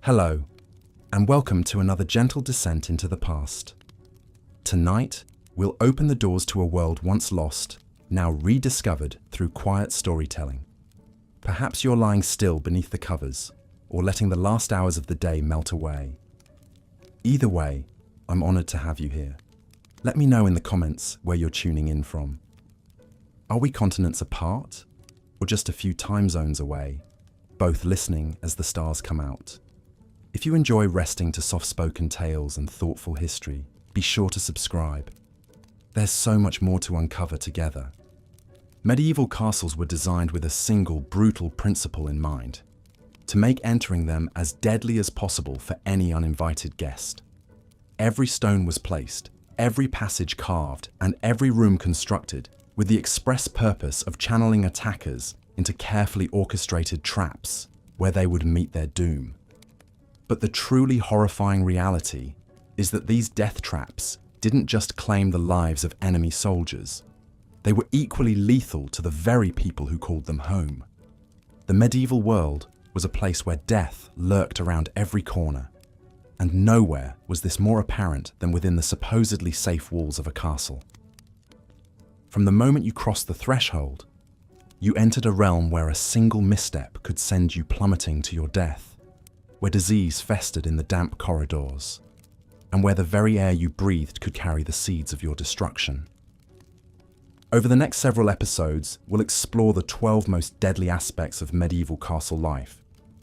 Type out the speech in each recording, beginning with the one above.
Hello, and welcome to another gentle descent into the past. Tonight, we'll open the doors to a world once lost, now rediscovered through quiet storytelling. Perhaps you're lying still beneath the covers, or letting the last hours of the day melt away. Either way, I'm honored to have you here. Let me know in the comments where you're tuning in from. Are we continents apart, or just a few time zones away, both listening as the stars come out? If you enjoy resting to soft-spoken tales and thoughtful history, be sure to subscribe. There's so much more to uncover together. Medieval castles were designed with a single brutal principle in mind: to make entering them as deadly as possible for any uninvited guest. Every stone was placed, every passage carved, and every room constructed with the express purpose of channeling attackers into carefully orchestrated traps where they would meet their doom. But the truly horrifying reality is that these death traps didn't just claim the lives of enemy soldiers. They were equally lethal to the very people who called them home. The medieval world was a place where death lurked around every corner, and nowhere was this more apparent than within the supposedly safe walls of a castle. From the moment you crossed the threshold, you entered a realm where a single misstep could send you plummeting to your death, where disease festered in the damp corridors, and where the very air you breathed could carry the seeds of your destruction. Over the next several episodes, we'll explore the 12 most deadly aspects of medieval castle life.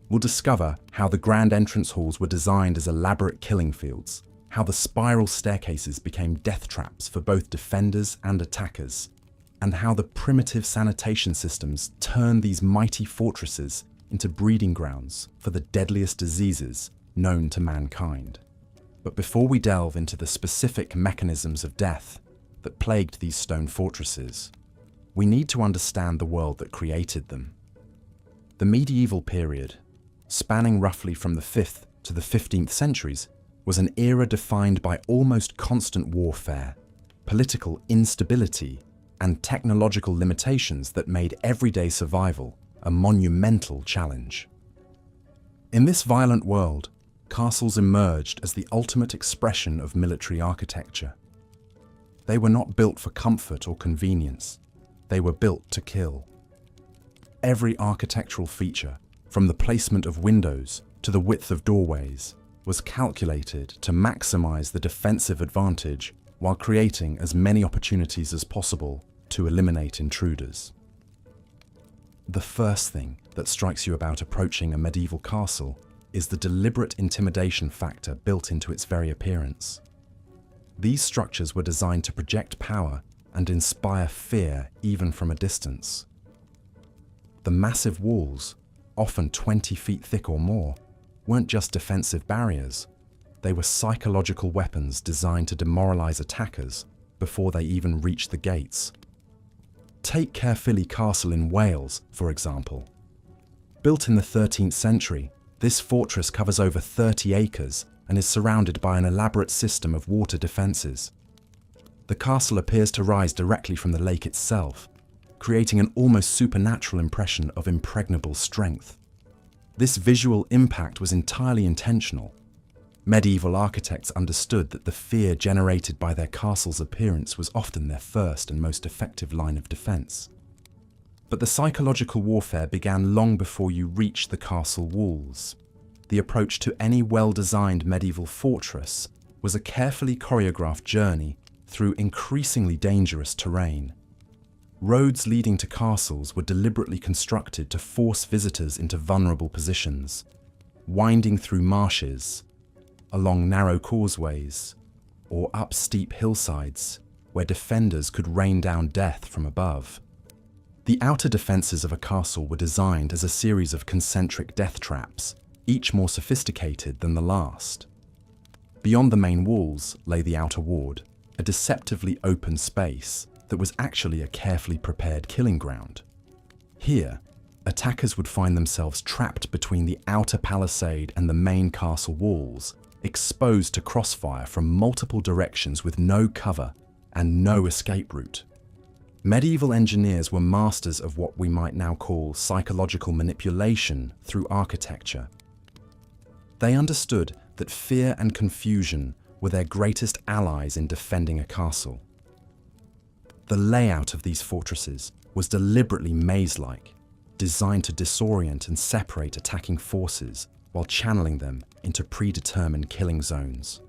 We'll discover how the grand entrance halls were designed as elaborate killing fields, how the spiral staircases became death traps for both defenders and attackers, and how the primitive sanitation systems turned these mighty fortresses into breeding grounds for the deadliest diseases known to mankind. But before we delve into the specific mechanisms of death that plagued these stone fortresses, we need to understand the world that created them. The medieval period, spanning roughly from the 5th to the 15th centuries, was an era defined by almost constant warfare, political instability, and technological limitations that made everyday survival a monumental challenge. In this violent world, castles emerged as the ultimate expression of military architecture. They were not built for comfort or convenience. They were built to kill. Every architectural feature, from the placement of windows to the width of doorways, was calculated to maximize the defensive advantage while creating as many opportunities as possible to eliminate intruders. The first thing that strikes you about approaching a medieval castle is the deliberate intimidation factor built into its very appearance. These structures were designed to project power and inspire fear even from a distance. The massive walls, often 20 feet thick or more, weren't just defensive barriers. They were psychological weapons designed to demoralize attackers before they even reached the gates. Take Caerphilly Castle in Wales, for example. Built in the 13th century, this fortress covers over 30 acres and is surrounded by an elaborate system of water defences. The castle appears to rise directly from the lake itself, creating an almost supernatural impression of impregnable strength. This visual impact was entirely intentional. Medieval architects understood that the fear generated by their castle's appearance was often their first and most effective line of defense. But the psychological warfare began long before you reached the castle walls. The approach to any well-designed medieval fortress was a carefully choreographed journey through increasingly dangerous terrain. Roads leading to castles were deliberately constructed to force visitors into vulnerable positions, winding through marshes, along narrow causeways, or up steep hillsides where defenders could rain down death from above. The outer defences of a castle were designed as a series of concentric death traps, each more sophisticated than the last. Beyond the main walls lay the outer ward, a deceptively open space that was actually a carefully prepared killing ground. Here, attackers would find themselves trapped between the outer palisade and the main castle walls, exposed to crossfire from multiple directions with no cover and no escape route. Medieval engineers were masters of what we might now call psychological manipulation through architecture. They understood that fear and confusion were their greatest allies in defending a castle. The layout of these fortresses was deliberately maze-like, designed to disorient and separate attacking forces while channeling them into predetermined killing zones.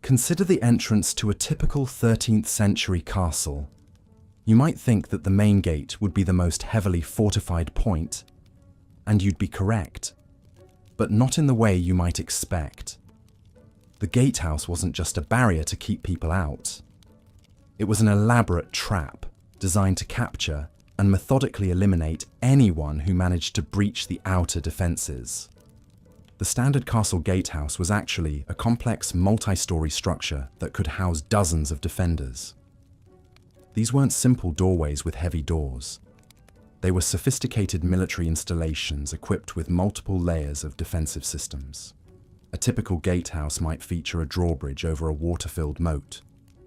Consider the entrance to a typical 13th century castle. You might think that the main gate would be the most heavily fortified point, and you'd be correct, but not in the way you might expect. The gatehouse wasn't just a barrier to keep people out. It was an elaborate trap designed to capture and methodically eliminate anyone who managed to breach the outer defenses. The standard castle gatehouse was actually a complex multi-story structure that could house dozens of defenders. These weren't simple doorways with heavy doors. They were sophisticated military installations equipped with multiple layers of defensive systems. A typical gatehouse might feature a drawbridge over a water-filled moat,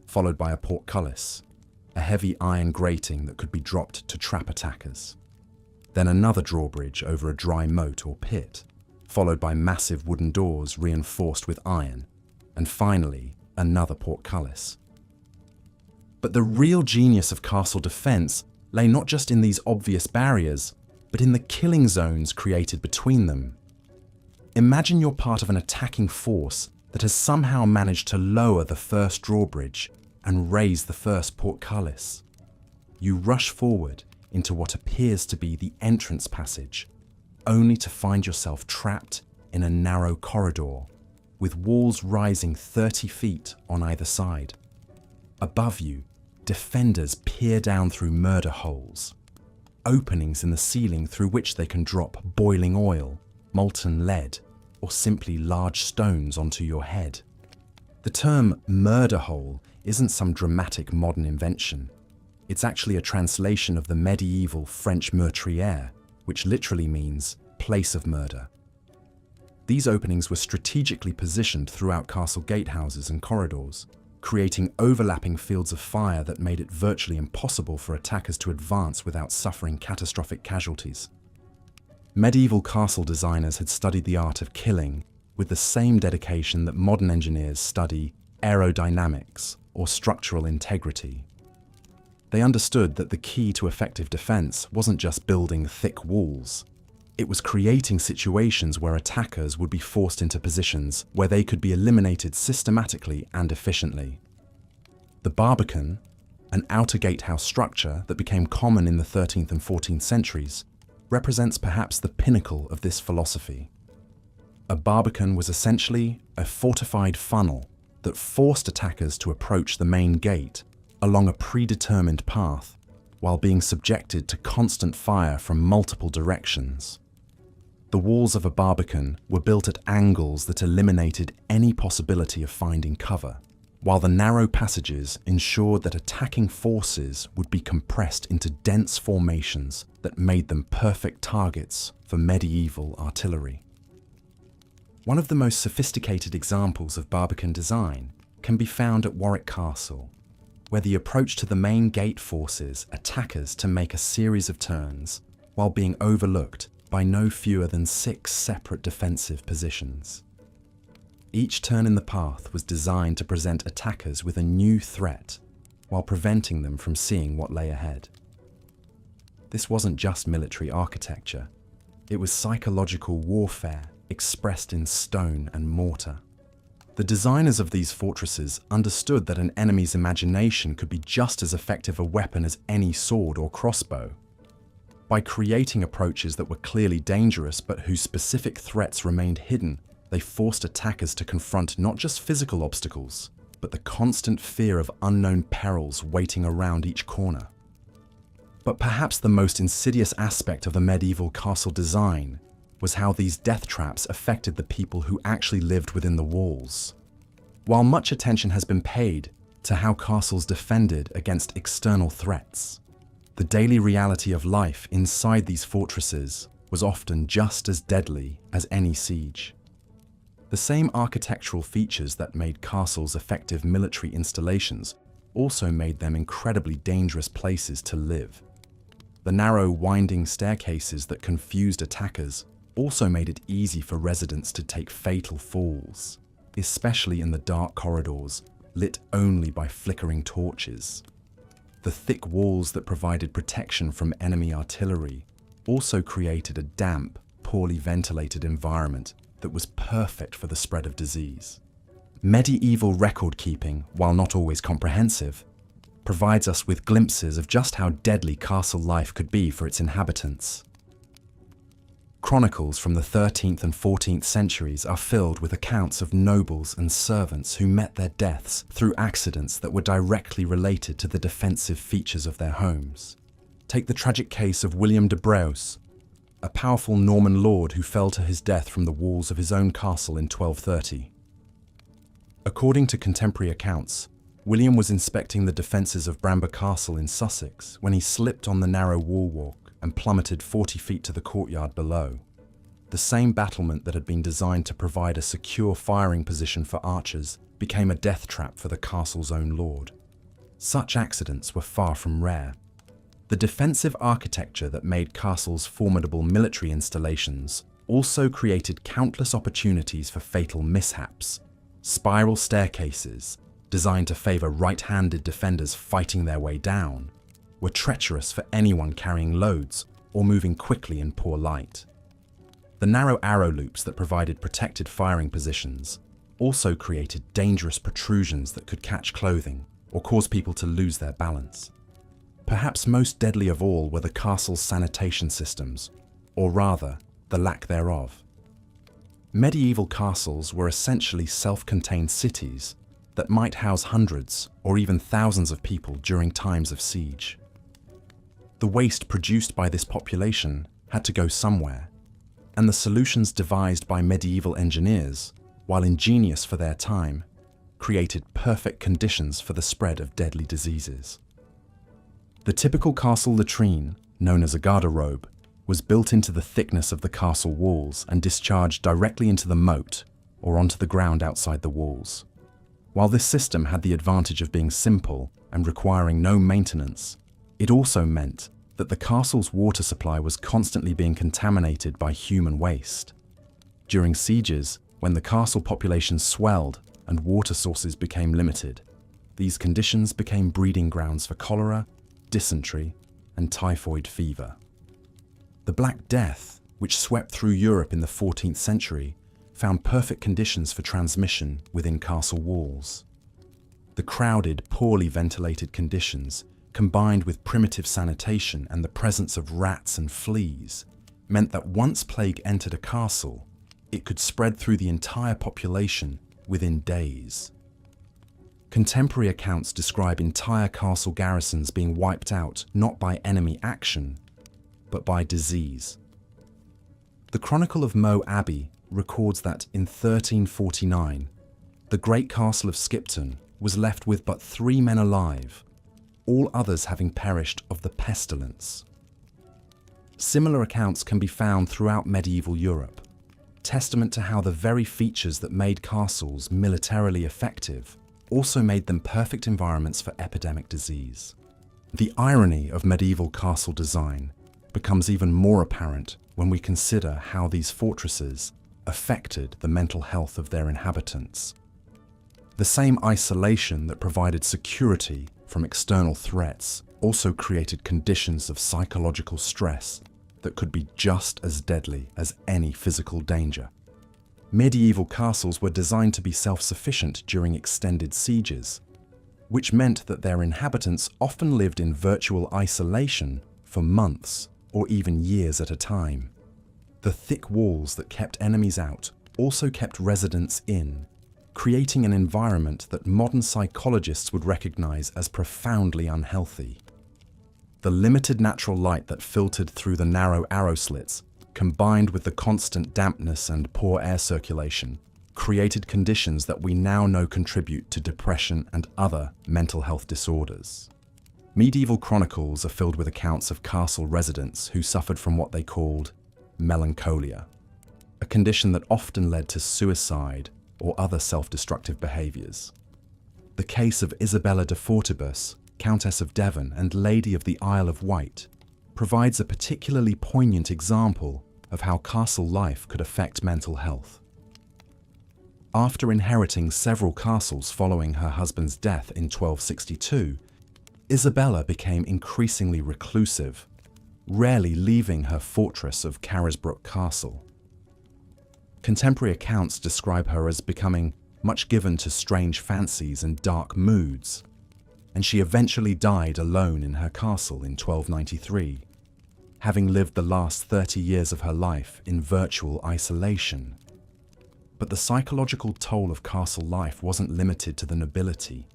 followed by a portcullis, a heavy iron grating that could be dropped to trap attackers. Then another drawbridge over a dry moat or pit, followed by massive wooden doors reinforced with iron, and finally, another portcullis. But the real genius of castle defense lay not just in these obvious barriers, but in the killing zones created between them. Imagine you're part of an attacking force that has somehow managed to lower the first drawbridge and raise the first portcullis. You rush forward into what appears to be the entrance passage, only to find yourself trapped in a narrow corridor, with walls rising 30 feet on either side. Above you, defenders peer down through murder holes, openings in the ceiling through which they can drop boiling oil, molten lead, or simply large stones onto your head. The term murder hole isn't some dramatic modern invention. It's actually a translation of the medieval French meurtrière, which literally means place of murder. These openings were strategically positioned throughout castle gatehouses and corridors, creating overlapping fields of fire that made it virtually impossible for attackers to advance without suffering catastrophic casualties. Medieval castle designers had studied the art of killing with the same dedication that modern engineers study aerodynamics or structural integrity. They understood that the key to effective defense wasn't just building thick walls. It was creating situations where attackers would be forced into positions where they could be eliminated systematically and efficiently. The barbican, an outer gatehouse structure that became common in the 13th and 14th centuries, represents perhaps the pinnacle of this philosophy. A barbican was essentially a fortified funnel that forced attackers to approach the main gate along a predetermined path while being subjected to constant fire from multiple directions. The walls of a barbican were built at angles that eliminated any possibility of finding cover, while the narrow passages ensured that attacking forces would be compressed into dense formations that made them perfect targets for medieval artillery. One of the most sophisticated examples of barbican design can be found at Warwick Castle, where the approach to the main gate forces attackers to make a series of turns while being overlooked by no fewer than 6 separate defensive positions. Each turn in the path was designed to present attackers with a new threat while preventing them from seeing what lay ahead. This wasn't just military architecture, it was psychological warfare expressed in stone and mortar. The designers of these fortresses understood that an enemy's imagination could be just as effective a weapon as any sword or crossbow. By creating approaches that were clearly dangerous but whose specific threats remained hidden, they forced attackers to confront not just physical obstacles, but the constant fear of unknown perils waiting around each corner. But perhaps the most insidious aspect of the medieval castle design was how these death traps affected the people who actually lived within the walls. While much attention has been paid to how castles defended against external threats, the daily reality of life inside these fortresses was often just as deadly as any siege. The same architectural features that made castles effective military installations also made them incredibly dangerous places to live. The narrow, winding staircases that confused attackers also made it easy for residents to take fatal falls, especially in the dark corridors lit only by flickering torches. The thick walls that provided protection from enemy artillery also created a damp, poorly ventilated environment that was perfect for the spread of disease. Medieval record-keeping, while not always comprehensive, provides us with glimpses of just how deadly castle life could be for its inhabitants. Chronicles from the 13th and 14th centuries are filled with accounts of nobles and servants who met their deaths through accidents that were directly related to the defensive features of their homes. Take the tragic case of William de Braose, a powerful Norman lord who fell to his death from the walls of his own castle in 1230. According to contemporary accounts, William was inspecting the defences of Bramber Castle in Sussex when he slipped on the narrow wall walk and plummeted 40 feet to the courtyard below. The same battlement that had been designed to provide a secure firing position for archers became a death trap for the castle's own lord. Such accidents were far from rare. The defensive architecture that made castles formidable military installations also created countless opportunities for fatal mishaps. Spiral staircases, designed to favour right-handed defenders fighting their way down, were treacherous for anyone carrying loads or moving quickly in poor light. The narrow arrow loops that provided protected firing positions also created dangerous protrusions that could catch clothing or cause people to lose their balance. Perhaps most deadly of all were the castle's sanitation systems, or rather, the lack thereof. Medieval castles were essentially self-contained cities that might house hundreds or even thousands of people during times of siege. The waste produced by this population had to go somewhere, and the solutions devised by medieval engineers, while ingenious for their time, created perfect conditions for the spread of deadly diseases. The typical castle latrine, known as a garderobe, was built into the thickness of the castle walls and discharged directly into the moat or onto the ground outside the walls. While this system had the advantage of being simple and requiring no maintenance, it also meant that the castle's water supply was constantly being contaminated by human waste. During sieges, when the castle population swelled and water sources became limited, these conditions became breeding grounds for cholera, dysentery, and typhoid fever. The Black Death, which swept through Europe in the 14th century, found perfect conditions for transmission within castle walls. The crowded, poorly ventilated conditions, combined with primitive sanitation and the presence of rats and fleas, meant that once plague entered a castle, it could spread through the entire population within days. Contemporary accounts describe entire castle garrisons being wiped out not by enemy action, but by disease. The Chronicle of Moe Abbey records that in 1349, the great castle of Skipton was left with but 3 men alive, all others having perished of the pestilence. Similar accounts can be found throughout medieval Europe, testament to how the very features that made castles militarily effective also made them perfect environments for epidemic disease. The irony of medieval castle design becomes even more apparent when we consider how these fortresses affected the mental health of their inhabitants. The same isolation that provided security from external threats also created conditions of psychological stress that could be just as deadly as any physical danger. Medieval castles were designed to be self-sufficient during extended sieges, which meant that their inhabitants often lived in virtual isolation for months or even years at a time. The thick walls that kept enemies out also kept residents in, creating an environment that modern psychologists would recognize as profoundly unhealthy. The limited natural light that filtered through the narrow arrow slits, combined with the constant dampness and poor air circulation, created conditions that we now know contribute to depression and other mental health disorders. Medieval chronicles are filled with accounts of castle residents who suffered from what they called melancholia, a condition that often led to suicide or other self-destructive behaviours. The case of Isabella de Fortibus, Countess of Devon and Lady of the Isle of Wight, provides a particularly poignant example of how castle life could affect mental health. After inheriting several castles following her husband's death in 1262, Isabella became increasingly reclusive, rarely leaving her fortress of Carisbrooke Castle. Contemporary accounts describe her as becoming much given to strange fancies and dark moods, and she eventually died alone in her castle in 1293, having lived the last 30 years of her life in virtual isolation. But the psychological toll of castle life wasn't limited to the nobility.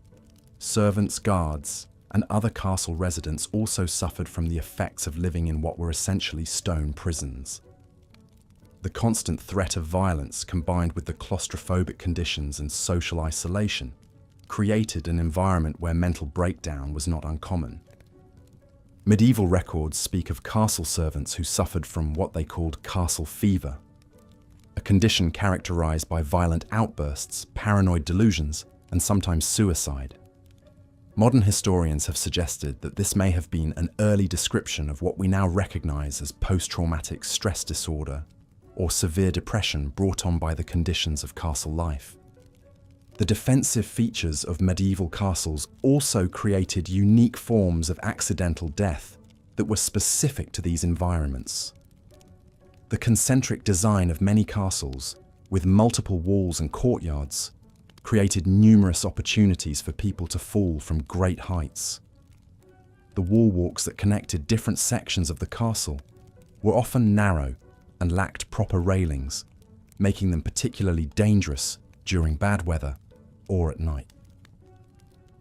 Servants, guards, and other castle residents also suffered from the effects of living in what were essentially stone prisons. The constant threat of violence, combined with the claustrophobic conditions and social isolation, created an environment where mental breakdown was not uncommon. Medieval records speak of castle servants who suffered from what they called castle fever, a condition characterized by violent outbursts, paranoid delusions, and sometimes suicide. Modern historians have suggested that this may have been an early description of what we now recognize as post-traumatic stress disorder or severe depression brought on by the conditions of castle life. The defensive features of medieval castles also created unique forms of accidental death that were specific to these environments. The concentric design of many castles, with multiple walls and courtyards, created numerous opportunities for people to fall from great heights. The wall walks that connected different sections of the castle were often narrow and lacked proper railings, making them particularly dangerous during bad weather or at night.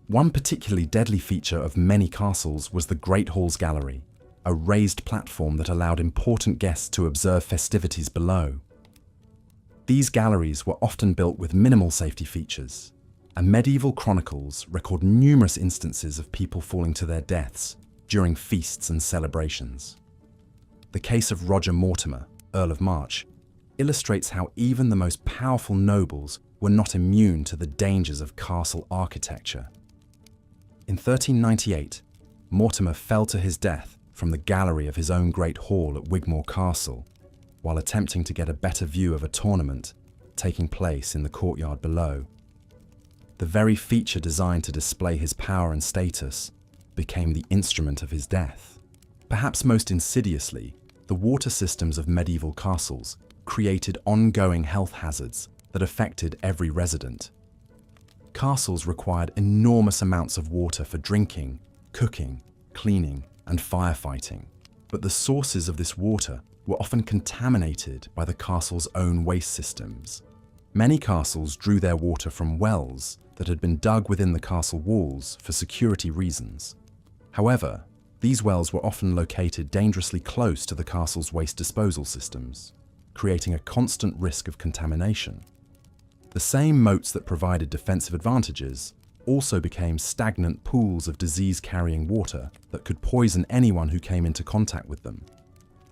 One particularly deadly feature of many castles was the Great Hall's Gallery, a raised platform that allowed important guests to observe festivities below. These galleries were often built with minimal safety features, and medieval chronicles record numerous instances of people falling to their deaths during feasts and celebrations. The case of Roger Mortimer, Earl of March, illustrates how even the most powerful nobles were not immune to the dangers of castle architecture. In 1398, Mortimer fell to his death from the gallery of his own great hall at Wigmore Castle, while attempting to get a better view of a tournament taking place in the courtyard below. The very feature designed to display his power and status became the instrument of his death. Perhaps most insidiously, the water systems of medieval castles created ongoing health hazards that affected every resident. Castles required enormous amounts of water for drinking, cooking, cleaning, and firefighting, but the sources of this water were often contaminated by the castle's own waste systems. Many castles drew their water from wells that had been dug within the castle walls for security reasons. However, these wells were often located dangerously close to the castle's waste disposal systems, creating a constant risk of contamination. The same moats that provided defensive advantages also became stagnant pools of disease-carrying water that could poison anyone who came into contact with them.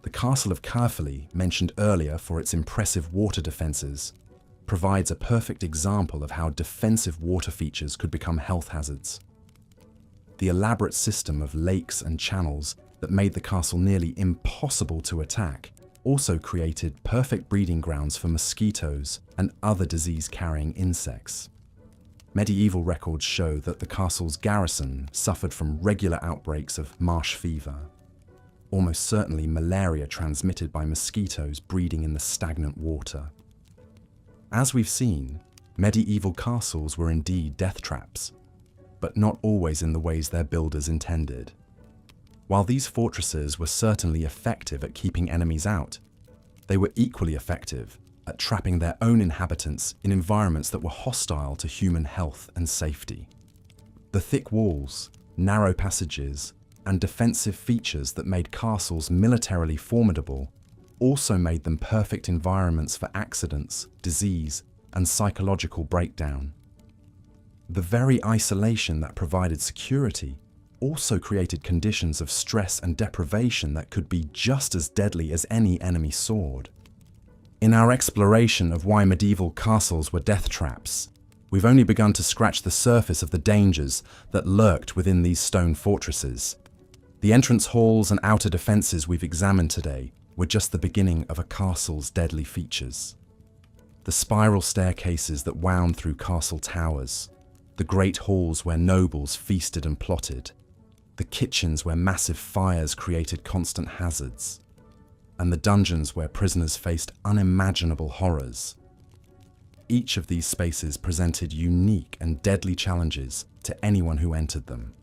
The castle of Caerphilly, mentioned earlier for its impressive water defenses, provides a perfect example of how defensive water features could become health hazards. The elaborate system of lakes and channels that made the castle nearly impossible to attack also created perfect breeding grounds for mosquitoes and other disease-carrying insects. Medieval records show that the castle's garrison suffered from regular outbreaks of marsh fever, almost certainly malaria transmitted by mosquitoes breeding in the stagnant water. As we've seen, medieval castles were indeed death traps, but not always in the ways their builders intended. While these fortresses were certainly effective at keeping enemies out, they were equally effective at trapping their own inhabitants in environments that were hostile to human health and safety. The thick walls, narrow passages, and defensive features that made castles militarily formidable also made them perfect environments for accidents, disease, and psychological breakdown. The very isolation that provided security also created conditions of stress and deprivation that could be just as deadly as any enemy sword. In our exploration of why medieval castles were death traps, we've only begun to scratch the surface of the dangers that lurked within these stone fortresses. The entrance halls and outer defenses we've examined today were just the beginning of a castle's deadly features. The spiral staircases that wound through castle towers, the great halls where nobles feasted and plotted, the kitchens where massive fires created constant hazards, and the dungeons where prisoners faced unimaginable horrors. Each of these spaces presented unique and deadly challenges to anyone who entered them.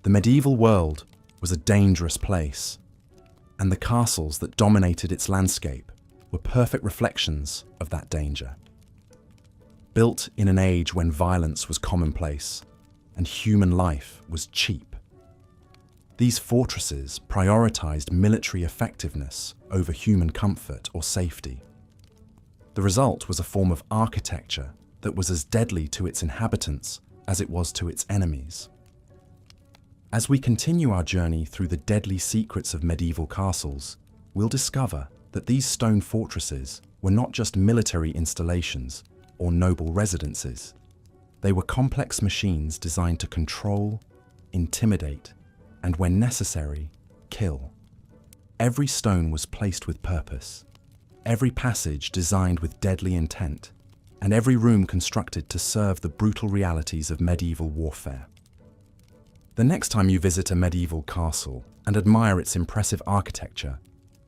The medieval world was a dangerous place, and the castles that dominated its landscape were perfect reflections of that danger. Built in an age when violence was commonplace and human life was cheap, these fortresses prioritized military effectiveness over human comfort or safety. The result was a form of architecture that was as deadly to its inhabitants as it was to its enemies. As we continue our journey through the deadly secrets of medieval castles, we'll discover that these stone fortresses were not just military installations or noble residences. They were complex machines designed to control, intimidate, and when necessary, kill. Every stone was placed with purpose, every passage designed with deadly intent, and every room constructed to serve the brutal realities of medieval warfare. The next time you visit a medieval castle and admire its impressive architecture,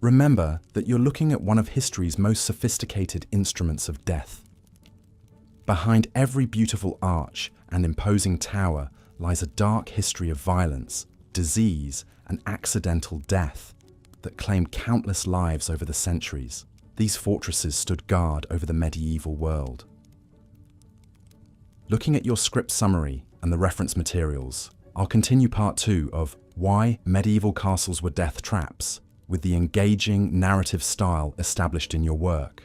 remember that you're looking at one of history's most sophisticated instruments of death. Behind every beautiful arch and imposing tower lies a dark history of violence, disease, and accidental death that claimed countless lives over the centuries. These fortresses stood guard over the medieval world. Looking at your script summary and the reference materials, I'll continue part 2 of Why Medieval Castles Were Death Traps with the engaging narrative style established in your work.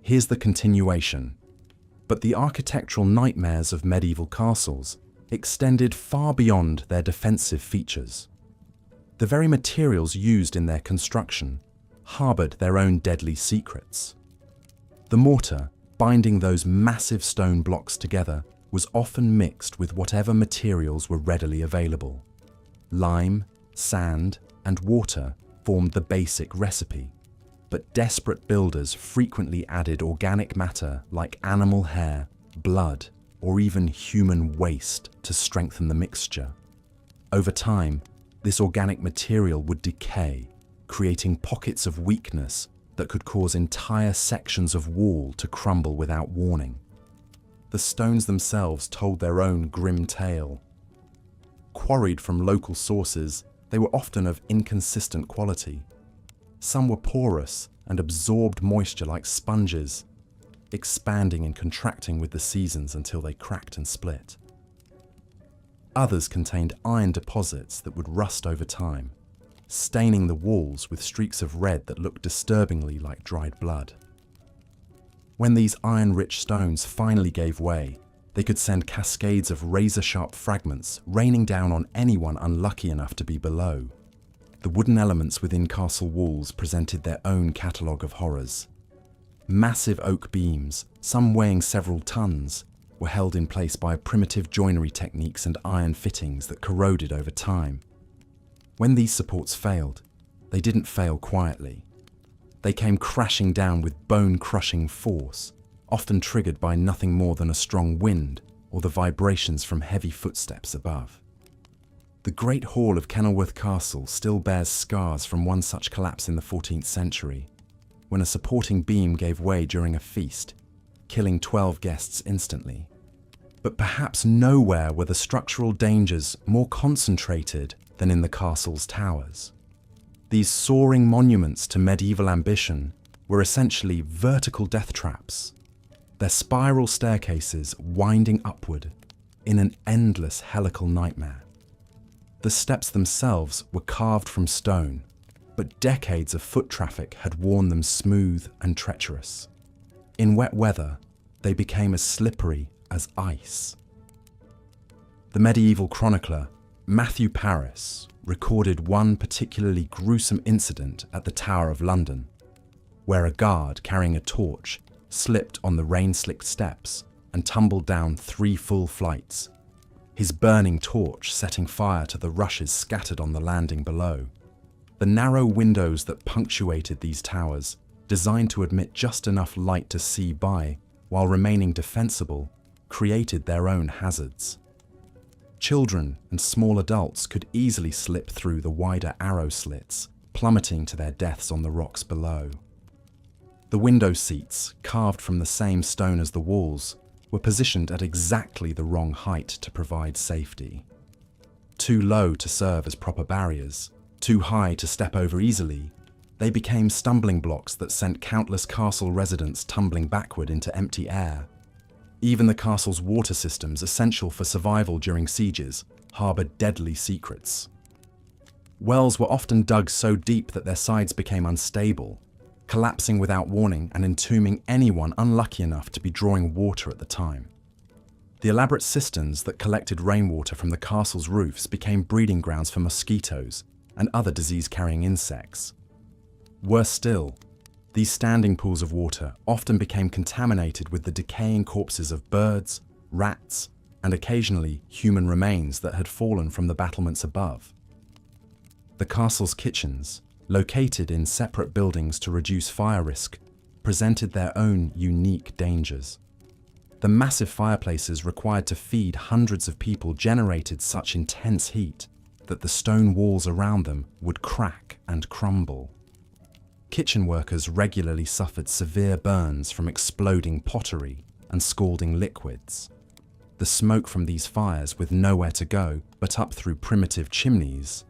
Here's the continuation. But the architectural nightmares of medieval castles extended far beyond their defensive features. The very materials used in their construction harbored their own deadly secrets. The mortar binding those massive stone blocks together was often mixed with whatever materials were readily available. Lime, sand, and water formed the basic recipe, but desperate builders frequently added organic matter like animal hair, blood, or even human waste to strengthen the mixture. Over time, this organic material would decay, creating pockets of weakness that could cause entire sections of wall to crumble without warning. The stones themselves told their own grim tale. Quarried from local sources, they were often of inconsistent quality. Some were porous and absorbed moisture like sponges, expanding and contracting with the seasons until they cracked and split. Others contained iron deposits that would rust over time, staining the walls with streaks of red that looked disturbingly like dried blood. When these iron-rich stones finally gave way, they could send cascades of razor-sharp fragments raining down on anyone unlucky enough to be below. The wooden elements within castle walls presented their own catalogue of horrors. Massive oak beams, some weighing several tons, were held in place by primitive joinery techniques and iron fittings that corroded over time. When these supports failed, they didn't fail quietly. They came crashing down with bone-crushing force, often triggered by nothing more than a strong wind or the vibrations from heavy footsteps above. The Great Hall of Kenilworth Castle still bears scars from one such collapse in the 14th century, when a supporting beam gave way during a feast, killing 12 guests instantly. But perhaps nowhere were the structural dangers more concentrated than in the castle's towers. These soaring monuments to medieval ambition were essentially vertical death traps, their spiral staircases winding upward in an endless helical nightmare. The steps themselves were carved from stone, but decades of foot traffic had worn them smooth and treacherous. In wet weather, they became as slippery as ice. The medieval chronicler Matthew Paris recorded one particularly gruesome incident at the Tower of London, where a guard carrying a torch slipped on the rain-slicked steps and tumbled down 3 full flights, his burning torch setting fire to the rushes scattered on the landing below. The narrow windows that punctuated these towers, designed to admit just enough light to see by while remaining defensible, created their own hazards. Children and small adults could easily slip through the wider arrow slits, plummeting to their deaths on the rocks below. The window seats, carved from the same stone as the walls, were positioned at exactly the wrong height to provide safety. Too low to serve as proper barriers, too high to step over easily, they became stumbling blocks that sent countless castle residents tumbling backward into empty air. Even the castle's water systems, essential for survival during sieges, harbored deadly secrets. Wells were often dug so deep that their sides became unstable, collapsing without warning and entombing anyone unlucky enough to be drawing water at the time. The elaborate cisterns that collected rainwater from the castle's roofs became breeding grounds for mosquitoes and other disease-carrying insects. Worse still, these standing pools of water often became contaminated with the decaying corpses of birds, rats, and occasionally human remains that had fallen from the battlements above. The castle's kitchens, located in separate buildings to reduce fire risk, presented their own unique dangers. The massive fireplaces required to feed hundreds of people generated such intense heat that the stone walls around them would crack and crumble. Kitchen workers regularly suffered severe burns from exploding pottery and scalding liquids. The smoke from these fires, with nowhere to go but up through primitive chimneys,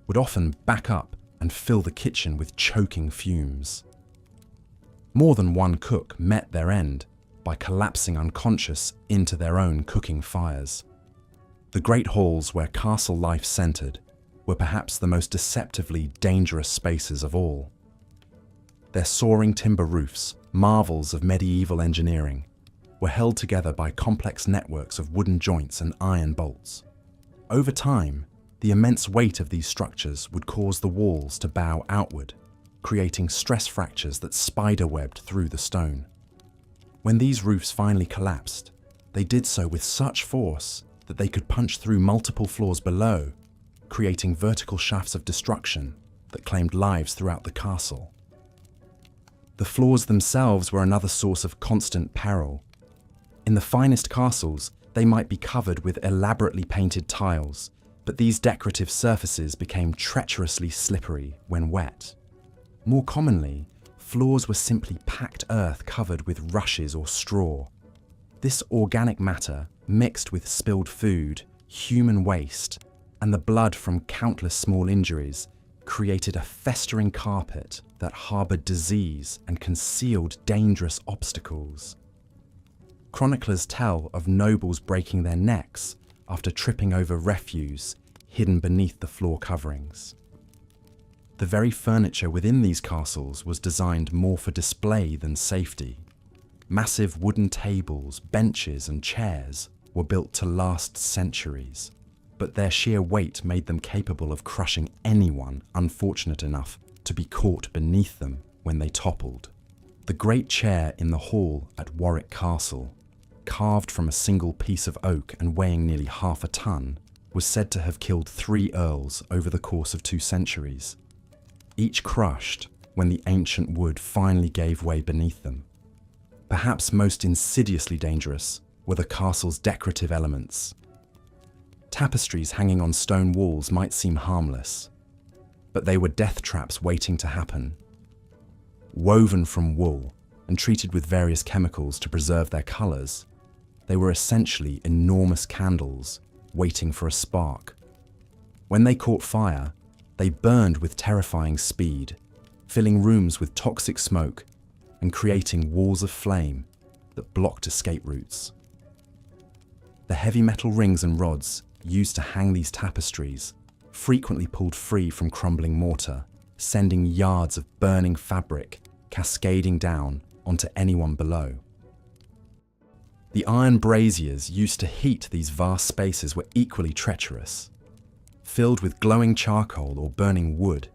would often back up and fill the kitchen with choking fumes. More than one cook met their end by collapsing unconscious into their own cooking fires. The great halls where castle life centered were perhaps the most deceptively dangerous spaces of all. Their soaring timber roofs, marvels of medieval engineering, were held together by complex networks of wooden joints and iron bolts. Over time, the immense weight of these structures would cause the walls to bow outward, creating stress fractures that spiderwebbed through the stone. When these roofs finally collapsed, they did so with such force that they could punch through multiple floors below, creating vertical shafts of destruction that claimed lives throughout the castle. The floors themselves were another source of constant peril. In the finest castles, they might be covered with elaborately painted tiles, but these decorative surfaces became treacherously slippery when wet. More commonly, floors were simply packed earth covered with rushes or straw. This organic matter, mixed with spilled food, human waste, and the blood from countless small injuries, created a festering carpet that harbored disease and concealed dangerous obstacles. Chroniclers tell of nobles breaking their necks after tripping over refuse hidden beneath the floor coverings. The very furniture within these castles was designed more for display than safety. Massive wooden tables, benches, and chairs were built to last centuries, but their sheer weight made them capable of crushing anyone unfortunate enough to be caught beneath them when they toppled. The great chair in the hall at Warwick Castle, carved from a single piece of oak and weighing nearly half a ton, was said to have killed 3 earls over the course of 2 centuries, each crushed when the ancient wood finally gave way beneath them. Perhaps most insidiously dangerous were the castle's decorative elements. Tapestries hanging on stone walls might seem harmless, but they were death traps waiting to happen. Woven from wool and treated with various chemicals to preserve their colours, they were essentially enormous candles waiting for a spark. When they caught fire, they burned with terrifying speed, filling rooms with toxic smoke and creating walls of flame that blocked escape routes. The heavy metal rings and rods used to hang these tapestries frequently pulled free from crumbling mortar, sending yards of burning fabric cascading down onto anyone below. The iron braziers used to heat these vast spaces were equally treacherous. Filled with glowing charcoal or burning wood,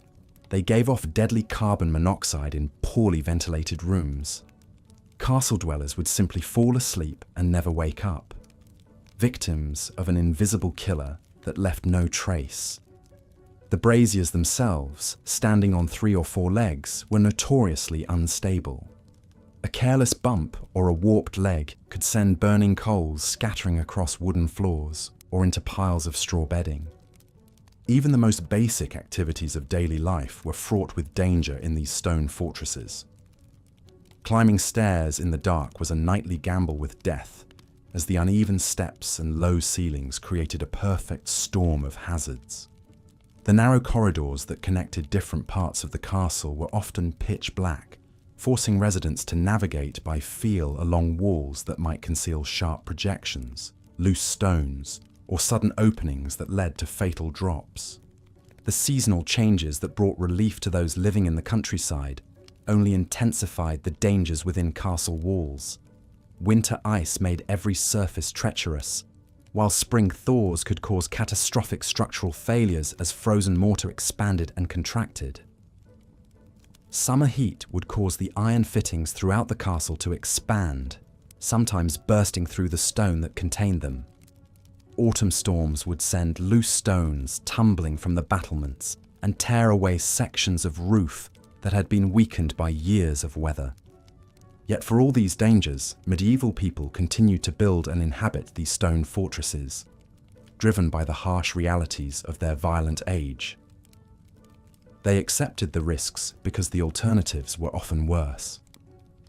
they gave off deadly carbon monoxide in poorly ventilated rooms. Castle dwellers would simply fall asleep and never wake up, victims of an invisible killer that left no trace. The braziers themselves, standing on 3 or 4 legs, were notoriously unstable. A careless bump or a warped leg could send burning coals scattering across wooden floors or into piles of straw bedding. Even the most basic activities of daily life were fraught with danger in these stone fortresses. Climbing stairs in the dark was a nightly gamble with death, as the uneven steps and low ceilings created a perfect storm of hazards. The narrow corridors that connected different parts of the castle were often pitch black, forcing residents to navigate by feel along walls that might conceal sharp projections, loose stones, or sudden openings that led to fatal drops. The seasonal changes that brought relief to those living in the countryside only intensified the dangers within castle walls. Winter ice made every surface treacherous, while spring thaws could cause catastrophic structural failures as frozen mortar expanded and contracted. Summer heat would cause the iron fittings throughout the castle to expand, sometimes bursting through the stone that contained them. Autumn storms would send loose stones tumbling from the battlements and tear away sections of roof that had been weakened by years of weather. Yet for all these dangers, medieval people continued to build and inhabit these stone fortresses, driven by the harsh realities of their violent age. They accepted the risks because the alternatives were often worse.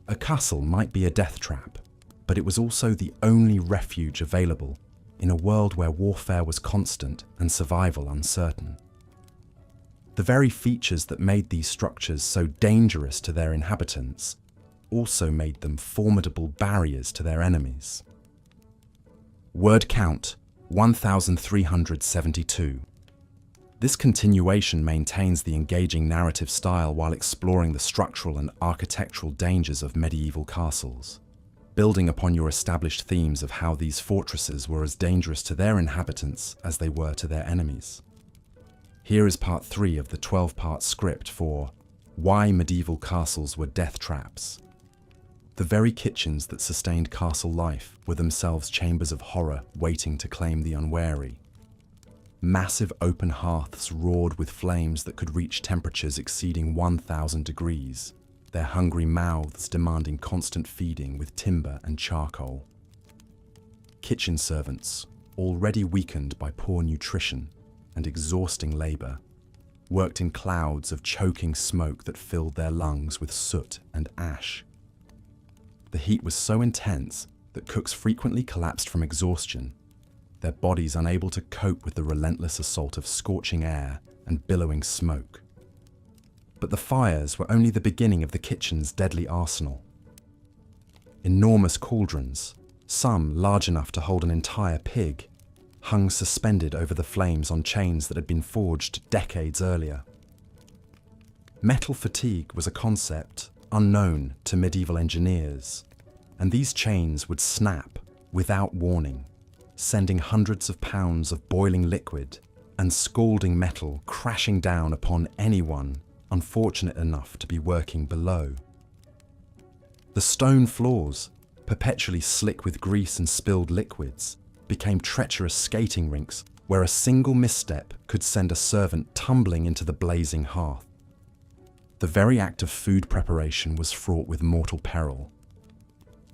A castle might be a death trap, but it was also the only refuge available in a world where warfare was constant and survival uncertain. The very features that made these structures so dangerous to their inhabitants also made them formidable barriers to their enemies. Word count 1372. This continuation maintains the engaging narrative style while exploring the structural and architectural dangers of medieval castles, building upon your established themes of how these fortresses were as dangerous to their inhabitants as they were to their enemies. Here is part 3 of the 12-part script for Why Medieval Castles Were Death Traps. The very kitchens that sustained castle life were themselves chambers of horror waiting to claim the unwary. Massive open hearths roared with flames that could reach temperatures exceeding 1,000 degrees, their hungry mouths demanding constant feeding with timber and charcoal. Kitchen servants, already weakened by poor nutrition and exhausting labor, worked in clouds of choking smoke that filled their lungs with soot and ash. The heat was so intense that cooks frequently collapsed from exhaustion, their bodies unable to cope with the relentless assault of scorching air and billowing smoke. But the fires were only the beginning of the kitchen's deadly arsenal. Enormous cauldrons, some large enough to hold an entire pig, hung suspended over the flames on chains that had been forged decades earlier. Metal fatigue was a concept unknown to medieval engineers, and these chains would snap without warning, sending hundreds of pounds of boiling liquid and scalding metal crashing down upon anyone unfortunate enough to be working below. The stone floors, perpetually slick with grease and spilled liquids, became treacherous skating rinks where a single misstep could send a servant tumbling into the blazing hearth. The very act of food preparation was fraught with mortal peril.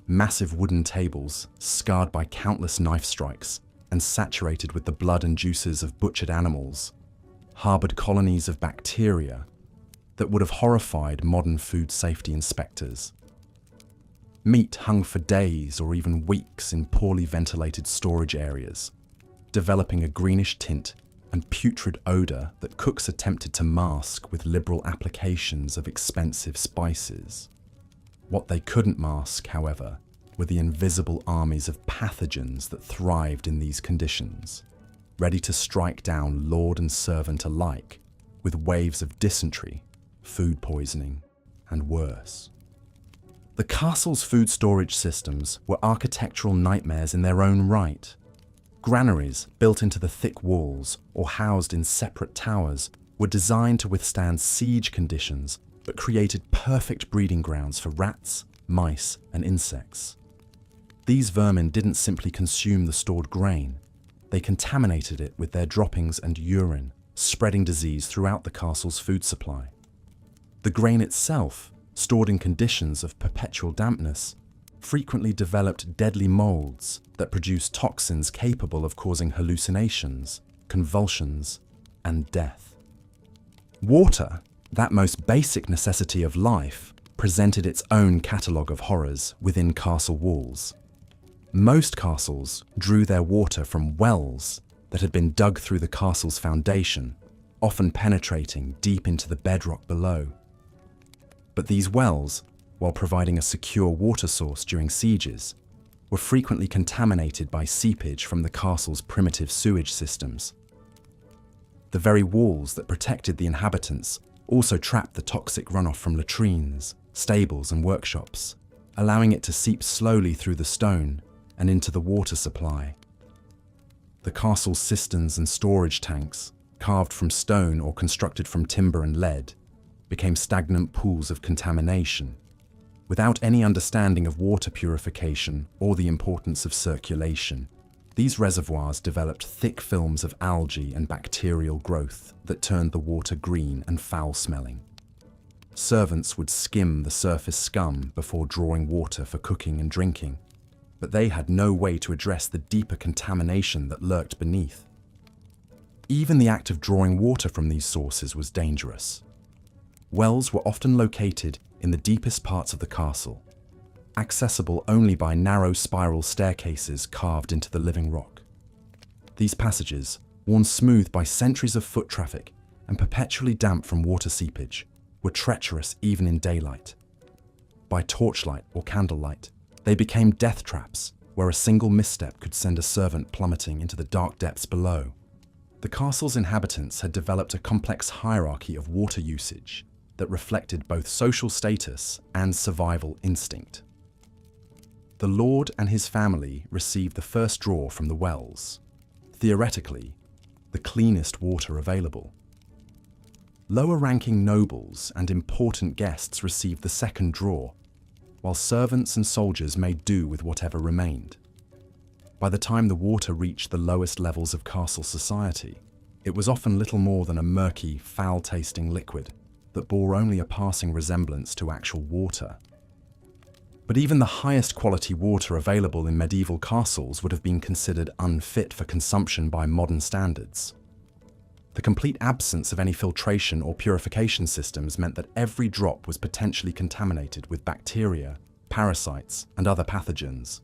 Massive wooden tables, scarred by countless knife strikes and saturated with the blood and juices of butchered animals, harbored colonies of bacteria that would have horrified modern food safety inspectors. Meat hung for days or even weeks in poorly ventilated storage areas, developing a greenish tint and putrid odor that cooks attempted to mask with liberal applications of expensive spices. What they couldn't mask, however, were the invisible armies of pathogens that thrived in these conditions, ready to strike down lord and servant alike with waves of dysentery, food poisoning, and worse. The castle's food storage systems were architectural nightmares in their own right. Granaries built into the thick walls or housed in separate towers were designed to withstand siege conditions but created perfect breeding grounds for rats, mice, and insects. These vermin didn't simply consume the stored grain, they contaminated it with their droppings and urine, spreading disease throughout the castle's food supply. The grain itself, stored in conditions of perpetual dampness, frequently developed deadly molds that produced toxins capable of causing hallucinations, convulsions, and death. Water, that most basic necessity of life, presented its own catalogue of horrors within castle walls. Most castles drew their water from wells that had been dug through the castle's foundation, often penetrating deep into the bedrock below. But these wells, while providing a secure water source during sieges, were frequently contaminated by seepage from the castle's primitive sewage systems. The very walls that protected the inhabitants also trapped the toxic runoff from latrines, stables, and workshops, allowing it to seep slowly through the stone and into the water supply. The castle's cisterns and storage tanks, carved from stone or constructed from timber and lead, became stagnant pools of contamination. Without any understanding of water purification or the importance of circulation, these reservoirs developed thick films of algae and bacterial growth that turned the water green and foul-smelling. Servants would skim the surface scum before drawing water for cooking and drinking, but they had no way to address the deeper contamination that lurked beneath. Even the act of drawing water from these sources was dangerous. Wells were often located in the deepest parts of the castle, accessible only by narrow spiral staircases carved into the living rock. These passages, worn smooth by centuries of foot traffic and perpetually damp from water seepage, were treacherous even in daylight. By torchlight or candlelight, they became death traps where a single misstep could send a servant plummeting into the dark depths below. The castle's inhabitants had developed a complex hierarchy of water usage that reflected both social status and survival instinct. The lord and his family received the first draw from the wells, theoretically, the cleanest water available. Lower-ranking nobles and important guests received the second draw, while servants and soldiers made do with whatever remained. By the time the water reached the lowest levels of castle society, it was often little more than a murky, foul-tasting liquid that bore only a passing resemblance to actual water. But even the highest quality water available in medieval castles would have been considered unfit for consumption by modern standards. The complete absence of any filtration or purification systems meant that every drop was potentially contaminated with bacteria, parasites, and other pathogens.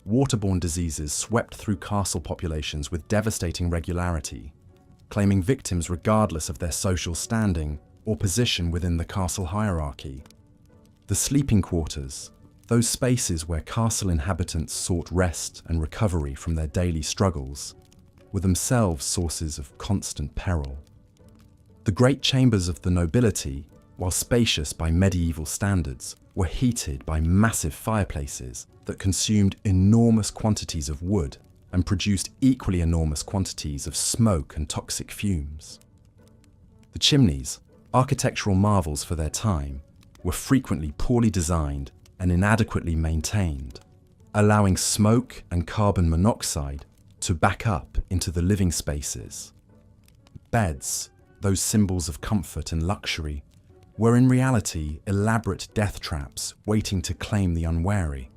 Waterborne diseases swept through castle populations with devastating regularity, claiming victims regardless of their social standing or position within the castle hierarchy. The sleeping quarters, those spaces where castle inhabitants sought rest and recovery from their daily struggles, were themselves sources of constant peril. The great chambers of the nobility, while spacious by medieval standards, were heated by massive fireplaces that consumed enormous quantities of wood and produced equally enormous quantities of smoke and toxic fumes. The chimneys, architectural marvels for their time, were frequently poorly designed and inadequately maintained, allowing smoke and carbon monoxide to back up into the living spaces. Beds, those symbols of comfort and luxury, were in reality elaborate death traps waiting to claim the unwary.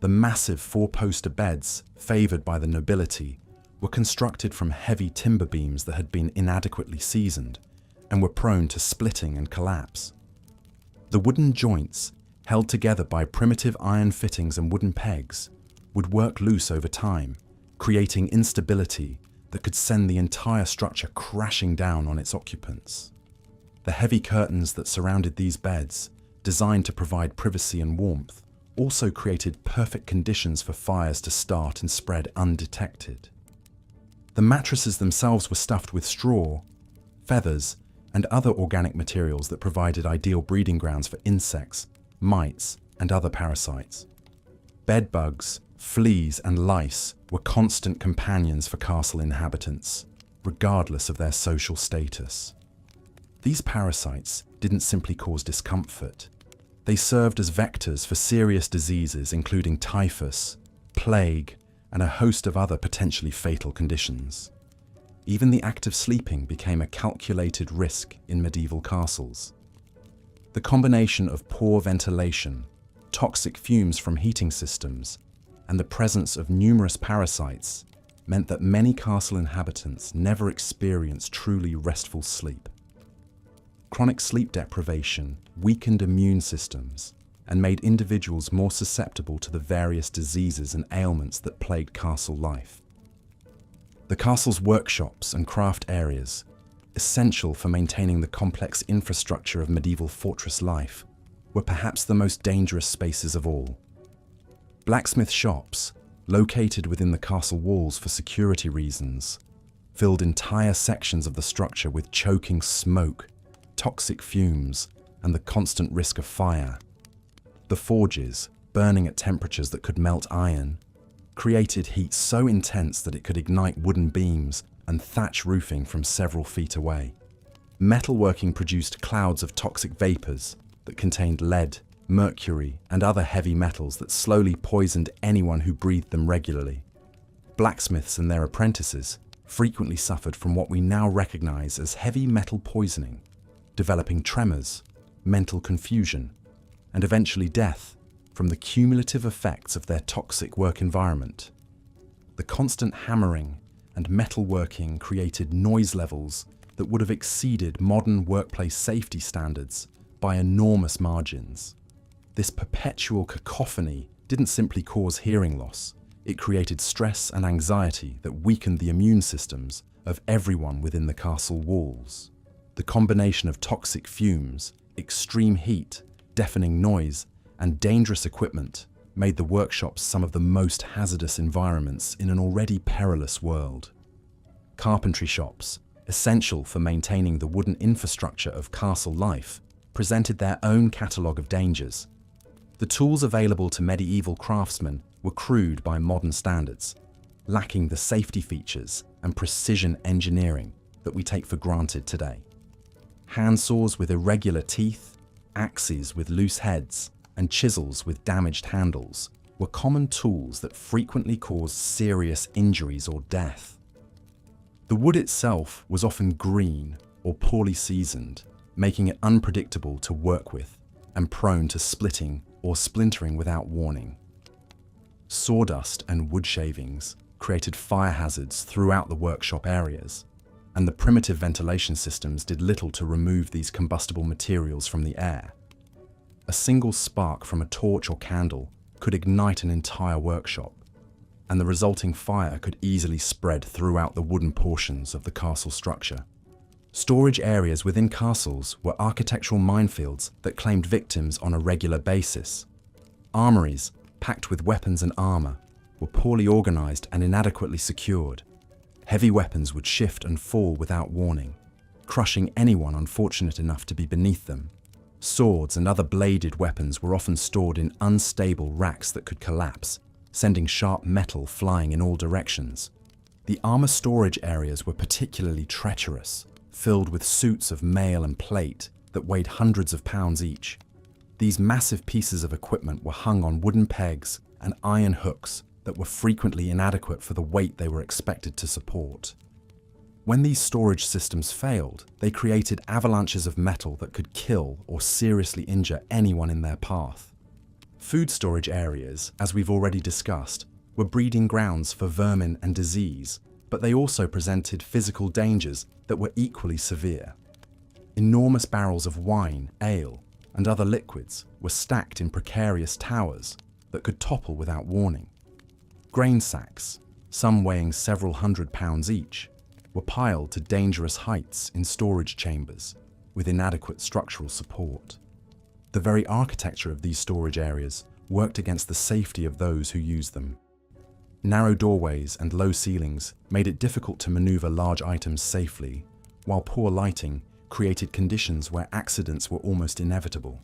The massive four-poster beds, favoured by the nobility, were constructed from heavy timber beams that had been inadequately seasoned and were prone to splitting and collapse. The wooden joints, held together by primitive iron fittings and wooden pegs, would work loose over time, creating instability that could send the entire structure crashing down on its occupants. The heavy curtains that surrounded these beds, designed to provide privacy and warmth, also created perfect conditions for fires to start and spread undetected. The mattresses themselves were stuffed with straw, feathers, and other organic materials that provided ideal breeding grounds for insects, mites, and other parasites. Bedbugs, fleas, and lice were constant companions for castle inhabitants, regardless of their social status. These parasites didn't simply cause discomfort. They served as vectors for serious diseases including typhus, plague, and a host of other potentially fatal conditions. Even the act of sleeping became a calculated risk in medieval castles. The combination of poor ventilation, toxic fumes from heating systems, and the presence of numerous parasites meant that many castle inhabitants never experienced truly restful sleep. Chronic sleep deprivation weakened immune systems and made individuals more susceptible to the various diseases and ailments that plagued castle life. The castle's workshops and craft areas, essential for maintaining the complex infrastructure of medieval fortress life, were perhaps the most dangerous spaces of all. Blacksmith shops, located within the castle walls for security reasons, filled entire sections of the structure with choking smoke, toxic fumes, and the constant risk of fire. The forges, burning at temperatures that could melt iron, created heat so intense that it could ignite wooden beams and thatch roofing from several feet away. Metalworking produced clouds of toxic vapors that contained lead, mercury, and other heavy metals that slowly poisoned anyone who breathed them regularly. Blacksmiths and their apprentices frequently suffered from what we now recognize as heavy metal poisoning, developing tremors, mental confusion, and eventually death from the cumulative effects of their toxic work environment. The constant hammering and metalworking created noise levels that would have exceeded modern workplace safety standards by enormous margins. This perpetual cacophony didn't simply cause hearing loss, it created stress and anxiety that weakened the immune systems of everyone within the castle walls. The combination of toxic fumes, extreme heat, deafening noise, and dangerous equipment made the workshops some of the most hazardous environments in an already perilous world. Carpentry shops, essential for maintaining the wooden infrastructure of castle life, presented their own catalogue of dangers. The tools available to medieval craftsmen were crude by modern standards, lacking the safety features and precision engineering that we take for granted today. Handsaws with irregular teeth, axes with loose heads, and chisels with damaged handles were common tools that frequently caused serious injuries or death. The wood itself was often green or poorly seasoned, making it unpredictable to work with and prone to splitting or splintering without warning. Sawdust and wood shavings created fire hazards throughout the workshop areas, and the primitive ventilation systems did little to remove these combustible materials from the air. A single spark from a torch or candle could ignite an entire workshop, and the resulting fire could easily spread throughout the wooden portions of the castle structure. Storage areas within castles were architectural minefields that claimed victims on a regular basis. Armories, packed with weapons and armor, were poorly organized and inadequately secured. Heavy weapons would shift and fall without warning, crushing anyone unfortunate enough to be beneath them. Swords and other bladed weapons were often stored in unstable racks that could collapse, sending sharp metal flying in all directions. The armor storage areas were particularly treacherous, filled with suits of mail and plate that weighed hundreds of pounds each. These massive pieces of equipment were hung on wooden pegs and iron hooks that were frequently inadequate for the weight they were expected to support. When these storage systems failed, they created avalanches of metal that could kill or seriously injure anyone in their path. Food storage areas, as we've already discussed, were breeding grounds for vermin and disease, but they also presented physical dangers that were equally severe. Enormous barrels of wine, ale, and other liquids were stacked in precarious towers that could topple without warning. Grain sacks, some weighing several hundred pounds each, were piled to dangerous heights in storage chambers with inadequate structural support. The very architecture of these storage areas worked against the safety of those who used them. Narrow doorways and low ceilings made it difficult to maneuver large items safely, while poor lighting created conditions where accidents were almost inevitable.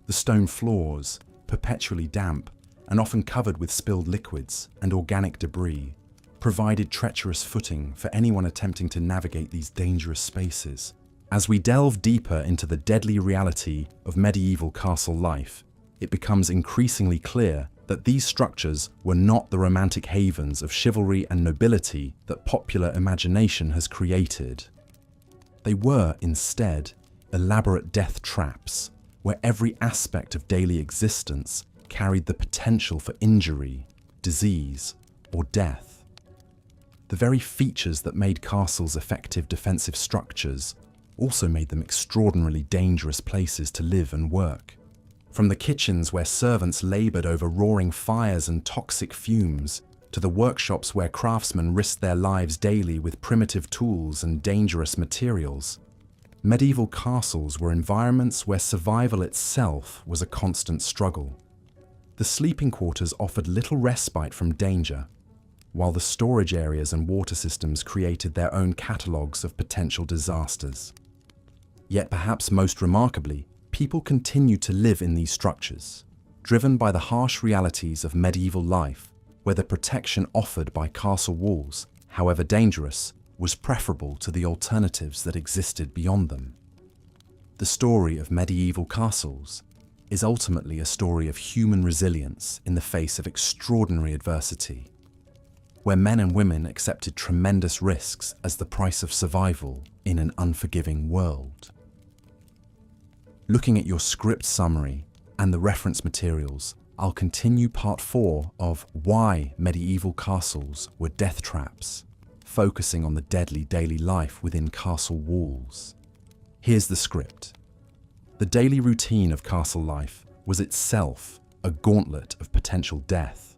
The stone floors, perpetually damp and often covered with spilled liquids and organic debris, provided treacherous footing for anyone attempting to navigate these dangerous spaces. As we delve deeper into the deadly reality of medieval castle life, it becomes increasingly clear that these structures were not the romantic havens of chivalry and nobility that popular imagination has created. They were, instead, elaborate death traps, where every aspect of daily existence carried the potential for injury, disease, or death. The very features that made castles effective defensive structures also made them extraordinarily dangerous places to live and work. From the kitchens where servants laboured over roaring fires and toxic fumes, to the workshops where craftsmen risked their lives daily with primitive tools and dangerous materials, medieval castles were environments where survival itself was a constant struggle. The sleeping quarters offered little respite from danger, while the storage areas and water systems created their own catalogues of potential disasters. Yet perhaps most remarkably, people continued to live in these structures, driven by the harsh realities of medieval life, where the protection offered by castle walls, however dangerous, was preferable to the alternatives that existed beyond them. The story of medieval castles is ultimately a story of human resilience in the face of extraordinary adversity, where men and women accepted tremendous risks as the price of survival in an unforgiving world. Looking at your script summary and the reference materials, I'll continue part 4 of Why Medieval Castles Were Death Traps, focusing on the deadly daily life within castle walls. Here's the script. The daily routine of castle life was itself a gauntlet of potential death.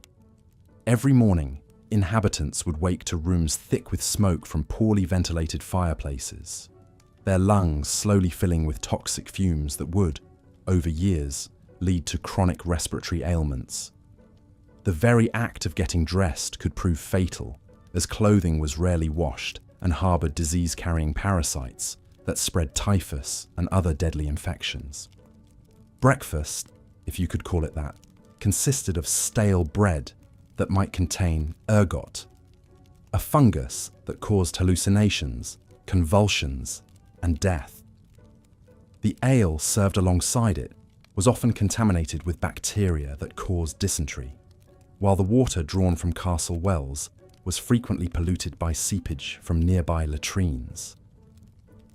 Every morning, inhabitants would wake to rooms thick with smoke from poorly ventilated fireplaces, their lungs slowly filling with toxic fumes that would, over years, lead to chronic respiratory ailments. The very act of getting dressed could prove fatal, as clothing was rarely washed and harboured disease-carrying parasites that spread typhus and other deadly infections. Breakfast, if you could call it that, consisted of stale bread that might contain ergot, a fungus that caused hallucinations, convulsions, and death. The ale served alongside it was often contaminated with bacteria that caused dysentery, while the water drawn from castle wells was frequently polluted by seepage from nearby latrines.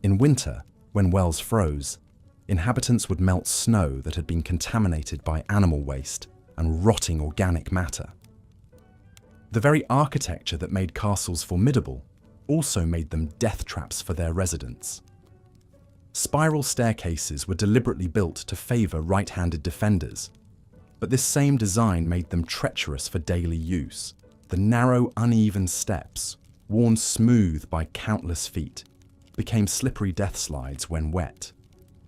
In winter, when wells froze, inhabitants would melt snow that had been contaminated by animal waste and rotting organic matter. The very architecture that made castles formidable also made them death traps for their residents. Spiral staircases were deliberately built to favour right-handed defenders, but this same design made them treacherous for daily use. The narrow, uneven steps, worn smooth by countless feet, became slippery death slides when wet.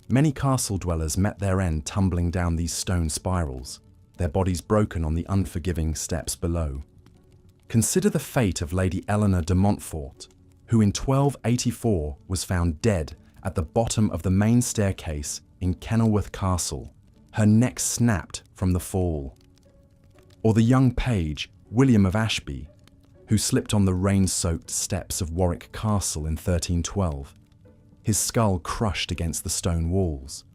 Many castle dwellers met their end tumbling down these stone spirals, their bodies broken on the unforgiving steps below. Consider the fate of Lady Eleanor de Montfort, who in 1284 was found dead at the bottom of the main staircase in Kenilworth Castle, her neck snapped from the fall. Or the young page, William of Ashby, who slipped on the rain-soaked steps of Warwick Castle in 1312, his skull crushed against the stone walls.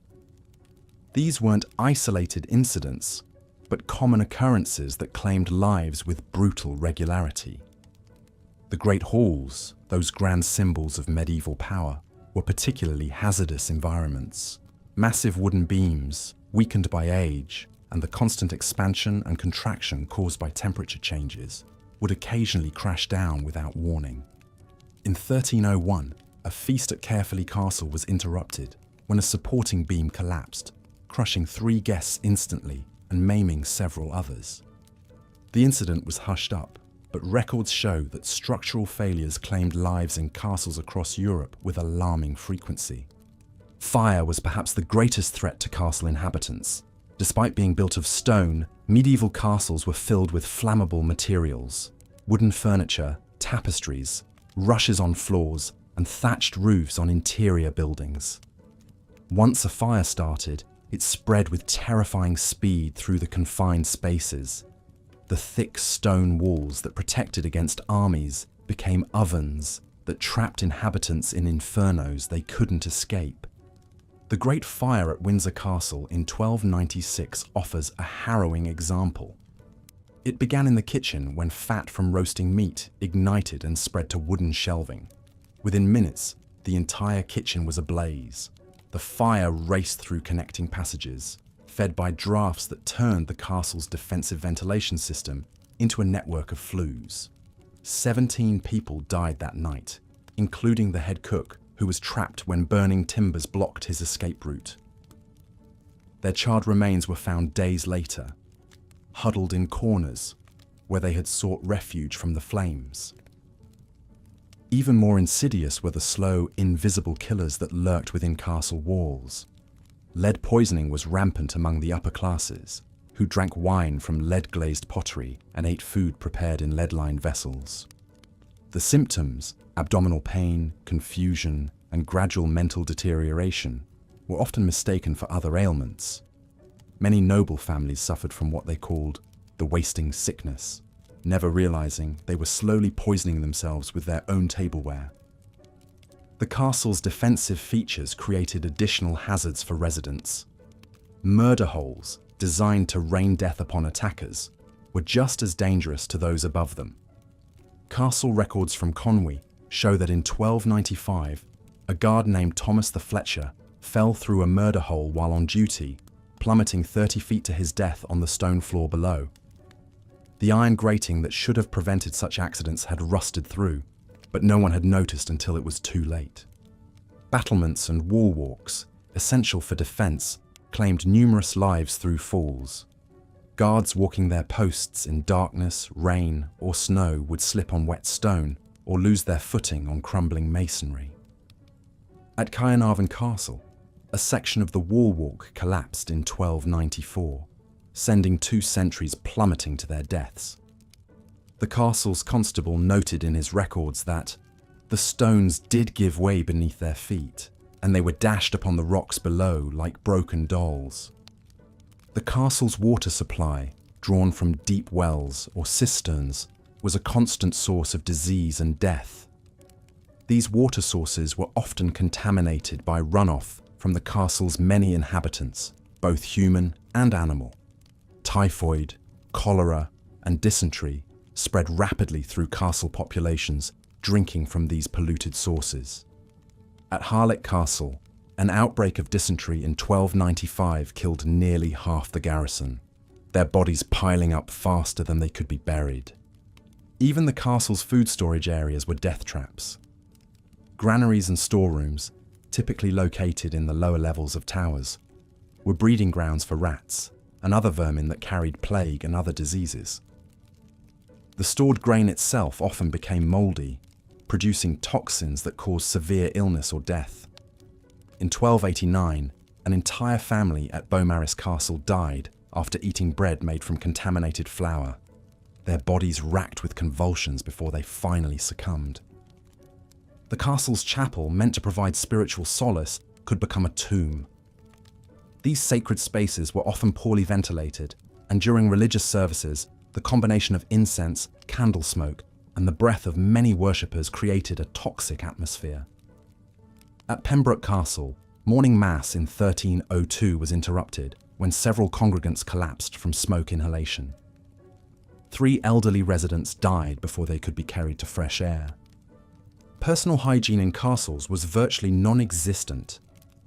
These weren't isolated incidents, but common occurrences that claimed lives with brutal regularity. The great halls, those grand symbols of medieval power, were particularly hazardous environments. Massive wooden beams, weakened by age, and the constant expansion and contraction caused by temperature changes, would occasionally crash down without warning. In 1301, a feast at Carefully Castle was interrupted when a supporting beam collapsed, crushing 3 guests instantly and maiming several others. The incident was hushed up, but records show that structural failures claimed lives in castles across Europe with alarming frequency. Fire was perhaps the greatest threat to castle inhabitants. Despite being built of stone, medieval castles were filled with flammable materials, wooden furniture, tapestries, rushes on floors, and thatched roofs on interior buildings. Once a fire started, it spread with terrifying speed through the confined spaces. The thick stone walls that protected against armies became ovens that trapped inhabitants in infernos they couldn't escape. The Great Fire at Windsor Castle in 1296 offers a harrowing example. It began in the kitchen when fat from roasting meat ignited and spread to wooden shelving. Within minutes, the entire kitchen was ablaze. The fire raced through connecting passages, fed by drafts that turned the castle's defensive ventilation system into a network of flues. 17 people died that night, including the head cook, who was trapped when burning timbers blocked his escape route. Their charred remains were found days later, huddled in corners where they had sought refuge from the flames. Even more insidious were the slow, invisible killers that lurked within castle walls. Lead poisoning was rampant among the upper classes, who drank wine from lead-glazed pottery and ate food prepared in lead-lined vessels. The symptoms, abdominal pain, confusion, and gradual mental deterioration, were often mistaken for other ailments. Many noble families suffered from what they called the wasting sickness, never realizing they were slowly poisoning themselves with their own tableware. The castle's defensive features created additional hazards for residents. Murder holes, designed to rain death upon attackers, were just as dangerous to those above them. Castle records from Conwy show that in 1295, a guard named Thomas the Fletcher fell through a murder hole while on duty, plummeting 30 feet to his death on the stone floor below. The iron grating that should have prevented such accidents had rusted through, but no one had noticed until it was too late. Battlements and wall walks, essential for defense, claimed numerous lives through falls. Guards walking their posts in darkness, rain, or snow would slip on wet stone or lose their footing on crumbling masonry. At Caernarvon Castle, a section of the wall walk collapsed in 1294, sending 2 sentries plummeting to their deaths. The castle's constable noted in his records that the stones did give way beneath their feet, and they were dashed upon the rocks below like broken dolls. The castle's water supply, drawn from deep wells or cisterns, was a constant source of disease and death. These water sources were often contaminated by runoff from the castle's many inhabitants, both human and animal. Typhoid, cholera, and dysentery spread rapidly through castle populations drinking from these polluted sources. At Harlech Castle, an outbreak of dysentery in 1295 killed nearly half the garrison, their bodies piling up faster than they could be buried. Even the castle's food storage areas were death traps. Granaries and storerooms, typically located in the lower levels of towers, were breeding grounds for rats and other vermin that carried plague and other diseases. The stored grain itself often became mouldy, producing toxins that caused severe illness or death. In 1289, an entire family at Beaumaris Castle died after eating bread made from contaminated flour, their bodies racked with convulsions before they finally succumbed. The castle's chapel, meant to provide spiritual solace, could become a tomb. These sacred spaces were often poorly ventilated, and during religious services, the combination of incense, candle smoke, and the breath of many worshippers created a toxic atmosphere. At Pembroke Castle, morning mass in 1302 was interrupted when several congregants collapsed from smoke inhalation. 3 elderly residents died before they could be carried to fresh air. Personal hygiene in castles was virtually non-existent,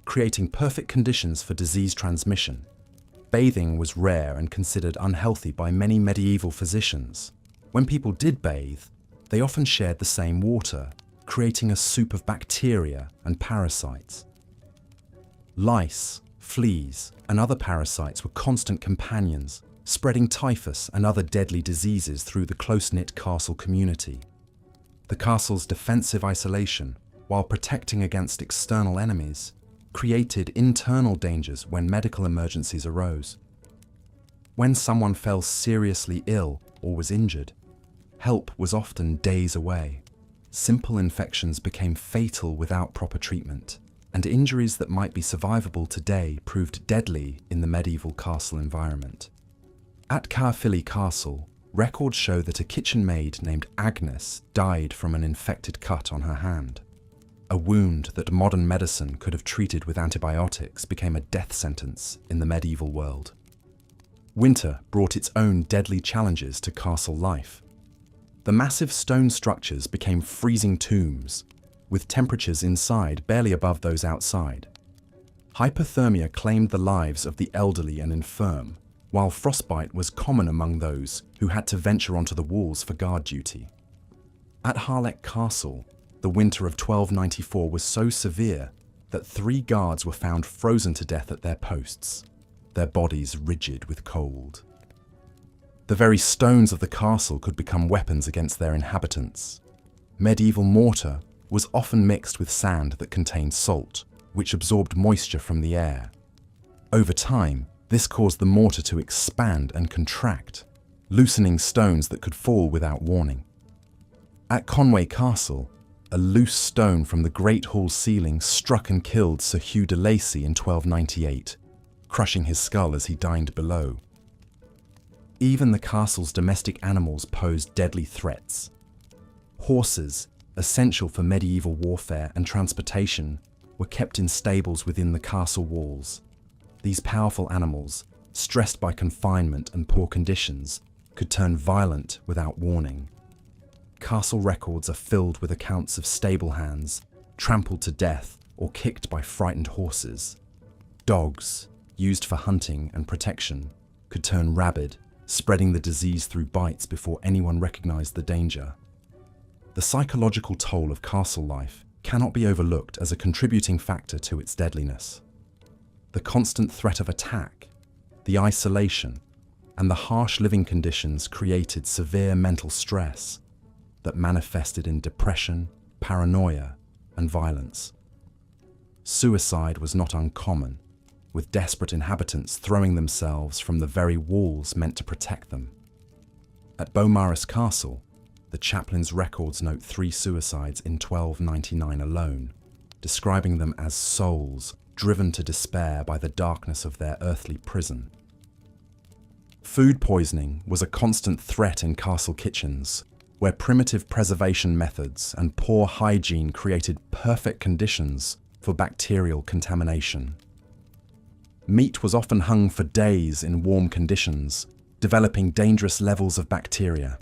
creating perfect conditions for disease transmission. Bathing was rare and considered unhealthy by many medieval physicians. When people did bathe, they often shared the same water, creating a soup of bacteria and parasites. Lice, fleas, and other parasites were constant companions, spreading typhus and other deadly diseases through the close-knit castle community. The castle's defensive isolation, while protecting against external enemies, created internal dangers when medical emergencies arose. When someone fell seriously ill or was injured, help was often days away. Simple infections became fatal without proper treatment, and injuries that might be survivable today proved deadly in the medieval castle environment. At Caerphilly Castle, records show that a kitchen maid named Agnes died from an infected cut on her hand. A wound that modern medicine could have treated with antibiotics became a death sentence in the medieval world. Winter brought its own deadly challenges to castle life. The massive stone structures became freezing tombs, with temperatures inside barely above those outside. Hypothermia claimed the lives of the elderly and infirm, while frostbite was common among those who had to venture onto the walls for guard duty. At Harlech Castle, the winter of 1294 was so severe that 3 guards were found frozen to death at their posts, their bodies rigid with cold. The very stones of the castle could become weapons against their inhabitants. Medieval mortar was often mixed with sand that contained salt, which absorbed moisture from the air. Over time, this caused the mortar to expand and contract, loosening stones that could fall without warning. At Conway Castle, a loose stone from the Great Hall ceiling struck and killed Sir Hugh de Lacy in 1298, crushing his skull as he dined below. Even the castle's domestic animals posed deadly threats. Horses, essential for medieval warfare and transportation, were kept in stables within the castle walls. These powerful animals, stressed by confinement and poor conditions, could turn violent without warning. Castle records are filled with accounts of stable hands, trampled to death or kicked by frightened horses. Dogs, used for hunting and protection, could turn rabid, spreading the disease through bites before anyone recognized the danger. The psychological toll of castle life cannot be overlooked as a contributing factor to its deadliness. The constant threat of attack, the isolation, and the harsh living conditions created severe mental stress that manifested in depression, paranoia, and violence. Suicide was not uncommon, with desperate inhabitants throwing themselves from the very walls meant to protect them. At Beaumaris Castle, the chaplain's records note 3 suicides in 1299 alone, describing them as souls driven to despair by the darkness of their earthly prison. Food poisoning was a constant threat in castle kitchens, where primitive preservation methods and poor hygiene created perfect conditions for bacterial contamination. Meat was often hung for days in warm conditions, developing dangerous levels of bacteria.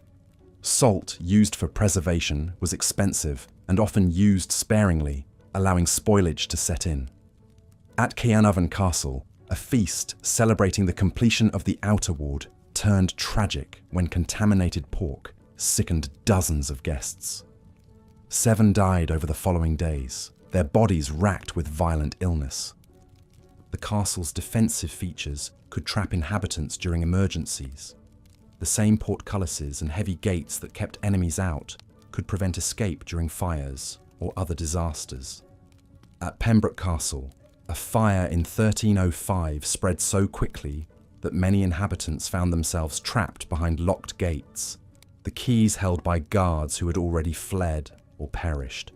Salt used for preservation was expensive and often used sparingly, allowing spoilage to set in. At Caernarvon Castle, a feast celebrating the completion of the Outer Ward turned tragic when contaminated pork sickened dozens of guests. 7 died over the following days, their bodies racked with violent illness. The castle's defensive features could trap inhabitants during emergencies. The same portcullises and heavy gates that kept enemies out could prevent escape during fires or other disasters. At Pembroke Castle, a fire in 1305 spread so quickly that many inhabitants found themselves trapped behind locked gates, the keys held by guards who had already fled or perished.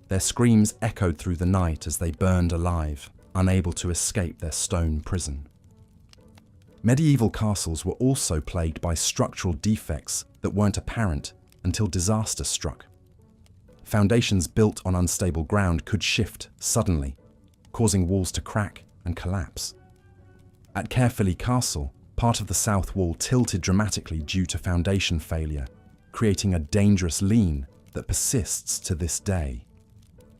Their screams echoed through the night as they burned alive, unable to escape their stone prison. Medieval castles were also plagued by structural defects that weren't apparent until disaster struck. Foundations built on unstable ground could shift suddenly, causing walls to crack and collapse. At Caerphilly Castle, part of the south wall tilted dramatically due to foundation failure, creating a dangerous lean that persists to this day.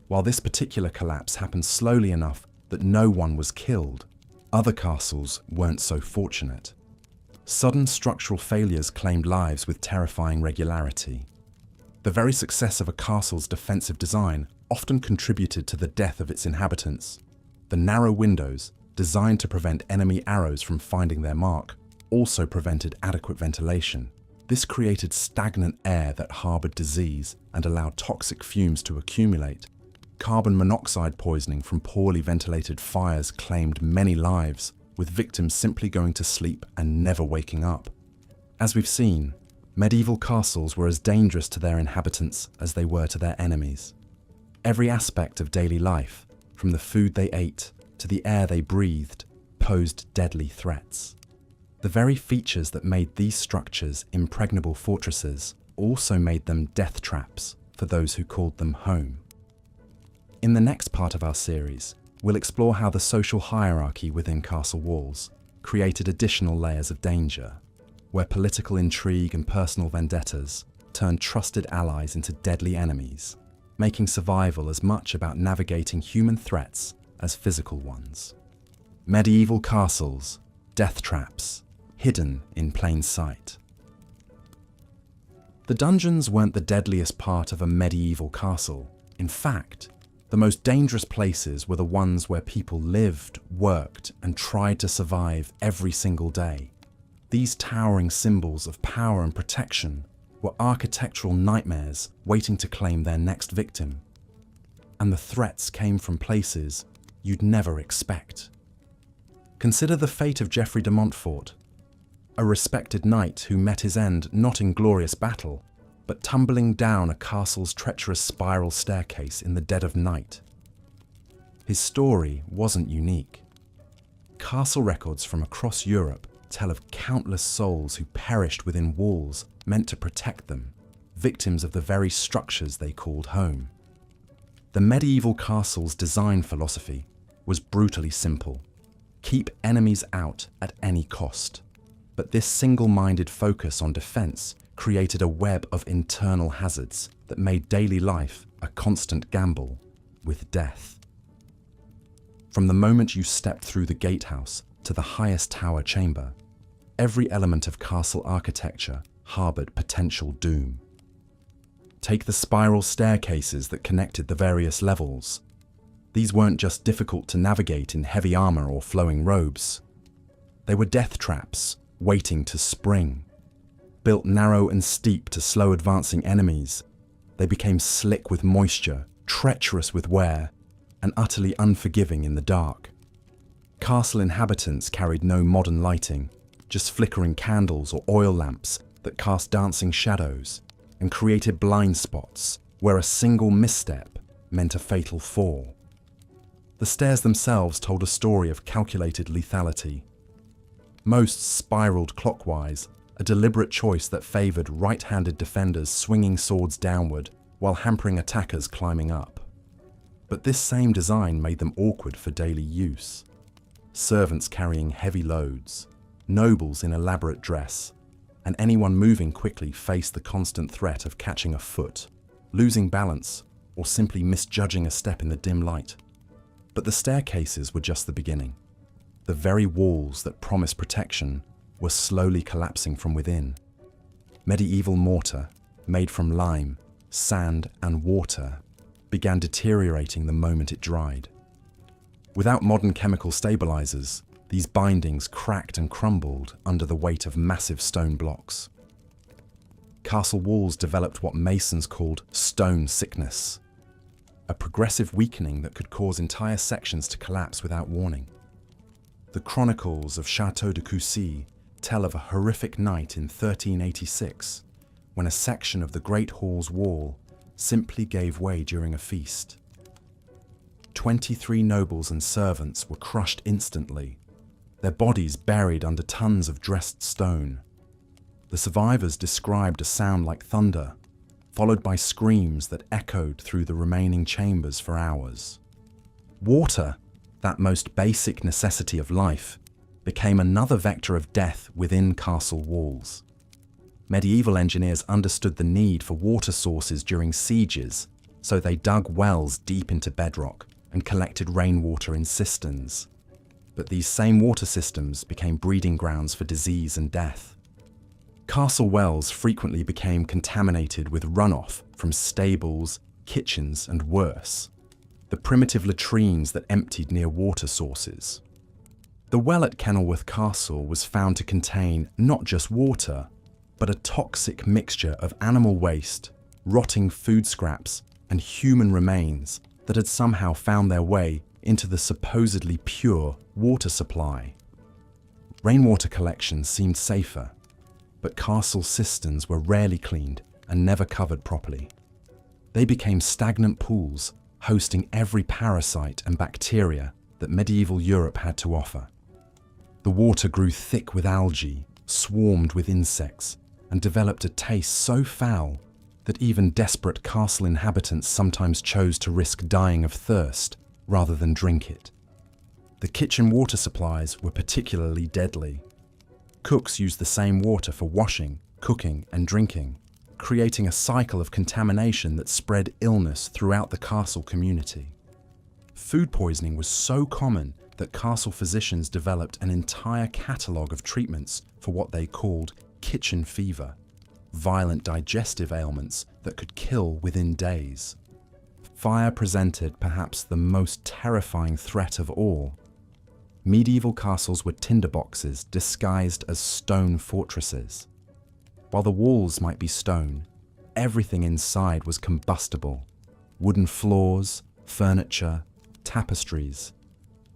While this particular collapse happened slowly enough that no one was killed, other castles weren't so fortunate. Sudden structural failures claimed lives with terrifying regularity. The very success of a castle's defensive design often contributed to the death of its inhabitants. The narrow windows, designed to prevent enemy arrows from finding their mark, also prevented adequate ventilation. This created stagnant air that harbored disease and allowed toxic fumes to accumulate. Carbon monoxide poisoning from poorly ventilated fires claimed many lives, with victims simply going to sleep and never waking up. As we've seen, medieval castles were as dangerous to their inhabitants as they were to their enemies. Every aspect of daily life, from the food they ate to the air they breathed, posed deadly threats. The very features that made these structures impregnable fortresses also made them death traps for those who called them home. In the next part of our series, we'll explore how the social hierarchy within castle walls, created additional layers of danger, where political intrigue and personal vendettas turned trusted allies into deadly enemies, making survival as much about navigating human threats as physical ones. Medieval castles, death traps, hidden in plain sight. The dungeons weren't the deadliest part of a medieval castle. In fact, the most dangerous places were the ones where people lived, worked, and tried to survive every single day. These towering symbols of power and protection were architectural nightmares waiting to claim their next victim. And the threats came from places you'd never expect. Consider the fate of Geoffrey de Montfort, a respected knight who met his end not in glorious battle, but tumbling down a castle's treacherous spiral staircase in the dead of night. His story wasn't unique. Castle records from across Europe tell of countless souls who perished within walls meant to protect them, victims of the very structures they called home. The medieval castle's design philosophy was brutally simple: keep enemies out at any cost. But this single-minded focus on defense created a web of internal hazards that made daily life a constant gamble with death. From the moment you stepped through the gatehouse to the highest tower chamber, every element of castle architecture harbored potential doom. Take the spiral staircases that connected the various levels. These weren't just difficult to navigate in heavy armor or flowing robes. They were death traps waiting to spring. Built narrow and steep to slow advancing enemies, they became slick with moisture, treacherous with wear, and utterly unforgiving in the dark. Castle inhabitants carried no modern lighting, just flickering candles or oil lamps that cast dancing shadows and created blind spots where a single misstep meant a fatal fall. The stairs themselves told a story of calculated lethality. Most spiraled clockwise, a deliberate choice that favored right-handed defenders swinging swords downward while hampering attackers climbing up. But this same design made them awkward for daily use. Servants carrying heavy loads, nobles in elaborate dress, and anyone moving quickly faced the constant threat of catching a foot, losing balance, or simply misjudging a step in the dim light. But the staircases were just the beginning. The very walls that promised protection were slowly collapsing from within. Medieval mortar, made from lime, sand, and water, began deteriorating the moment it dried. Without modern chemical stabilizers, these bindings cracked and crumbled under the weight of massive stone blocks. Castle walls developed what masons called stone sickness, a progressive weakening that could cause entire sections to collapse without warning. The chronicles of Château de Coucy tell of a horrific night in 1386 when a section of the Great Hall's wall simply gave way during a feast. 23 nobles and servants were crushed instantly, their bodies buried under tons of dressed stone. The survivors described a sound like thunder, followed by screams that echoed through the remaining chambers for hours. Water, that most basic necessity of life, became another vector of death within castle walls. Medieval engineers understood the need for water sources during sieges, so they dug wells deep into bedrock and collected rainwater in cisterns. But these same water systems became breeding grounds for disease and death. Castle wells frequently became contaminated with runoff from stables, kitchens, and worse, the primitive latrines that emptied near water sources. The well at Kenilworth Castle was found to contain not just water, but a toxic mixture of animal waste, rotting food scraps, and human remains that had somehow found their way into the supposedly pure water supply. Rainwater collections seemed safer, but castle cisterns were rarely cleaned and never covered properly. They became stagnant pools, hosting every parasite and bacteria that medieval Europe had to offer. The water grew thick with algae, swarmed with insects, and developed a taste so foul that even desperate castle inhabitants sometimes chose to risk dying of thirst rather than drink it. The kitchen water supplies were particularly deadly. Cooks used the same water for washing, cooking, and drinking, creating a cycle of contamination that spread illness throughout the castle community. Food poisoning was so common that castle physicians developed an entire catalogue of treatments for what they called kitchen fever, violent digestive ailments that could kill within days. Fire presented perhaps the most terrifying threat of all. Medieval castles were tinderboxes disguised as stone fortresses. While the walls might be stone, everything inside was combustible. Wooden floors, furniture, tapestries,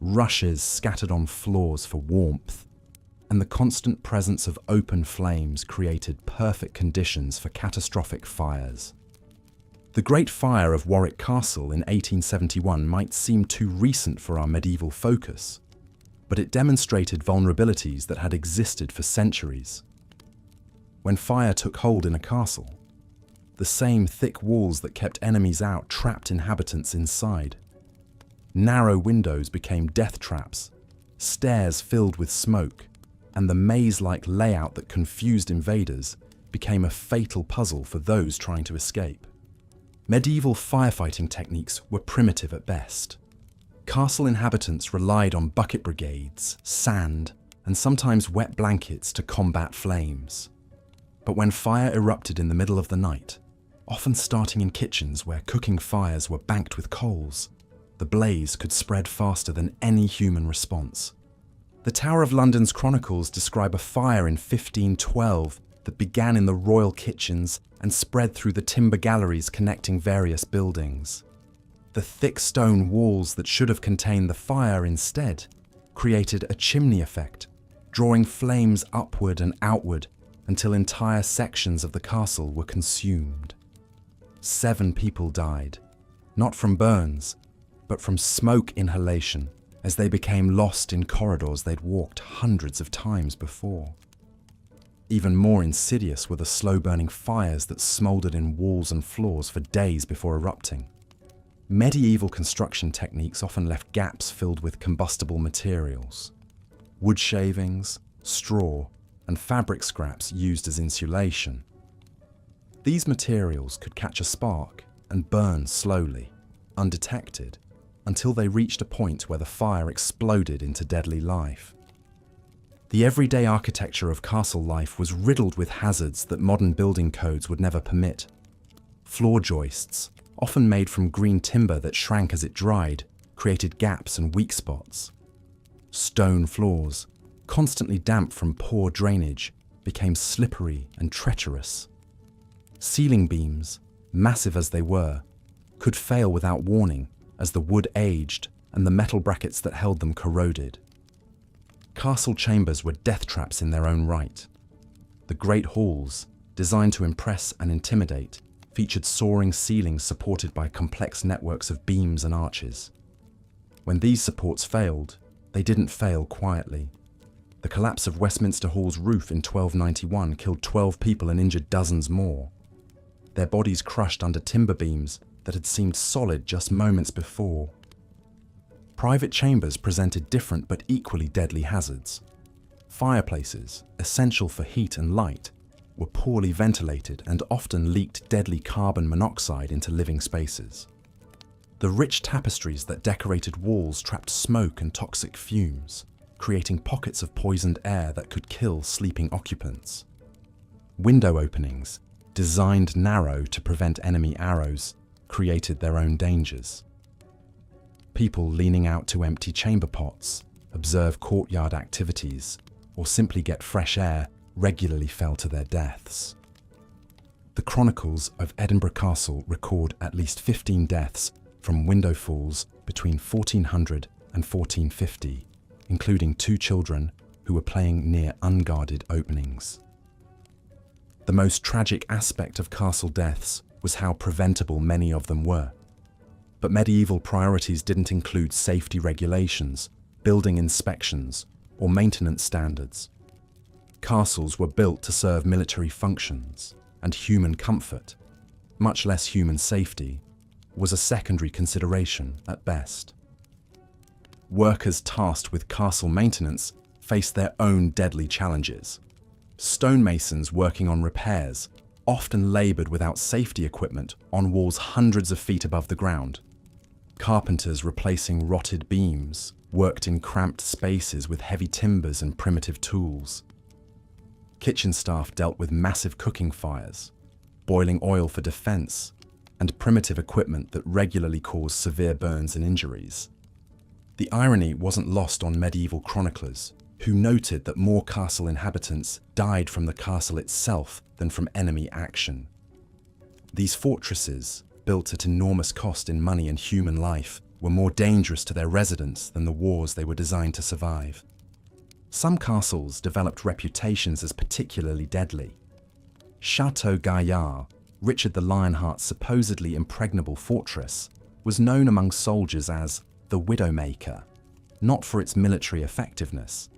rushes scattered on floors for warmth, and the constant presence of open flames created perfect conditions for catastrophic fires. The Great Fire of Warwick Castle in 1871 might seem too recent for our medieval focus, but it demonstrated vulnerabilities that had existed for centuries. When fire took hold in a castle, the same thick walls that kept enemies out trapped inhabitants inside. Narrow windows became death traps, stairs filled with smoke, and the maze-like layout that confused invaders became a fatal puzzle for those trying to escape. Medieval firefighting techniques were primitive at best. Castle inhabitants relied on bucket brigades, sand, and sometimes wet blankets to combat flames. But when fire erupted in the middle of the night, often starting in kitchens where cooking fires were banked with coals, the blaze could spread faster than any human response. The Tower of London's chronicles describe a fire in 1512 that began in the royal kitchens and spread through the timber galleries connecting various buildings. The thick stone walls that should have contained the fire instead created a chimney effect, drawing flames upward and outward until entire sections of the castle were consumed. 7 people died, not from burns, but from smoke inhalation as they became lost in corridors they'd walked hundreds of times before. Even more insidious were the slow-burning fires that smouldered in walls and floors for days before erupting. Medieval construction techniques often left gaps filled with combustible materials. Wood shavings, straw, and fabric scraps used as insulation. These materials could catch a spark and burn slowly, undetected, until they reached a point where the fire exploded into deadly life. The everyday architecture of castle life was riddled with hazards that modern building codes would never permit. Floor joists, often made from green timber that shrank as it dried, created gaps and weak spots. Stone floors, constantly damp from poor drainage, became slippery and treacherous. Ceiling beams, massive as they were, could fail without warning as the wood aged and the metal brackets that held them corroded. Castle chambers were death traps in their own right. The great halls, designed to impress and intimidate, featured soaring ceilings supported by complex networks of beams and arches. When these supports failed, they didn't fail quietly. The collapse of Westminster Hall's roof in 1291 killed 12 people and injured dozens more. Their bodies crushed under timber beams that had seemed solid just moments before. Private chambers presented different but equally deadly hazards. Fireplaces, essential for heat and light, were poorly ventilated and often leaked deadly carbon monoxide into living spaces. The rich tapestries that decorated walls trapped smoke and toxic fumes, creating pockets of poisoned air that could kill sleeping occupants. Window openings, designed narrow to prevent enemy arrows, created their own dangers. People leaning out to empty chamber pots, observe courtyard activities, or simply get fresh air regularly fell to their deaths. The chronicles of Edinburgh Castle record at least 15 deaths from window falls between 1400 and 1450, including 2 children who were playing near unguarded openings. The most tragic aspect of castle deaths was how preventable many of them were. But medieval priorities didn't include safety regulations, building inspections, or maintenance standards. Castles were built to serve military functions, and human comfort, much less human safety, was a secondary consideration at best. workers tasked with castle maintenance faced their own deadly challenges. Stonemasons working on repairs often laboured without safety equipment on walls hundreds of feet above the ground. Carpenters replacing rotted beams worked in cramped spaces with heavy timbers and primitive tools. Kitchen staff dealt with massive cooking fires, boiling oil for defence, and primitive equipment that regularly caused severe burns and injuries. The irony wasn't lost on medieval chroniclers, who noted that more castle inhabitants died from the castle itself than from enemy action. These fortresses, built at enormous cost in money and human life, were more dangerous to their residents than the wars they were designed to survive. Some castles developed reputations as particularly deadly. Chateau Gaillard, Richard the Lionheart's supposedly impregnable fortress, was known among soldiers as the Widowmaker, not for its military effectiveness,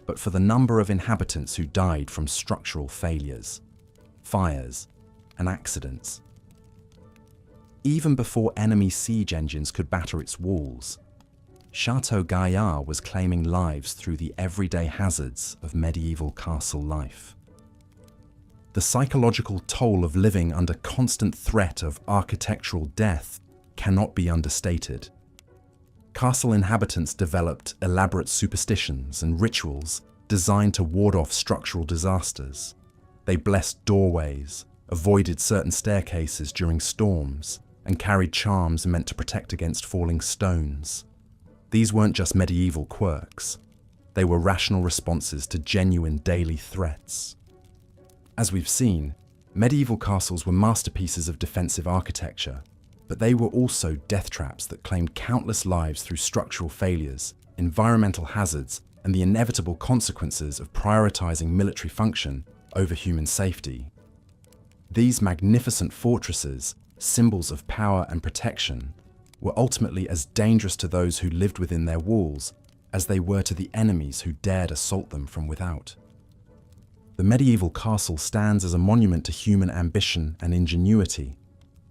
but for the number of inhabitants who died from structural failures, fires, and accidents. Even before enemy siege engines could batter its walls, Chateau Gaillard was claiming lives through the everyday hazards of medieval castle life. The psychological toll of living under constant threat of architectural death cannot be understated. Castle inhabitants developed elaborate superstitions and rituals designed to ward off structural disasters. They blessed doorways, avoided certain staircases during storms, and carried charms meant to protect against falling stones. These weren't just medieval quirks. They were rational responses to genuine daily threats. As we've seen, medieval castles were masterpieces of defensive architecture, but they were also death traps that claimed countless lives through structural failures, environmental hazards, and the inevitable consequences of prioritizing military function over human safety. These magnificent fortresses, symbols of power and protection, were ultimately as dangerous to those who lived within their walls as they were to the enemies who dared assault them from without. The medieval castle stands as a monument to human ambition and ingenuity,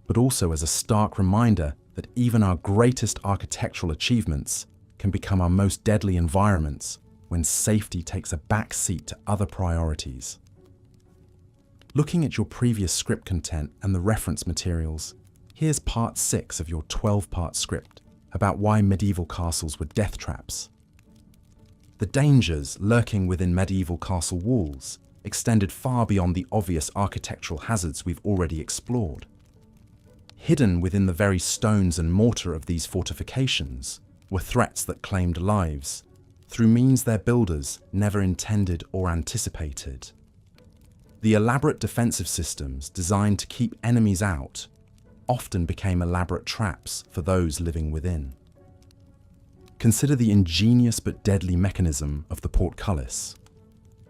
but also as a stark reminder that even our greatest architectural achievements can become our most deadly environments when safety takes a back seat to other priorities. Looking at your previous script content and the reference materials, here's part 6 of your 12-part script about why medieval castles were death traps. The dangers lurking within medieval castle walls extended far beyond the obvious architectural hazards we've already explored. Hidden within the very stones and mortar of these fortifications were threats that claimed lives, through means their builders never intended or anticipated. The elaborate defensive systems designed to keep enemies out often became elaborate traps for those living within. Consider the ingenious but deadly mechanism of the portcullis.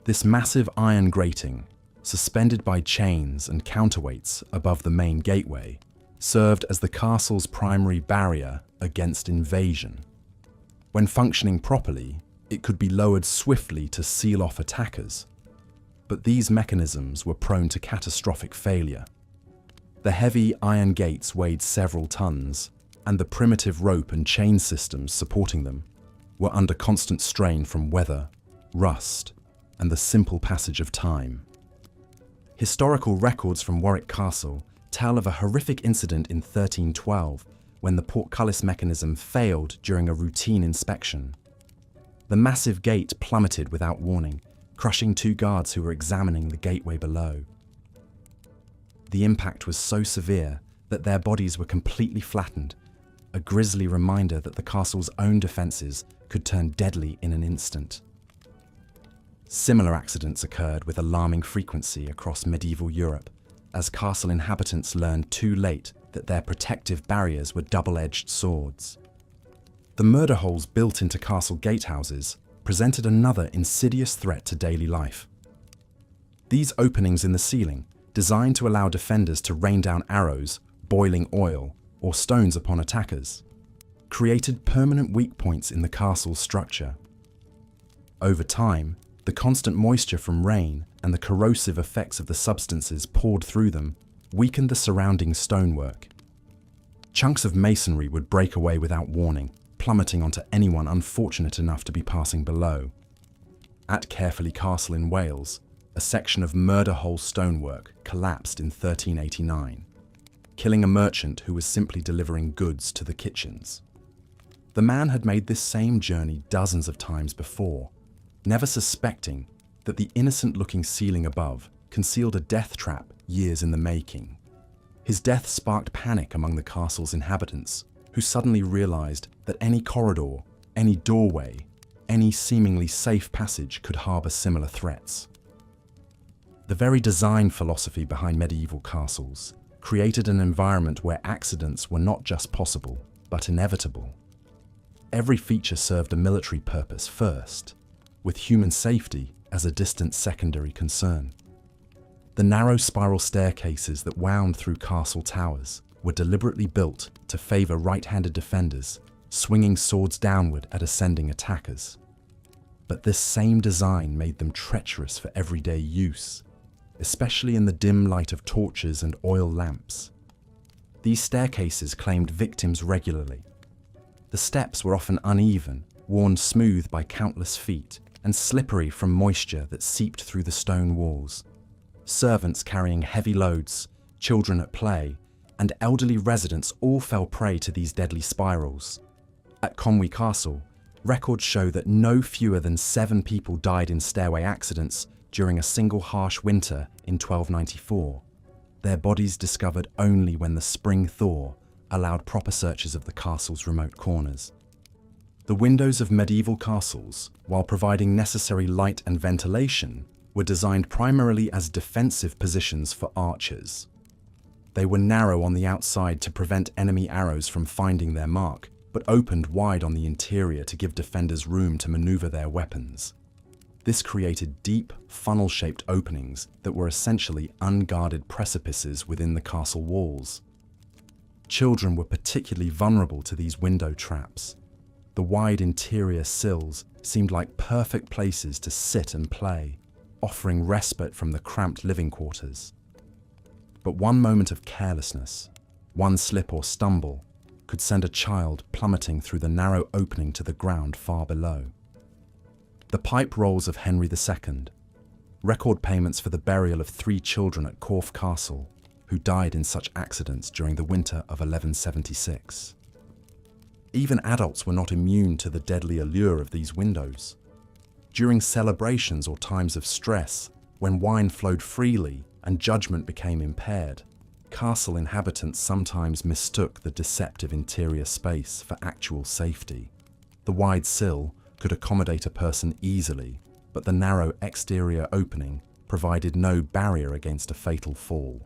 This massive iron grating, suspended by chains and counterweights above the main gateway, served as the castle's primary barrier against invasion. When functioning properly, it could be lowered swiftly to seal off attackers. But these mechanisms were prone to catastrophic failure. The heavy iron gates weighed several tons, and the primitive rope and chain systems supporting them were under constant strain from weather, rust, and the simple passage of time. Historical records from Warwick Castle tell of a horrific incident in 1312 when the portcullis mechanism failed during a routine inspection. The massive gate plummeted without warning, crushing 2 guards who were examining the gateway below. The impact was so severe that their bodies were completely flattened, a grisly reminder that the castle's own defences could turn deadly in an instant. Similar accidents occurred with alarming frequency across medieval Europe, as castle inhabitants learned too late that their protective barriers were double-edged swords. The murder holes built into castle gatehouses presented another insidious threat to daily life. These openings in the ceiling, designed to allow defenders to rain down arrows, boiling oil, or stones upon attackers, created permanent weak points in the castle's structure. Over time, the constant moisture from rain and the corrosive effects of the substances poured through them weakened the surrounding stonework. Chunks of masonry would break away without warning, plummeting onto anyone unfortunate enough to be passing below. At Carefully Castle in Wales, a section of murder-hole stonework collapsed in 1389, killing a merchant who was simply delivering goods to the kitchens. The man had made this same journey dozens of times before, never suspecting that the innocent-looking ceiling above concealed a death trap years in the making. His death sparked panic among the castle's inhabitants, who suddenly realized that any corridor, any doorway, any seemingly safe passage could harbor similar threats. The very design philosophy behind medieval castles created an environment where accidents were not just possible, but inevitable. Every feature served a military purpose first, with human safety as a distant secondary concern. The narrow spiral staircases that wound through castle towers were deliberately built to favor right-handed defenders, swinging swords downward at ascending attackers. But this same design made them treacherous for everyday use, especially in the dim light of torches and oil lamps. These staircases claimed victims regularly. The steps were often uneven, worn smooth by countless feet, and slippery from moisture that seeped through the stone walls. Servants carrying heavy loads, children at play, and elderly residents all fell prey to these deadly spirals. At Conwy Castle, records show that no fewer than 7 people died in stairway accidents during a single harsh winter in 1294, their bodies discovered only when the spring thaw allowed proper searches of the castle's remote corners. The windows of medieval castles, while providing necessary light and ventilation, were designed primarily as defensive positions for archers. They were narrow on the outside to prevent enemy arrows from finding their mark, but opened wide on the interior to give defenders room to maneuver their weapons. This created deep, funnel-shaped openings that were essentially unguarded precipices within the castle walls. Children were particularly vulnerable to these window traps. The wide interior sills seemed like perfect places to sit and play, offering respite from the cramped living quarters. But one moment of carelessness, one slip or stumble, could send a child plummeting through the narrow opening to the ground far below. The pipe rolls of Henry II, record payments for the burial of 3 children at Corfe Castle who died in such accidents during the winter of 1176. Even adults were not immune to the deadly allure of these windows. During celebrations or times of stress, when wine flowed freely and judgment became impaired, castle inhabitants sometimes mistook the deceptive interior space for actual safety. The wide sill could accommodate a person easily, but the narrow exterior opening provided no barrier against a fatal fall.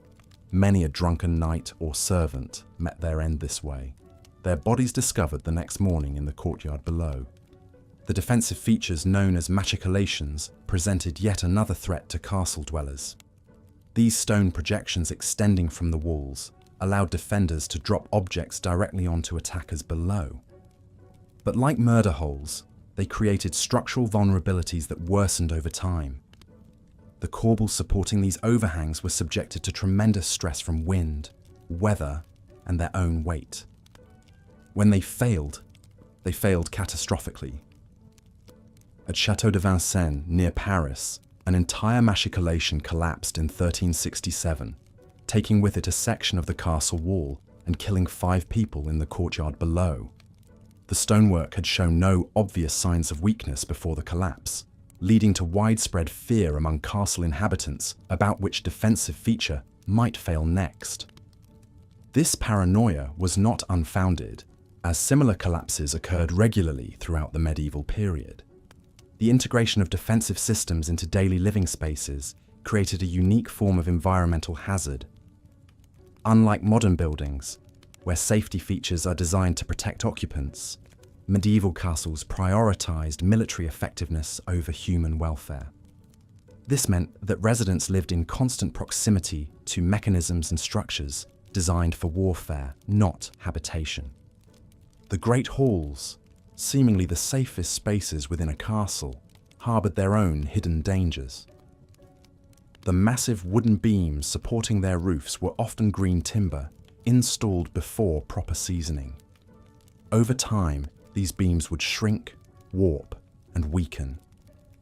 Many a drunken knight or servant met their end this way, their bodies discovered the next morning in the courtyard below. The defensive features known as machicolations presented yet another threat to castle dwellers. These stone projections extending from the walls allowed defenders to drop objects directly onto attackers below. But like murder holes, they created structural vulnerabilities that worsened over time. The corbels supporting these overhangs were subjected to tremendous stress from wind, weather, and their own weight. When they failed catastrophically. At Château de Vincennes, near Paris, an entire machicolation collapsed in 1367, taking with it a section of the castle wall and killing 5 people in the courtyard below. The stonework had shown no obvious signs of weakness before the collapse, leading to widespread fear among castle inhabitants about which defensive feature might fail next. This paranoia was not unfounded, as similar collapses occurred regularly throughout the medieval period. The integration of defensive systems into daily living spaces created a unique form of environmental hazard. Unlike modern buildings, where safety features are designed to protect occupants, medieval castles prioritized military effectiveness over human welfare. This meant that residents lived in constant proximity to mechanisms and structures designed for warfare, not habitation. The great halls, seemingly the safest spaces within a castle, harbored their own hidden dangers. The massive wooden beams supporting their roofs were often green timber, installed before proper seasoning. Over time, these beams would shrink, warp, and weaken.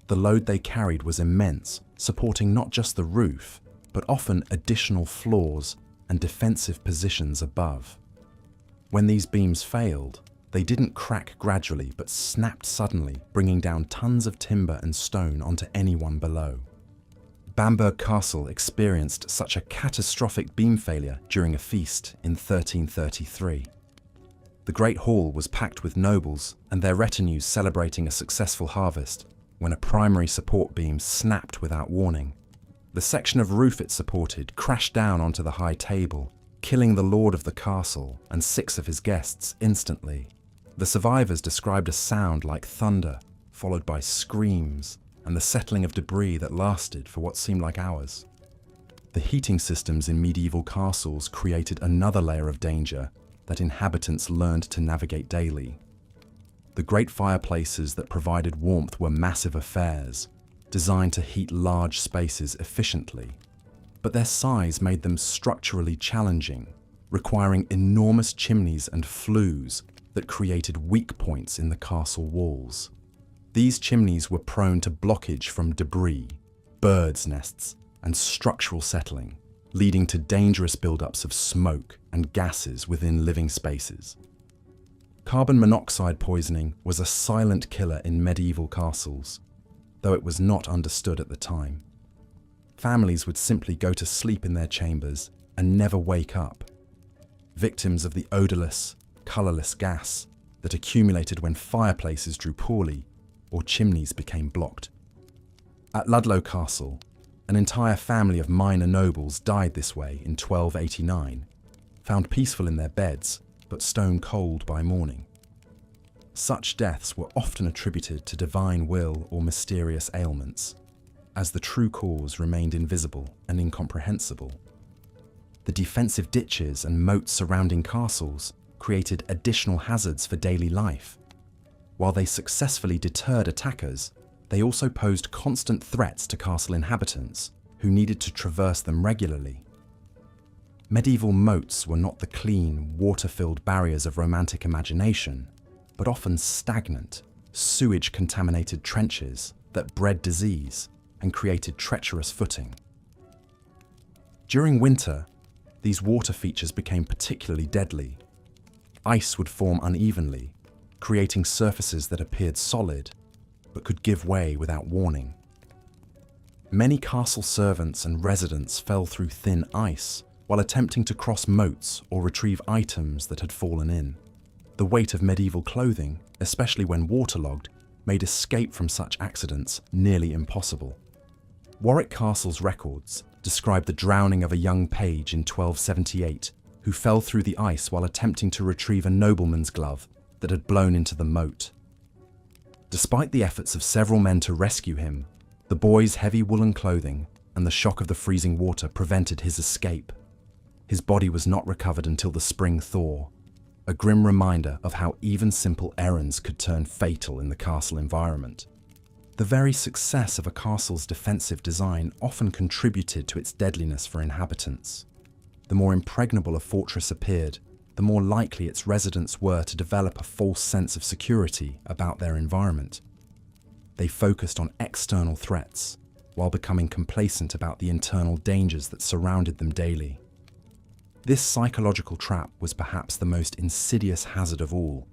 The load they carried was immense, supporting not just the roof, but often additional floors and defensive positions above. When these beams failed, they didn't crack gradually but snapped suddenly, bringing down tons of timber and stone onto anyone below. Bamberg Castle experienced such a catastrophic beam failure during a feast in 1333. The Great Hall was packed with nobles and their retinues celebrating a successful harvest when a primary support beam snapped without warning. The section of roof it supported crashed down onto the high table, killing the lord of the castle and 6 of his guests instantly. The survivors described a sound like thunder, followed by screams and the settling of debris that lasted for what seemed like hours. The heating systems in medieval castles created another layer of danger that inhabitants learned to navigate daily. The great fireplaces that provided warmth were massive affairs, designed to heat large spaces efficiently, but their size made them structurally challenging, requiring enormous chimneys and flues that created weak points in the castle walls. These chimneys were prone to blockage from debris, birds' nests, and structural settling, leading to dangerous buildups of smoke and gases within living spaces. Carbon monoxide poisoning was a silent killer in medieval castles, though it was not understood at the time. Families would simply go to sleep in their chambers and never wake up, victims of the odorless, colourless gas that accumulated when fireplaces drew poorly or chimneys became blocked. At Ludlow Castle, an entire family of minor nobles died this way in 1289, found peaceful in their beds but stone cold by morning. Such deaths were often attributed to divine will or mysterious ailments, as the true cause remained invisible and incomprehensible. The defensive ditches and moats surrounding castles created additional hazards for daily life. While they successfully deterred attackers, they also posed constant threats to castle inhabitants who needed to traverse them regularly. Medieval moats were not the clean, water-filled barriers of romantic imagination, but often stagnant, sewage-contaminated trenches that bred disease and created treacherous footing. During winter, these water features became particularly deadly. Ice would form unevenly, creating surfaces that appeared solid, but could give way without warning. Many castle servants and residents fell through thin ice while attempting to cross moats or retrieve items that had fallen in. The weight of medieval clothing, especially when waterlogged, made escape from such accidents nearly impossible. Warwick Castle's records describe the drowning of a young page in 1278 who fell through the ice while attempting to retrieve a nobleman's glove that had blown into the moat. Despite the efforts of several men to rescue him, the boy's heavy woolen clothing and the shock of the freezing water prevented his escape. His body was not recovered until the spring thaw, a grim reminder of how even simple errands could turn fatal in the castle environment. The very success of a castle's defensive design often contributed to its deadliness for inhabitants. The more impregnable a fortress appeared, the more likely its residents were to develop a false sense of security about their environment. They focused on external threats, while becoming complacent about the internal dangers that surrounded them daily. This psychological trap was perhaps the most insidious hazard of all,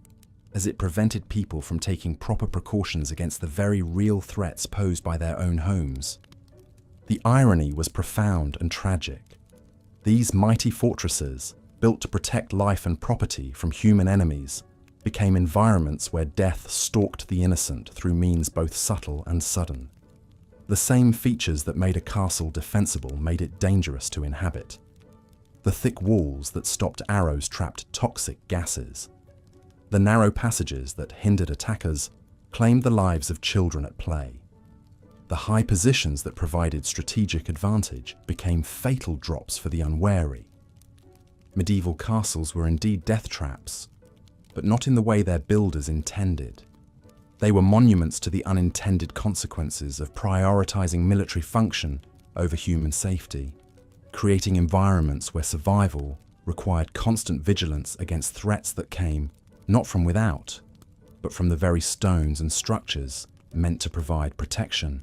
as it prevented people from taking proper precautions against the very real threats posed by their own homes. The irony was profound and tragic. These mighty fortresses, built to protect life and property from human enemies, became environments where death stalked the innocent through means both subtle and sudden. The same features that made a castle defensible made it dangerous to inhabit. The thick walls that stopped arrows trapped toxic gases. The narrow passages that hindered attackers claimed the lives of children at play. The high positions that provided strategic advantage became fatal drops for the unwary. Medieval castles were indeed death traps, but not in the way their builders intended. They were monuments to the unintended consequences of prioritizing military function over human safety, creating environments where survival required constant vigilance against threats that came not from without, but from the very stones and structures meant to provide protection.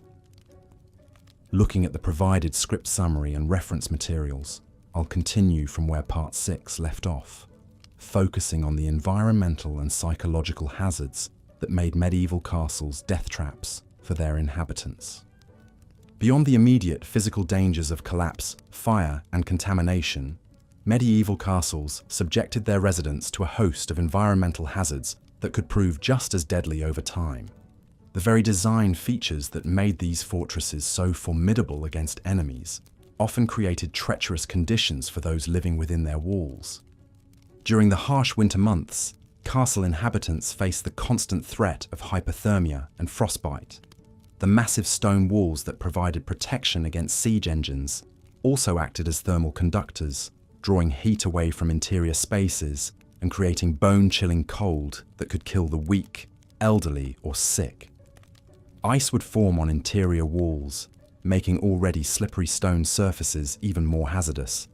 Looking at the provided script summary and reference materials, I'll continue from where Part 6 left off, focusing on the environmental and psychological hazards that made medieval castles death traps for their inhabitants. Beyond the immediate physical dangers of collapse, fire, and contamination, medieval castles subjected their residents to a host of environmental hazards that could prove just as deadly over time. The very design features that made these fortresses so formidable against enemies often created treacherous conditions for those living within their walls. During the harsh winter months, castle inhabitants faced the constant threat of hypothermia and frostbite. The massive stone walls that provided protection against siege engines also acted as thermal conductors, drawing heat away from interior spaces and creating bone-chilling cold that could kill the weak, elderly, or sick. Ice would form on interior walls, making already slippery stone surfaces even more hazardous.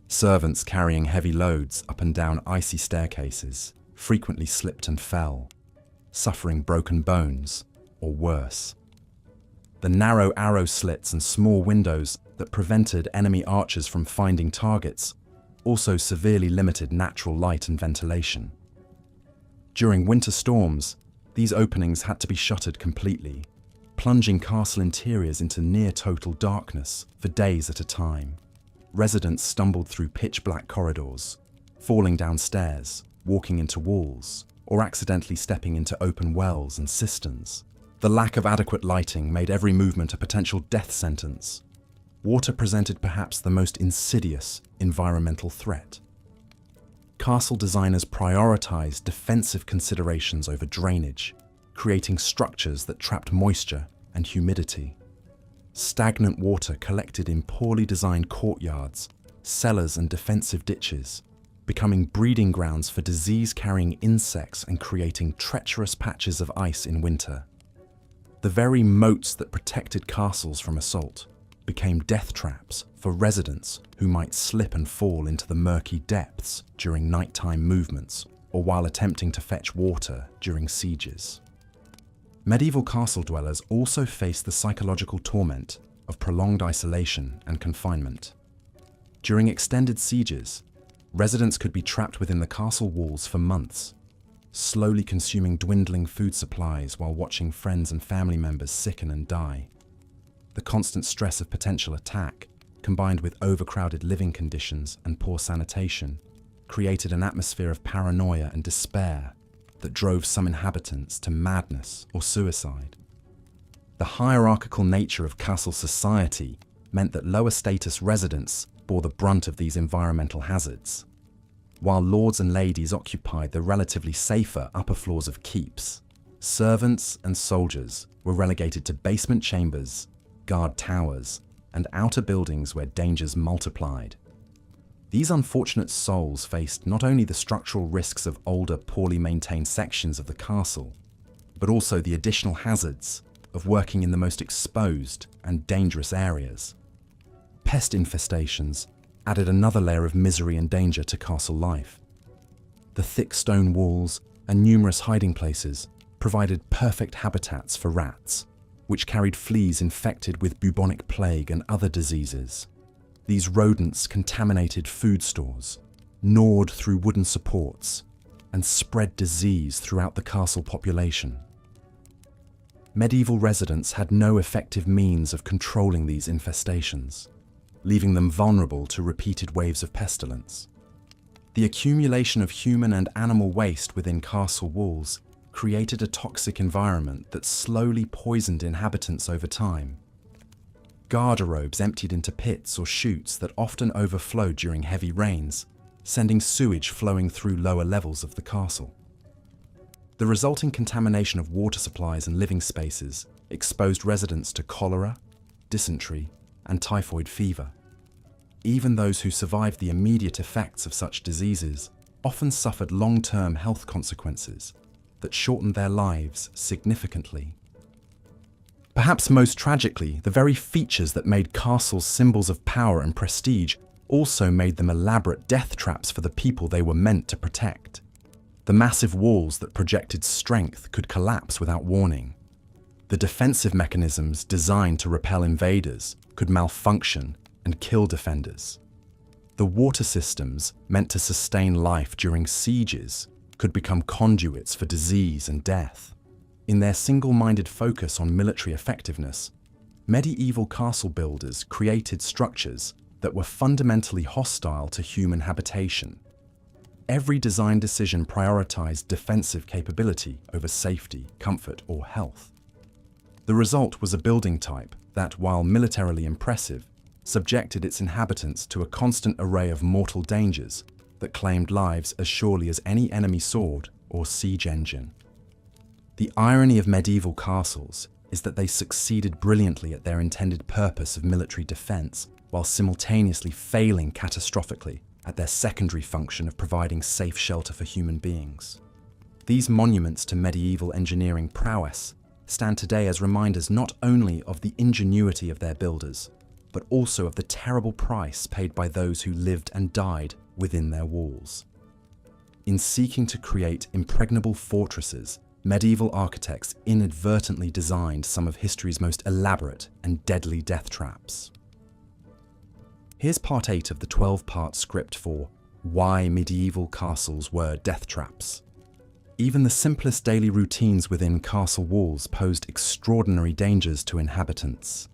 Servants carrying heavy loads up and down icy staircases frequently slipped and fell, suffering broken bones or worse. The narrow arrow slits and small windows that prevented enemy archers from finding targets also severely limited natural light and ventilation. During winter storms, these openings had to be shuttered completely, plunging castle interiors into near-total darkness for days at a time. Residents stumbled through pitch-black corridors, falling down stairs, walking into walls, or accidentally stepping into open wells and cisterns. The lack of adequate lighting made every movement a potential death sentence. Water presented perhaps the most insidious environmental threat. Castle designers prioritized defensive considerations over drainage, creating structures that trapped moisture and humidity. Stagnant water collected in poorly designed courtyards, cellars, and defensive ditches, becoming breeding grounds for disease-carrying insects and creating treacherous patches of ice in winter. The very moats that protected castles from assault became death traps for residents who might slip and fall into the murky depths during nighttime movements or while attempting to fetch water during sieges. Medieval castle dwellers also faced the psychological torment of prolonged isolation and confinement. During extended sieges, residents could be trapped within the castle walls for months, slowly consuming dwindling food supplies while watching friends and family members sicken and die. The constant stress of potential attack, combined with overcrowded living conditions and poor sanitation, created an atmosphere of paranoia and despair that drove some inhabitants to madness or suicide. The hierarchical nature of castle society meant that lower status residents bore the brunt of these environmental hazards, while lords and ladies occupied the relatively safer upper floors of keeps. Servants and soldiers were relegated to basement chambers, guard towers, and outer buildings where dangers multiplied. These unfortunate souls faced not only the structural risks of older, poorly maintained sections of the castle, but also the additional hazards of working in the most exposed and dangerous areas. Pest infestations added another layer of misery and danger to castle life. The thick stone walls and numerous hiding places provided perfect habitats for rats, which carried fleas infected with bubonic plague and other diseases. These rodents contaminated food stores, gnawed through wooden supports, and spread disease throughout the castle population. Medieval residents had no effective means of controlling these infestations, leaving them vulnerable to repeated waves of pestilence. The accumulation of human and animal waste within castle walls created a toxic environment that slowly poisoned inhabitants over time. Garderobes emptied into pits or chutes that often overflowed during heavy rains, sending sewage flowing through lower levels of the castle. The resulting contamination of water supplies and living spaces exposed residents to cholera, dysentery, and typhoid fever. Even those who survived the immediate effects of such diseases often suffered long-term health consequences that shortened their lives significantly. Perhaps most tragically, the very features that made castles symbols of power and prestige also made them elaborate death traps for the people they were meant to protect. The massive walls that projected strength could collapse without warning. The defensive mechanisms designed to repel invaders could malfunction and kill defenders. The water systems meant to sustain life during sieges could become conduits for disease and death. In their single-minded focus on military effectiveness, medieval castle builders created structures that were fundamentally hostile to human habitation. Every design decision prioritized defensive capability over safety, comfort, or health. The result was a building type that, while militarily impressive, subjected its inhabitants to a constant array of mortal dangers that claimed lives as surely as any enemy sword or siege engine. The irony of medieval castles is that they succeeded brilliantly at their intended purpose of military defense while simultaneously failing catastrophically at their secondary function of providing safe shelter for human beings. These monuments to medieval engineering prowess stand today as reminders not only of the ingenuity of their builders, but also of the terrible price paid by those who lived and died within their walls. In seeking to create impregnable fortresses, medieval architects inadvertently designed some of history's most elaborate and deadly death traps. Here's part 8 of the 12-part script for Why Medieval Castles Were Death Traps. Even the simplest daily routines within castle walls posed extraordinary dangers to inhabitants.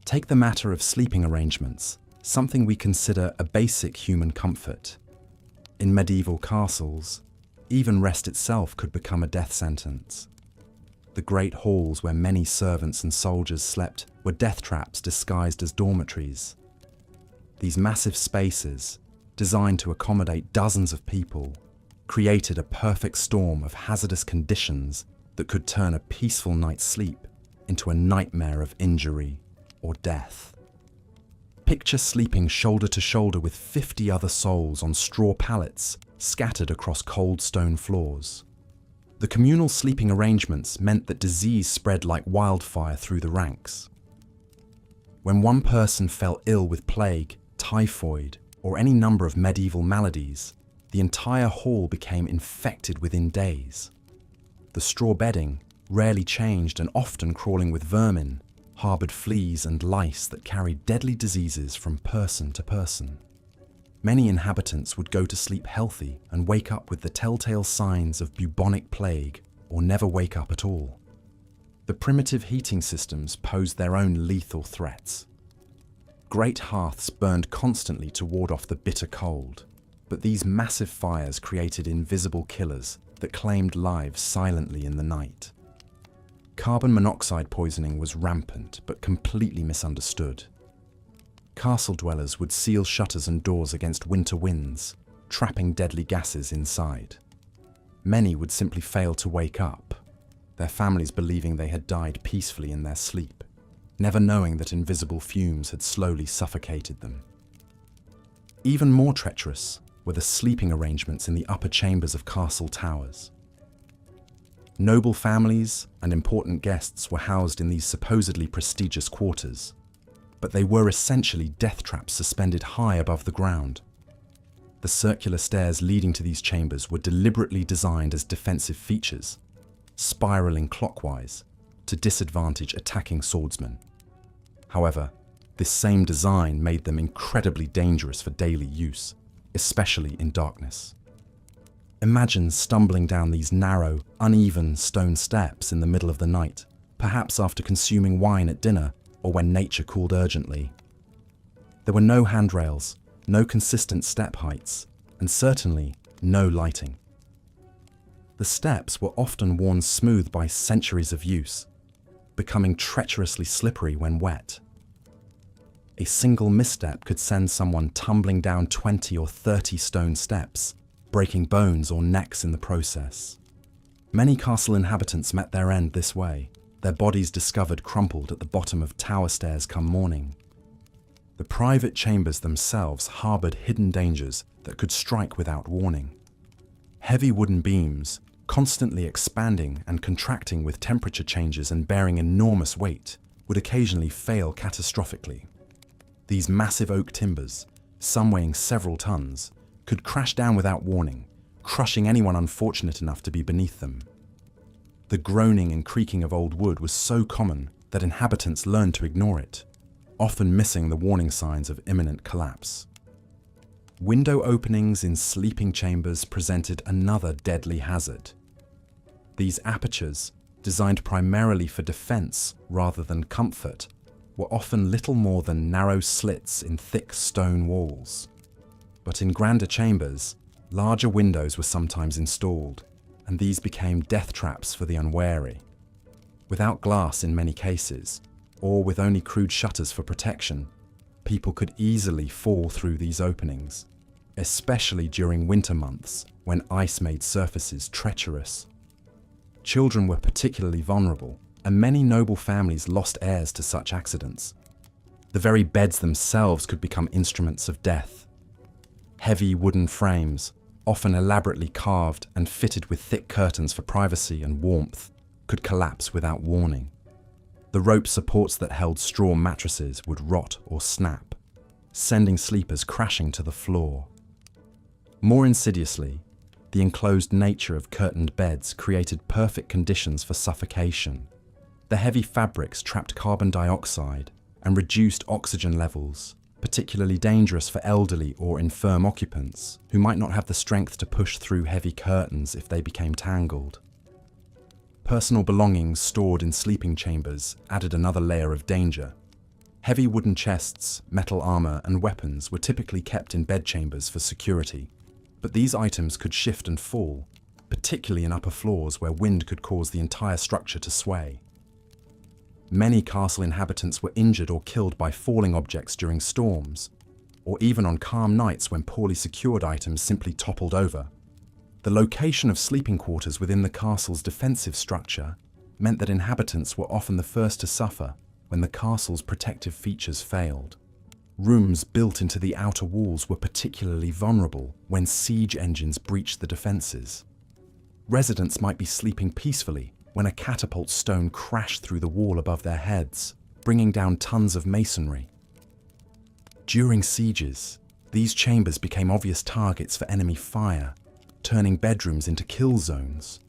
Take the matter of sleeping arrangements, something we consider a basic human comfort. In medieval castles, even rest itself could become a death sentence. The great halls where many servants and soldiers slept were death traps disguised as dormitories. These massive spaces, designed to accommodate dozens of people, created a perfect storm of hazardous conditions that could turn a peaceful night's sleep into a nightmare of injury or death. Picture sleeping shoulder to shoulder with 50 other souls on straw pallets scattered across cold stone floors. The communal sleeping arrangements meant that disease spread like wildfire through the ranks. When one person fell ill with plague, typhoid, or any number of medieval maladies, the entire hall became infected within days. The straw bedding, rarely changed and often crawling with vermin, harbored fleas and lice that carried deadly diseases from person to person. Many inhabitants would go to sleep healthy and wake up with the telltale signs of bubonic plague, or never wake up at all. The primitive heating systems posed their own lethal threats. Great hearths burned constantly to ward off the bitter cold, but these massive fires created invisible killers that claimed lives silently in the night. Carbon monoxide poisoning was rampant but completely misunderstood. Castle dwellers would seal shutters and doors against winter winds, trapping deadly gases inside. Many would simply fail to wake up, their families believing they had died peacefully in their sleep, never knowing that invisible fumes had slowly suffocated them. Even more treacherous were the sleeping arrangements in the upper chambers of castle towers. Noble families and important guests were housed in these supposedly prestigious quarters, but they were essentially death traps suspended high above the ground. The circular stairs leading to these chambers were deliberately designed as defensive features, spiraling clockwise to disadvantage attacking swordsmen. However, this same design made them incredibly dangerous for daily use, especially in darkness. Imagine stumbling down these narrow, uneven stone steps in the middle of the night, perhaps after consuming wine at dinner or when nature called urgently. There were no handrails, no consistent step heights, and certainly no lighting. The steps were often worn smooth by centuries of use, becoming treacherously slippery when wet. A single misstep could send someone tumbling down 20 or 30 stone steps, breaking bones or necks in the process. Many castle inhabitants met their end this way, their bodies discovered crumpled at the bottom of tower stairs come morning. The private chambers themselves harbored hidden dangers that could strike without warning. Heavy wooden beams, constantly expanding and contracting with temperature changes and bearing enormous weight, would occasionally fail catastrophically. These massive oak timbers, some weighing several tons, could crash down without warning, crushing anyone unfortunate enough to be beneath them. The groaning and creaking of old wood was so common that inhabitants learned to ignore it, often missing the warning signs of imminent collapse. Window openings in sleeping chambers presented another deadly hazard. These apertures, designed primarily for defense rather than comfort, were often little more than narrow slits in thick stone walls. But in grander chambers, larger windows were sometimes installed, and these became death traps for the unwary. Without glass in many cases, or with only crude shutters for protection, people could easily fall through these openings, especially during winter months when ice made surfaces treacherous. Children were particularly vulnerable, and many noble families lost heirs to such accidents. The very beds themselves could become instruments of death. Heavy wooden frames, often elaborately carved and fitted with thick curtains for privacy and warmth, could collapse without warning. The rope supports that held straw mattresses would rot or snap, sending sleepers crashing to the floor. More insidiously, the enclosed nature of curtained beds created perfect conditions for suffocation. The heavy fabrics trapped carbon dioxide and reduced oxygen levels, particularly dangerous for elderly or infirm occupants who might not have the strength to push through heavy curtains if they became tangled. Personal belongings stored in sleeping chambers added another layer of danger. Heavy wooden chests, metal armor, and weapons were typically kept in bedchambers for security, but these items could shift and fall, particularly in upper floors where wind could cause the entire structure to sway. Many castle inhabitants were injured or killed by falling objects during storms, or even on calm nights when poorly secured items simply toppled over. The location of sleeping quarters within the castle's defensive structure meant that inhabitants were often the first to suffer when the castle's protective features failed. Rooms built into the outer walls were particularly vulnerable when siege engines breached the defenses. Residents might be sleeping peacefully when a catapult stone crashed through the wall above their heads, bringing down tons of masonry. During sieges, these chambers became obvious targets for enemy fire, turning bedrooms into kill zones.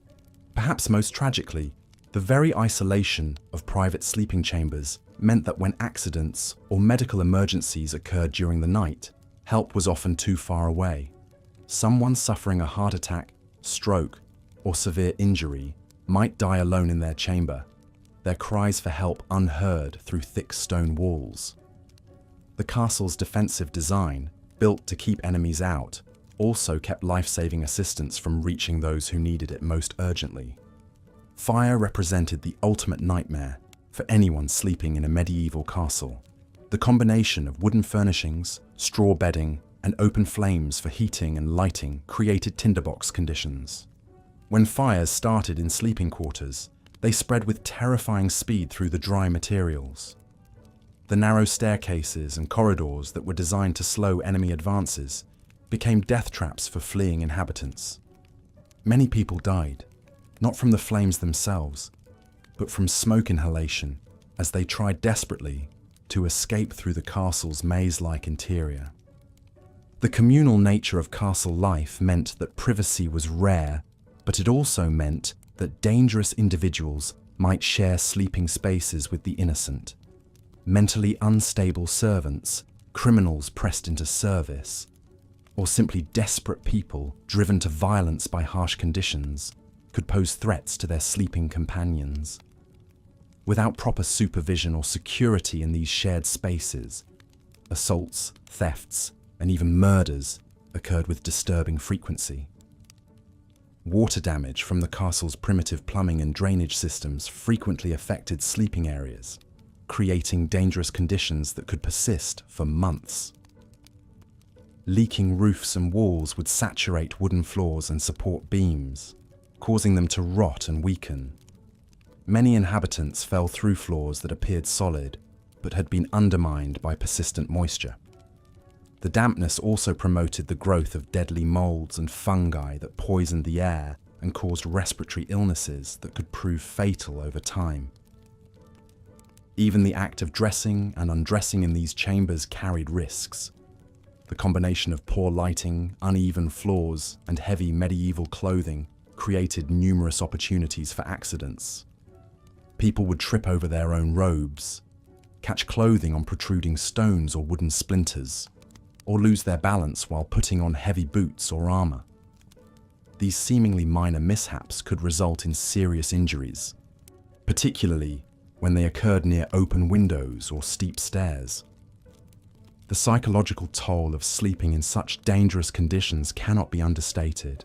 Perhaps most tragically, the very isolation of private sleeping chambers meant that when accidents or medical emergencies occurred during the night, help was often too far away. Someone suffering a heart attack, stroke, or severe injury might die alone in their chamber, their cries for help unheard through thick stone walls. The castle's defensive design, built to keep enemies out, also kept life-saving assistance from reaching those who needed it most urgently. Fire represented the ultimate nightmare for anyone sleeping in a medieval castle. The combination of wooden furnishings, straw bedding, and open flames for heating and lighting created tinderbox conditions. When fires started in sleeping quarters, they spread with terrifying speed through the dry materials. The narrow staircases and corridors that were designed to slow enemy advances became death traps for fleeing inhabitants. Many people died, not from the flames themselves, but from smoke inhalation as they tried desperately to escape through the castle's maze-like interior. The communal nature of castle life meant that privacy was rare, but it also meant that dangerous individuals might share sleeping spaces with the innocent. Mentally unstable servants, criminals pressed into service, or simply desperate people driven to violence by harsh conditions could pose threats to their sleeping companions. Without proper supervision or security in these shared spaces, assaults, thefts, and even murders occurred with disturbing frequency. Water damage from the castle's primitive plumbing and drainage systems frequently affected sleeping areas, creating dangerous conditions that could persist for months. Leaking roofs and walls would saturate wooden floors and support beams, causing them to rot and weaken. Many inhabitants fell through floors that appeared solid, but had been undermined by persistent moisture. The dampness also promoted the growth of deadly molds and fungi that poisoned the air and caused respiratory illnesses that could prove fatal over time. Even the act of dressing and undressing in these chambers carried risks. The combination of poor lighting, uneven floors, and heavy medieval clothing created numerous opportunities for accidents. People would trip over their own robes, catch clothing on protruding stones or wooden splinters, or lose their balance while putting on heavy boots or armor. These seemingly minor mishaps could result in serious injuries, particularly when they occurred near open windows or steep stairs. The psychological toll of sleeping in such dangerous conditions cannot be understated.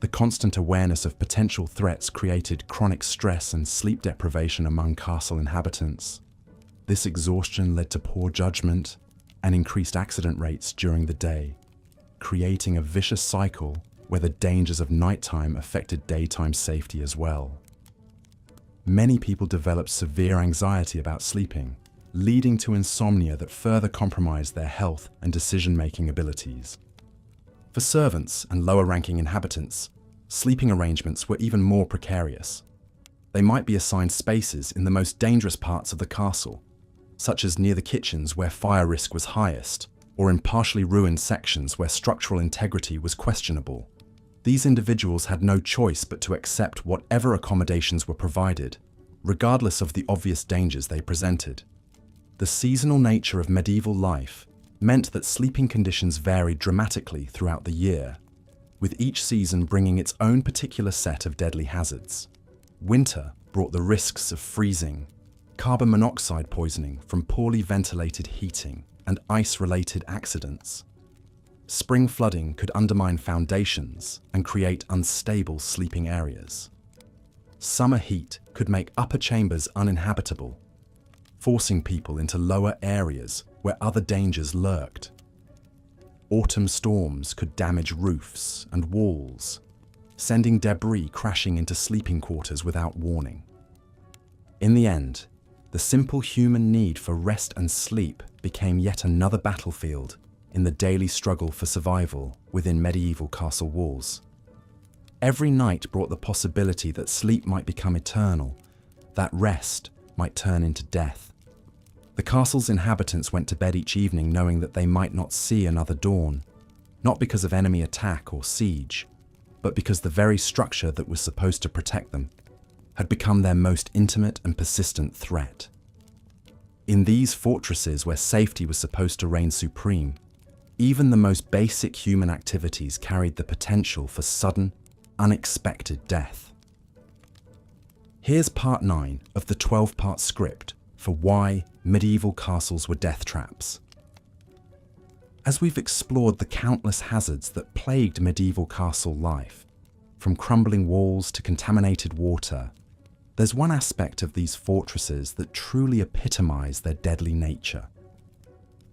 The constant awareness of potential threats created chronic stress and sleep deprivation among castle inhabitants. This exhaustion led to poor judgment and increased accident rates during the day, creating a vicious cycle where the dangers of nighttime affected daytime safety as well. Many people developed severe anxiety about sleeping, leading to insomnia that further compromised their health and decision-making abilities. For servants and lower-ranking inhabitants, sleeping arrangements were even more precarious. They might be assigned spaces in the most dangerous parts of the castle, such as near the kitchens where fire risk was highest, or in partially ruined sections where structural integrity was questionable. These individuals had no choice but to accept whatever accommodations were provided, regardless of the obvious dangers they presented. The seasonal nature of medieval life meant that sleeping conditions varied dramatically throughout the year, with each season bringing its own particular set of deadly hazards. Winter brought the risks of freezing, carbon monoxide poisoning from poorly ventilated heating, and ice-related accidents. Spring flooding could undermine foundations and create unstable sleeping areas. Summer heat could make upper chambers uninhabitable, forcing people into lower areas where other dangers lurked. Autumn storms could damage roofs and walls, sending debris crashing into sleeping quarters without warning. In the end, the simple human need for rest and sleep became yet another battlefield in the daily struggle for survival within medieval castle walls. Every night brought the possibility that sleep might become eternal, that rest might turn into death. The castle's inhabitants went to bed each evening knowing that they might not see another dawn, not because of enemy attack or siege, but because the very structure that was supposed to protect them had become their most intimate and persistent threat. In these fortresses where safety was supposed to reign supreme, even the most basic human activities carried the potential for sudden, unexpected death. Here's part 9 of the 12-part script for why medieval castles were death traps. As we've explored the countless hazards that plagued medieval castle life, from crumbling walls to contaminated water, there's one aspect of these fortresses that truly epitomize their deadly nature: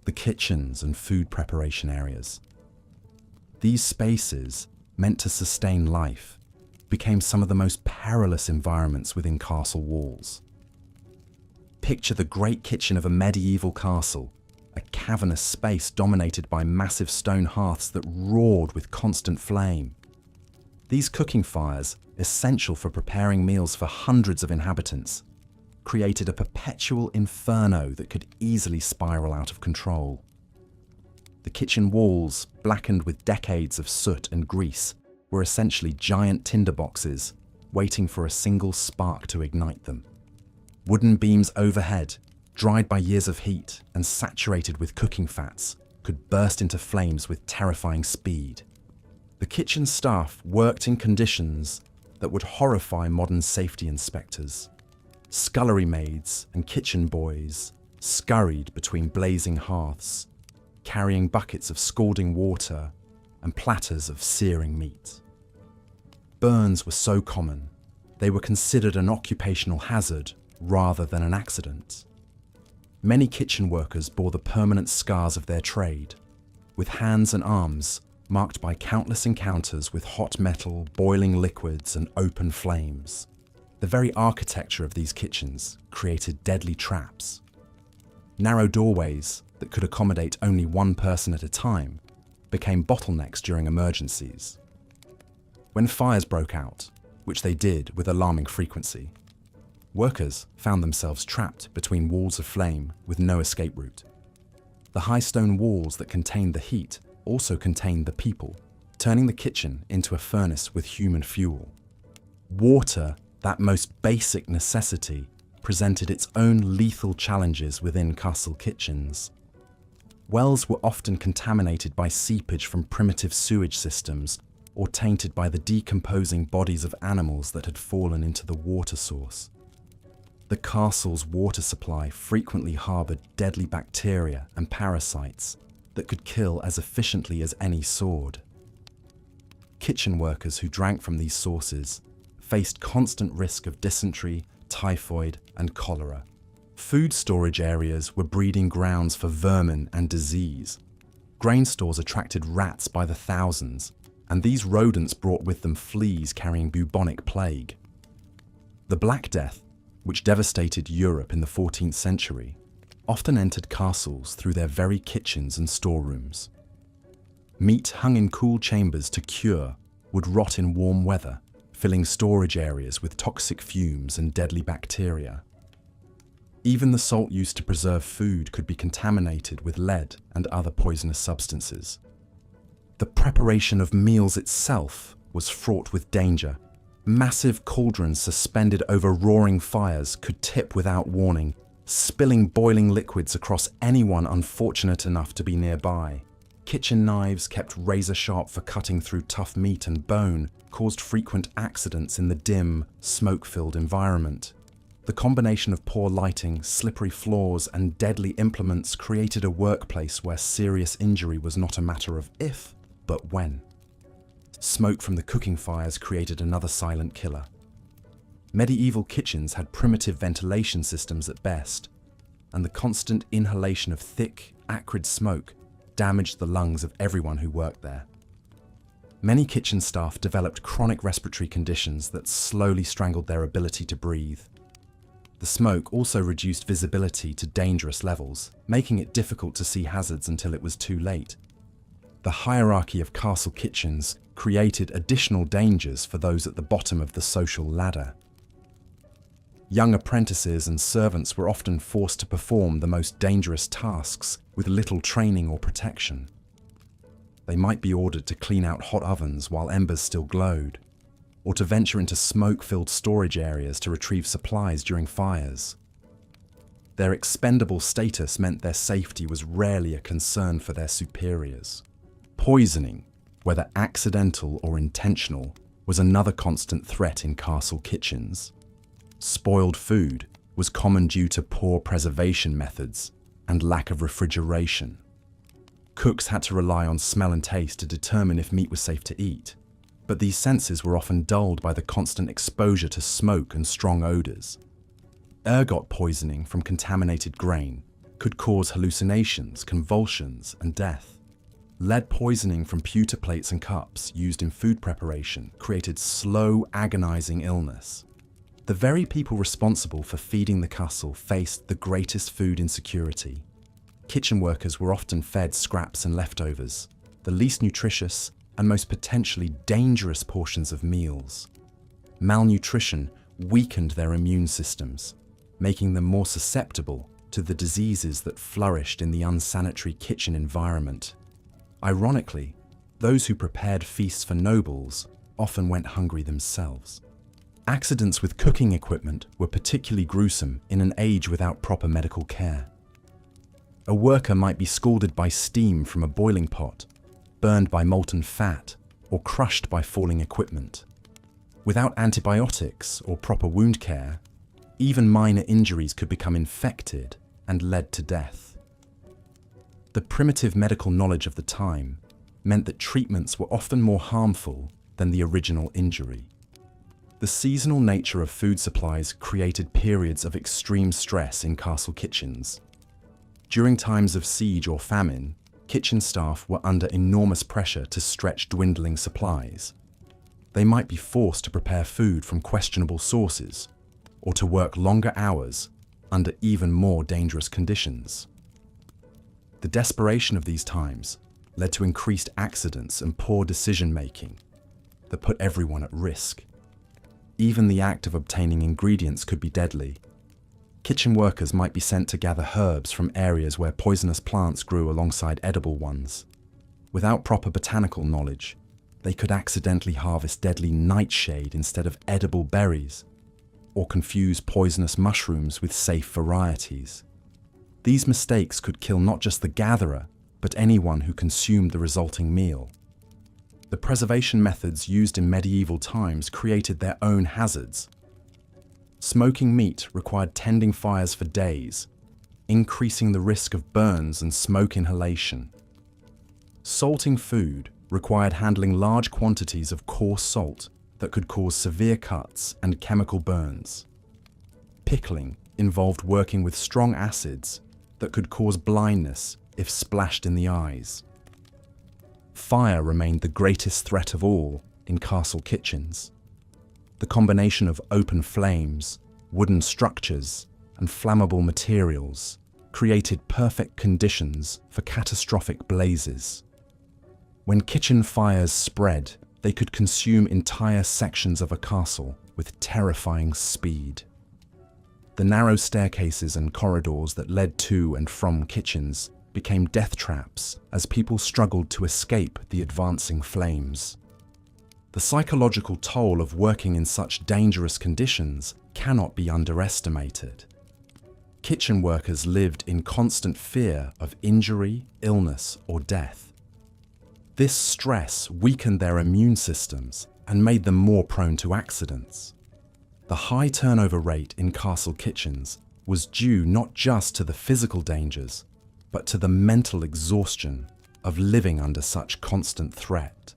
the kitchens and food preparation areas. These spaces, meant to sustain life, became some of the most perilous environments within castle walls. Picture the great kitchen of a medieval castle, a cavernous space dominated by massive stone hearths that roared with constant flame. These cooking fires, essential for preparing meals for hundreds of inhabitants, created a perpetual inferno that could easily spiral out of control. The kitchen walls, blackened with decades of soot and grease, were essentially giant tinderboxes, waiting for a single spark to ignite them. Wooden beams overhead, dried by years of heat and saturated with cooking fats, could burst into flames with terrifying speed. The kitchen staff worked in conditions that would horrify modern safety inspectors. Scullery maids and kitchen boys scurried between blazing hearths, carrying buckets of scalding water and platters of searing meat. Burns were so common, they were considered an occupational hazard rather than an accident. Many kitchen workers bore the permanent scars of their trade, with hands and arms marked by countless encounters with hot metal, boiling liquids, and open flames. The very architecture of these kitchens created deadly traps. Narrow doorways that could accommodate only one person at a time became bottlenecks during emergencies. When fires broke out, which they did with alarming frequency, workers found themselves trapped between walls of flame with no escape route. The high stone walls that contained the heat also contained the people, turning the kitchen into a furnace with human fuel. Water, that most basic necessity, presented its own lethal challenges within castle kitchens. Wells were often contaminated by seepage from primitive sewage systems or tainted by the decomposing bodies of animals that had fallen into the water source. The castle's water supply frequently harbored deadly bacteria and parasites that could kill as efficiently as any sword. Kitchen workers who drank from these sources faced constant risk of dysentery, typhoid, and cholera. Food storage areas were breeding grounds for vermin and disease. Grain stores attracted rats by the thousands, and these rodents brought with them fleas carrying bubonic plague. The Black Death, which devastated Europe in the 14th century, often entered castles through their very kitchens and storerooms. Meat hung in cool chambers to cure would rot in warm weather, filling storage areas with toxic fumes and deadly bacteria. Even the salt used to preserve food could be contaminated with lead and other poisonous substances. The preparation of meals itself was fraught with danger. Massive cauldrons suspended over roaring fires could tip without warning, spilling boiling liquids across anyone unfortunate enough to be nearby. Kitchen knives, kept razor-sharp for cutting through tough meat and bone, caused frequent accidents in the dim, smoke-filled environment. The combination of poor lighting, slippery floors, and deadly implements created a workplace where serious injury was not a matter of if, but when. Smoke from the cooking fires created another silent killer. Medieval kitchens had primitive ventilation systems at best, and the constant inhalation of thick, acrid smoke damaged the lungs of everyone who worked there. Many kitchen staff developed chronic respiratory conditions that slowly strangled their ability to breathe. The smoke also reduced visibility to dangerous levels, making it difficult to see hazards until it was too late. The hierarchy of castle kitchens created additional dangers for those at the bottom of the social ladder. Young apprentices and servants were often forced to perform the most dangerous tasks with little training or protection. They might be ordered to clean out hot ovens while embers still glowed, or to venture into smoke-filled storage areas to retrieve supplies during fires. Their expendable status meant their safety was rarely a concern for their superiors. Poisoning, whether accidental or intentional, was another constant threat in castle kitchens. Spoiled food was common due to poor preservation methods and lack of refrigeration. Cooks had to rely on smell and taste to determine if meat was safe to eat, but these senses were often dulled by the constant exposure to smoke and strong odors. Ergot poisoning from contaminated grain could cause hallucinations, convulsions, and death. Lead poisoning from pewter plates and cups used in food preparation created slow, agonizing illness. The very people responsible for feeding the castle faced the greatest food insecurity. Kitchen workers were often fed scraps and leftovers, the least nutritious and most potentially dangerous portions of meals. Malnutrition weakened their immune systems, making them more susceptible to the diseases that flourished in the unsanitary kitchen environment. Ironically, those who prepared feasts for nobles often went hungry themselves. Accidents with cooking equipment were particularly gruesome in an age without proper medical care. A worker might be scalded by steam from a boiling pot, burned by molten fat, or crushed by falling equipment. Without antibiotics or proper wound care, even minor injuries could become infected and led to death. The primitive medical knowledge of the time meant that treatments were often more harmful than the original injury. The seasonal nature of food supplies created periods of extreme stress in castle kitchens. During times of siege or famine, kitchen staff were under enormous pressure to stretch dwindling supplies. They might be forced to prepare food from questionable sources, or to work longer hours under even more dangerous conditions. The desperation of these times led to increased accidents and poor decision-making that put everyone at risk. Even the act of obtaining ingredients could be deadly. Kitchen workers might be sent to gather herbs from areas where poisonous plants grew alongside edible ones. Without proper botanical knowledge, they could accidentally harvest deadly nightshade instead of edible berries, or confuse poisonous mushrooms with safe varieties. These mistakes could kill not just the gatherer, but anyone who consumed the resulting meal. The preservation methods used in medieval times created their own hazards. Smoking meat required tending fires for days, increasing the risk of burns and smoke inhalation. Salting food required handling large quantities of coarse salt that could cause severe cuts and chemical burns. Pickling involved working with strong acids that could cause blindness if splashed in the eyes. Fire remained the greatest threat of all in castle kitchens. The combination of open flames, wooden structures, and flammable materials created perfect conditions for catastrophic blazes. When kitchen fires spread, they could consume entire sections of a castle with terrifying speed. The narrow staircases and corridors that led to and from kitchens became death traps as people struggled to escape the advancing flames. The psychological toll of working in such dangerous conditions cannot be underestimated. Kitchen workers lived in constant fear of injury, illness, or death. This stress weakened their immune systems and made them more prone to accidents. The high turnover rate in castle kitchens was due not just to the physical dangers, but to the mental exhaustion of living under such constant threat.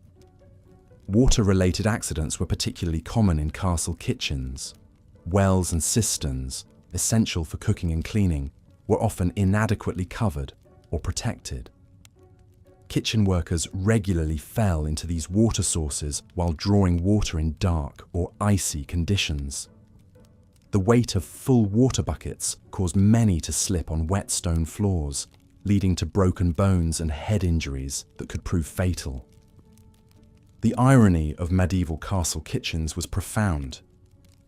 Water-related accidents were particularly common in castle kitchens. Wells and cisterns, essential for cooking and cleaning, were often inadequately covered or protected. Kitchen workers regularly fell into these water sources while drawing water in dark or icy conditions. The weight of full water buckets caused many to slip on wet stone floors, leading to broken bones and head injuries that could prove fatal. The irony of medieval castle kitchens was profound.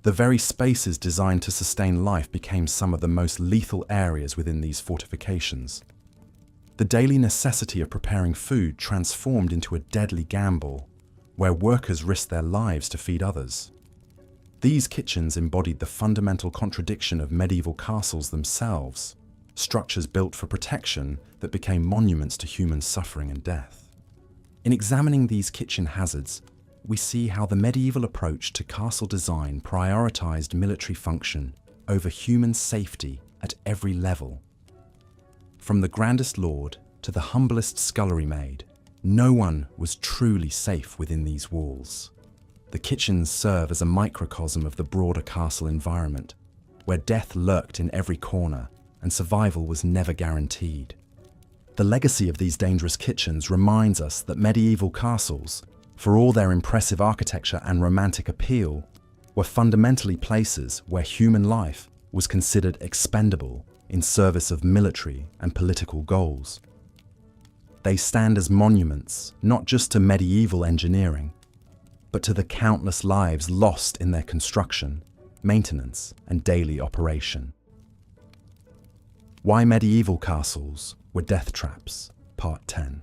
The very spaces designed to sustain life became some of the most lethal areas within these fortifications. The daily necessity of preparing food transformed into a deadly gamble, where workers risked their lives to feed others. These kitchens embodied the fundamental contradiction of medieval castles themselves, structures built for protection that became monuments to human suffering and death. In examining these kitchen hazards, we see how the medieval approach to castle design prioritized military function over human safety at every level. From the grandest lord to the humblest scullery maid, no one was truly safe within these walls. The kitchens serve as a microcosm of the broader castle environment, where death lurked in every corner and survival was never guaranteed. The legacy of these dangerous kitchens reminds us that medieval castles, for all their impressive architecture and romantic appeal, were fundamentally places where human life was considered expendable in service of military and political goals. They stand as monuments not just to medieval engineering, but to the countless lives lost in their construction, maintenance, and daily operation. Why medieval castles were death traps, Part 10.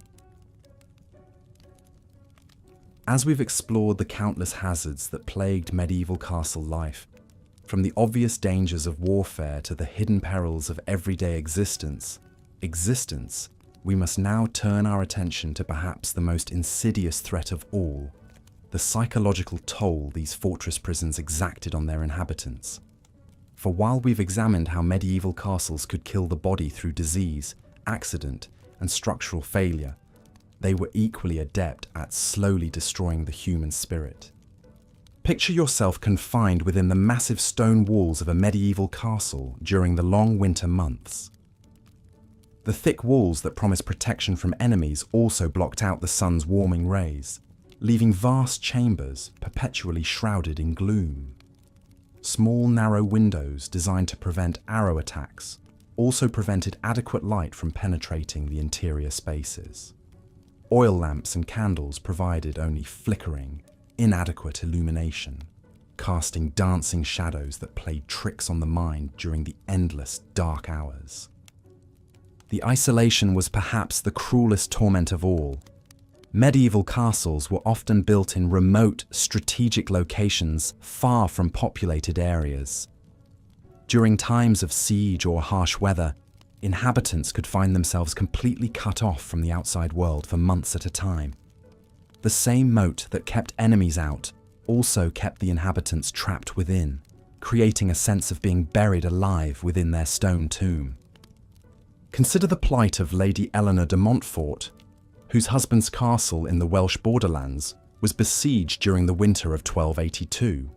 As we've explored the countless hazards that plagued medieval castle life, from the obvious dangers of warfare to the hidden perils of everyday existence, we must now turn our attention to perhaps the most insidious threat of all, the psychological toll these fortress prisons exacted on their inhabitants. For while we've examined how medieval castles could kill the body through disease, accident, and structural failure, they were equally adept at slowly destroying the human spirit. Picture yourself confined within the massive stone walls of a medieval castle during the long winter months. The thick walls that promised protection from enemies also blocked out the sun's warming rays, leaving vast chambers perpetually shrouded in gloom. Small, narrow windows designed to prevent arrow attacks also prevented adequate light from penetrating the interior spaces. Oil lamps and candles provided only flickering, inadequate illumination, casting dancing shadows that played tricks on the mind during the endless dark hours. The isolation was perhaps the cruelest torment of all. Medieval castles were often built in remote, strategic locations far from populated areas. During times of siege or harsh weather, inhabitants could find themselves completely cut off from the outside world for months at a time. The same moat that kept enemies out also kept the inhabitants trapped within, creating a sense of being buried alive within their stone tomb. Consider the plight of Lady Eleanor de Montfort, whose husband's castle in the Welsh borderlands was besieged during the winter of 1282.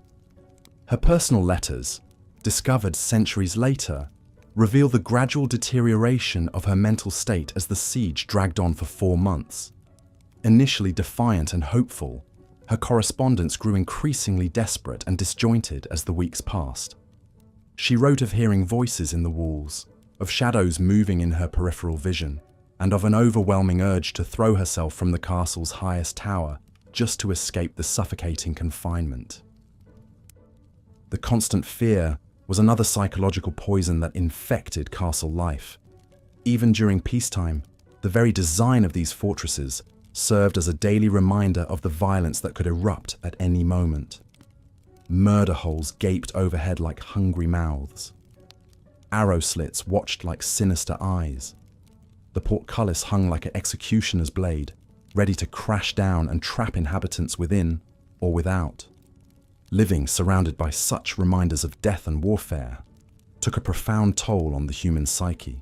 Her personal letters, discovered centuries later, reveal the gradual deterioration of her mental state as the siege dragged on for 4 months. Initially defiant and hopeful, her correspondence grew increasingly desperate and disjointed as the weeks passed. She wrote of hearing voices in the walls, of shadows moving in her peripheral vision, and of an overwhelming urge to throw herself from the castle's highest tower just to escape the suffocating confinement. The constant fear was another psychological poison that infected castle life. Even during peacetime, the very design of these fortresses served as a daily reminder of the violence that could erupt at any moment. Murder holes gaped overhead like hungry mouths. Arrow slits watched like sinister eyes. The portcullis hung like an executioner's blade, ready to crash down and trap inhabitants within or without. Living surrounded by such reminders of death and warfare took a profound toll on the human psyche.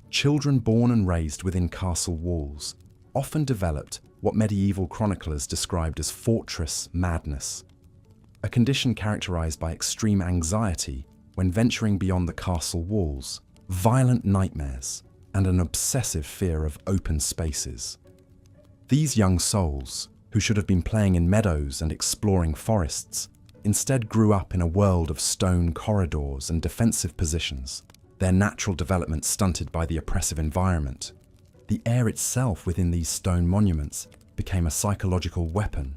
Children born and raised within castle walls often developed what medieval chroniclers described as fortress madness, a condition characterized by extreme anxiety when venturing beyond the castle walls, violent nightmares, and an obsessive fear of open spaces. These young souls, who should have been playing in meadows and exploring forests, instead grew up in a world of stone corridors and defensive positions, their natural development stunted by the oppressive environment. The air itself within these stone monuments became a psychological weapon.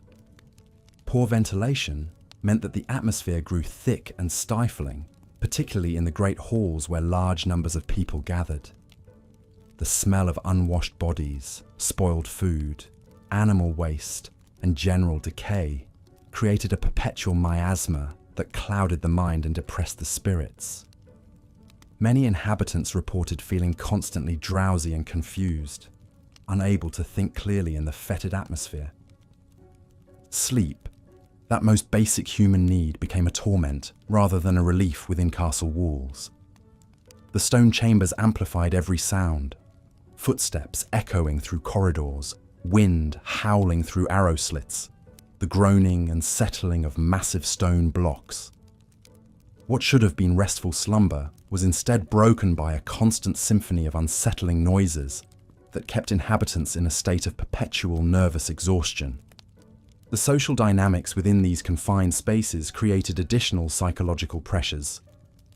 Poor ventilation meant that the atmosphere grew thick and stifling, particularly in the great halls where large numbers of people gathered. The smell of unwashed bodies, spoiled food, animal waste, and general decay created a perpetual miasma that clouded the mind and depressed the spirits. Many inhabitants reported feeling constantly drowsy and confused, unable to think clearly in the fetid atmosphere. Sleep, that most basic human need, became a torment rather than a relief within castle walls. The stone chambers amplified every sound, footsteps echoing through corridors, wind howling through arrow slits, the groaning and settling of massive stone blocks. What should have been restful slumber was instead broken by a constant symphony of unsettling noises that kept inhabitants in a state of perpetual nervous exhaustion. The social dynamics within these confined spaces created additional psychological pressures.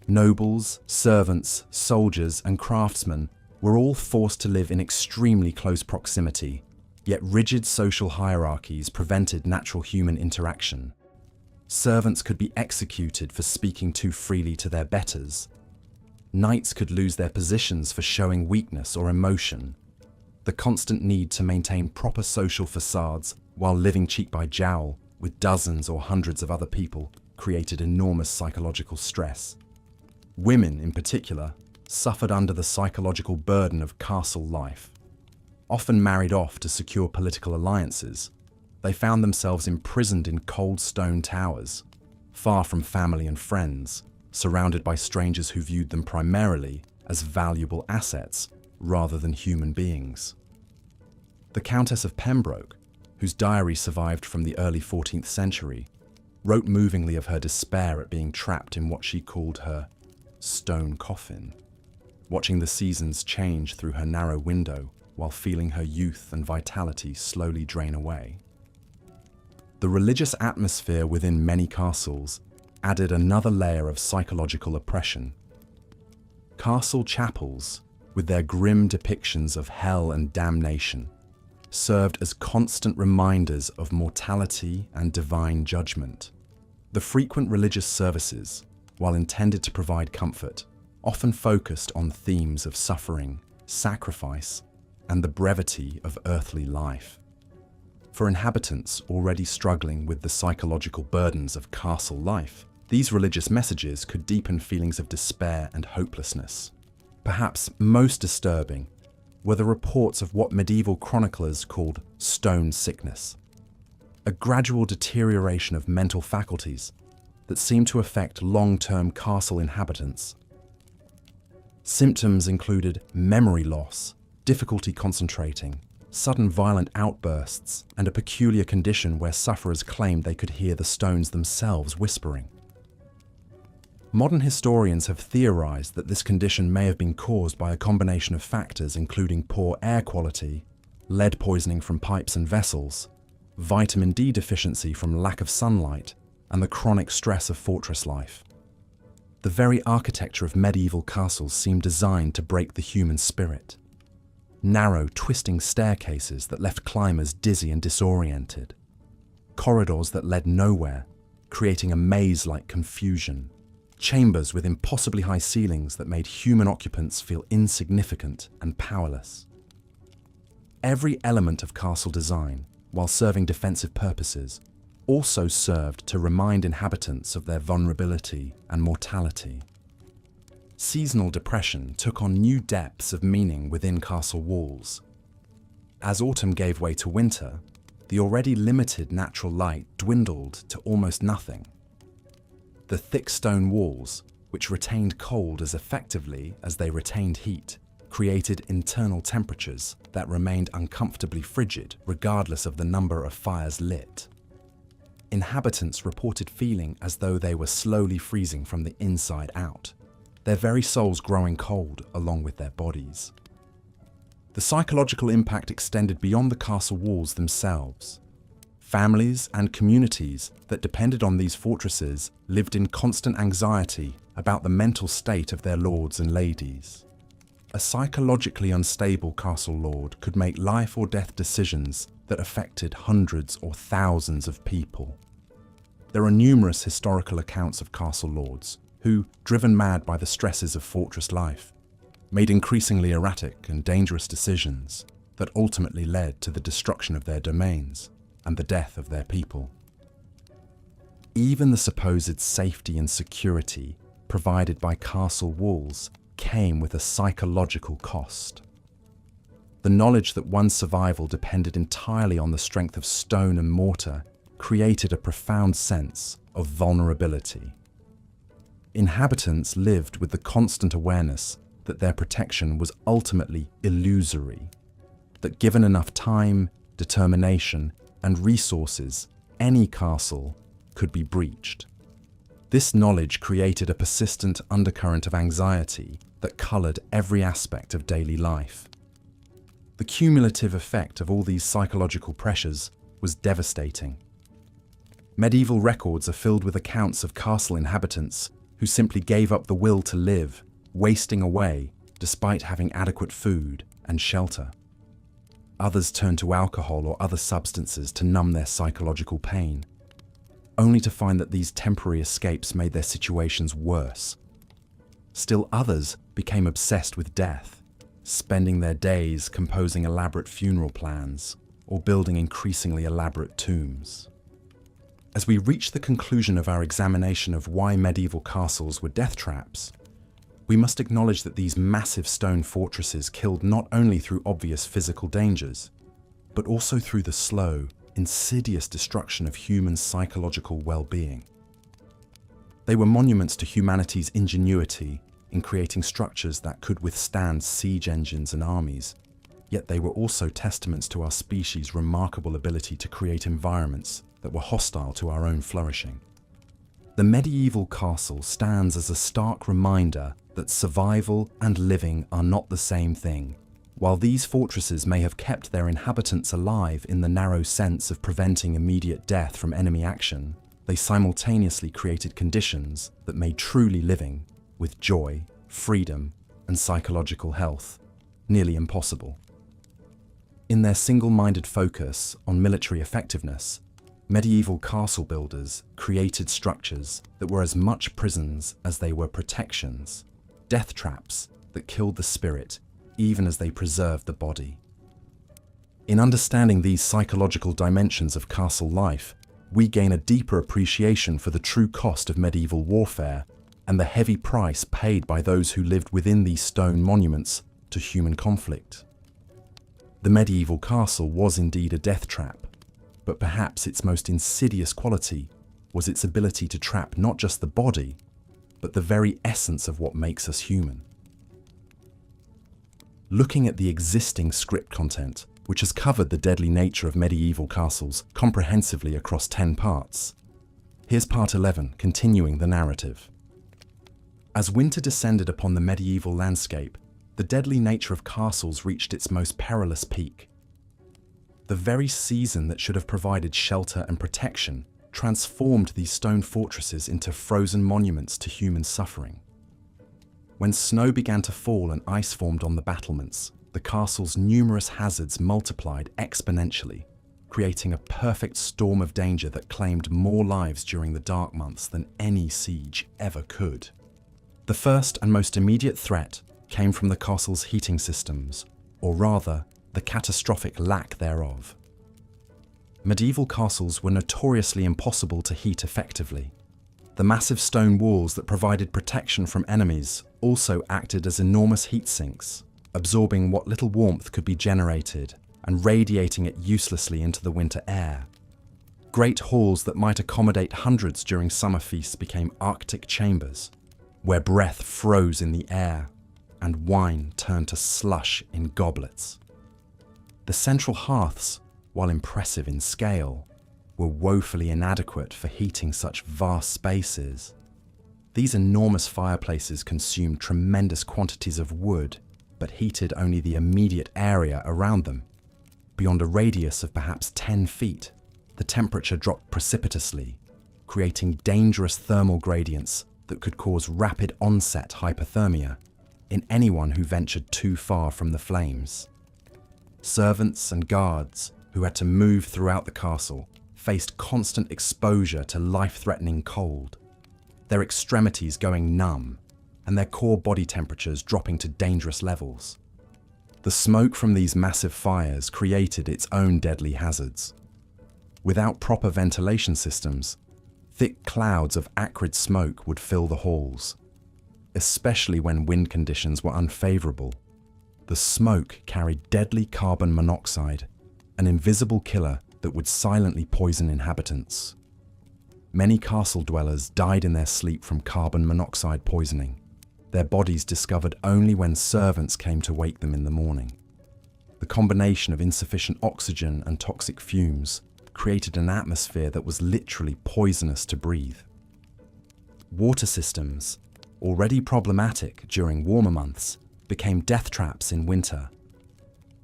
Nobles, servants, soldiers, and craftsmen were all forced to live in extremely close proximity, yet rigid social hierarchies prevented natural human interaction. Servants could be executed for speaking too freely to their betters. Knights could lose their positions for showing weakness or emotion. The constant need to maintain proper social facades while living cheek by jowl with dozens or hundreds of other people created enormous psychological stress. Women, in particular, suffered under the psychological burden of castle life. Often married off to secure political alliances, they found themselves imprisoned in cold stone towers, far from family and friends, surrounded by strangers who viewed them primarily as valuable assets rather than human beings. The Countess of Pembroke, whose diary survived from the early 14th century, wrote movingly of her despair at being trapped in what she called her stone coffin, watching the seasons change through her narrow window while feeling her youth and vitality slowly drain away. The religious atmosphere within many castles added another layer of psychological oppression. Castle chapels, with their grim depictions of hell and damnation, served as constant reminders of mortality and divine judgment. The frequent religious services, while intended to provide comfort, often focused on themes of suffering, sacrifice, and the brevity of earthly life. For inhabitants already struggling with the psychological burdens of castle life, these religious messages could deepen feelings of despair and hopelessness. Perhaps most disturbing were the reports of what medieval chroniclers called stone sickness, a gradual deterioration of mental faculties that seemed to affect long-term castle inhabitants. Symptoms included memory loss, difficulty concentrating, sudden violent outbursts, and a peculiar condition where sufferers claimed they could hear the stones themselves whispering. Modern historians have theorized that this condition may have been caused by a combination of factors including poor air quality, lead poisoning from pipes and vessels, vitamin D deficiency from lack of sunlight, and the chronic stress of fortress life. The very architecture of medieval castles seemed designed to break the human spirit. Narrow, twisting staircases that left climbers dizzy and disoriented. Corridors that led nowhere, creating a maze-like confusion. Chambers with impossibly high ceilings that made human occupants feel insignificant and powerless. Every element of castle design, while serving defensive purposes, also served to remind inhabitants of their vulnerability and mortality. Seasonal depression took on new depths of meaning within castle walls. As autumn gave way to winter, the already limited natural light dwindled to almost nothing. The thick stone walls, which retained cold as effectively as they retained heat, created internal temperatures that remained uncomfortably frigid regardless of the number of fires lit. Inhabitants reported feeling as though they were slowly freezing from the inside out, their very souls growing cold along with their bodies. The psychological impact extended beyond the castle walls themselves. Families and communities that depended on these fortresses lived in constant anxiety about the mental state of their lords and ladies. A psychologically unstable castle lord could make life or death decisions that affected hundreds or thousands of people. There are numerous historical accounts of castle lords who, driven mad by the stresses of fortress life, made increasingly erratic and dangerous decisions that ultimately led to the destruction of their domains and the death of their people. Even the supposed safety and security provided by castle walls came with a psychological cost. The knowledge that one's survival depended entirely on the strength of stone and mortar created a profound sense of vulnerability. Inhabitants lived with the constant awareness that their protection was ultimately illusory, that given enough time, determination, and resources, any castle could be breached. This knowledge created a persistent undercurrent of anxiety that colored every aspect of daily life. The cumulative effect of all these psychological pressures was devastating. Medieval records are filled with accounts of castle inhabitants who simply gave up the will to live, wasting away despite having adequate food and shelter. Others turned to alcohol or other substances to numb their psychological pain, only to find that these temporary escapes made their situations worse. Still others became obsessed with death, spending their days composing elaborate funeral plans or building increasingly elaborate tombs. As we reach the conclusion of our examination of why medieval castles were death traps, we must acknowledge that these massive stone fortresses killed not only through obvious physical dangers, but also through the slow, insidious destruction of human psychological well-being. They were monuments to humanity's ingenuity in creating structures that could withstand siege engines and armies, yet they were also testaments to our species' remarkable ability to create environments that were hostile to our own flourishing. The medieval castle stands as a stark reminder that survival and living are not the same thing. While these fortresses may have kept their inhabitants alive in the narrow sense of preventing immediate death from enemy action, they simultaneously created conditions that made truly living, with joy, freedom, and psychological health, nearly impossible. In their single-minded focus on military effectiveness, Medieval castle builders created structures that were as much prisons as they were protections, death traps that killed the spirit even as they preserved the body. In understanding these psychological dimensions of castle life, we gain a deeper appreciation for the true cost of medieval warfare and the heavy price paid by those who lived within these stone monuments to human conflict. The medieval castle was indeed a death trap, but perhaps its most insidious quality was its ability to trap not just the body, but the very essence of what makes us human. Looking at the existing script content, which has covered the deadly nature of medieval castles comprehensively across 10 parts, here's part 11, continuing the narrative. As winter descended upon the medieval landscape, the deadly nature of castles reached its most perilous peak. The very season that should have provided shelter and protection transformed these stone fortresses into frozen monuments to human suffering. When snow began to fall and ice formed on the battlements, the castle's numerous hazards multiplied exponentially, creating a perfect storm of danger that claimed more lives during the dark months than any siege ever could. The first and most immediate threat came from the castle's heating systems, or rather, the catastrophic lack thereof. Medieval castles were notoriously impossible to heat effectively. The massive stone walls that provided protection from enemies also acted as enormous heat sinks, absorbing what little warmth could be generated and radiating it uselessly into the winter air. Great halls that might accommodate hundreds during summer feasts became Arctic chambers, where breath froze in the air and wine turned to slush in goblets. The central hearths, while impressive in scale, were woefully inadequate for heating such vast spaces. These enormous fireplaces consumed tremendous quantities of wood, but heated only the immediate area around them. Beyond a radius of perhaps 10 feet, the temperature dropped precipitously, creating dangerous thermal gradients that could cause rapid onset hypothermia in anyone who ventured too far from the flames. Servants and guards who had to move throughout the castle faced constant exposure to life-threatening cold, their extremities going numb and their core body temperatures dropping to dangerous levels. The smoke from these massive fires created its own deadly hazards. Without proper ventilation systems, thick clouds of acrid smoke would fill the halls, especially when wind conditions were unfavorable. The smoke carried deadly carbon monoxide, an invisible killer that would silently poison inhabitants. Many castle dwellers died in their sleep from carbon monoxide poisoning, their bodies discovered only when servants came to wake them in the morning. The combination of insufficient oxygen and toxic fumes created an atmosphere that was literally poisonous to breathe. Water systems, already problematic during warmer months, became death traps in winter.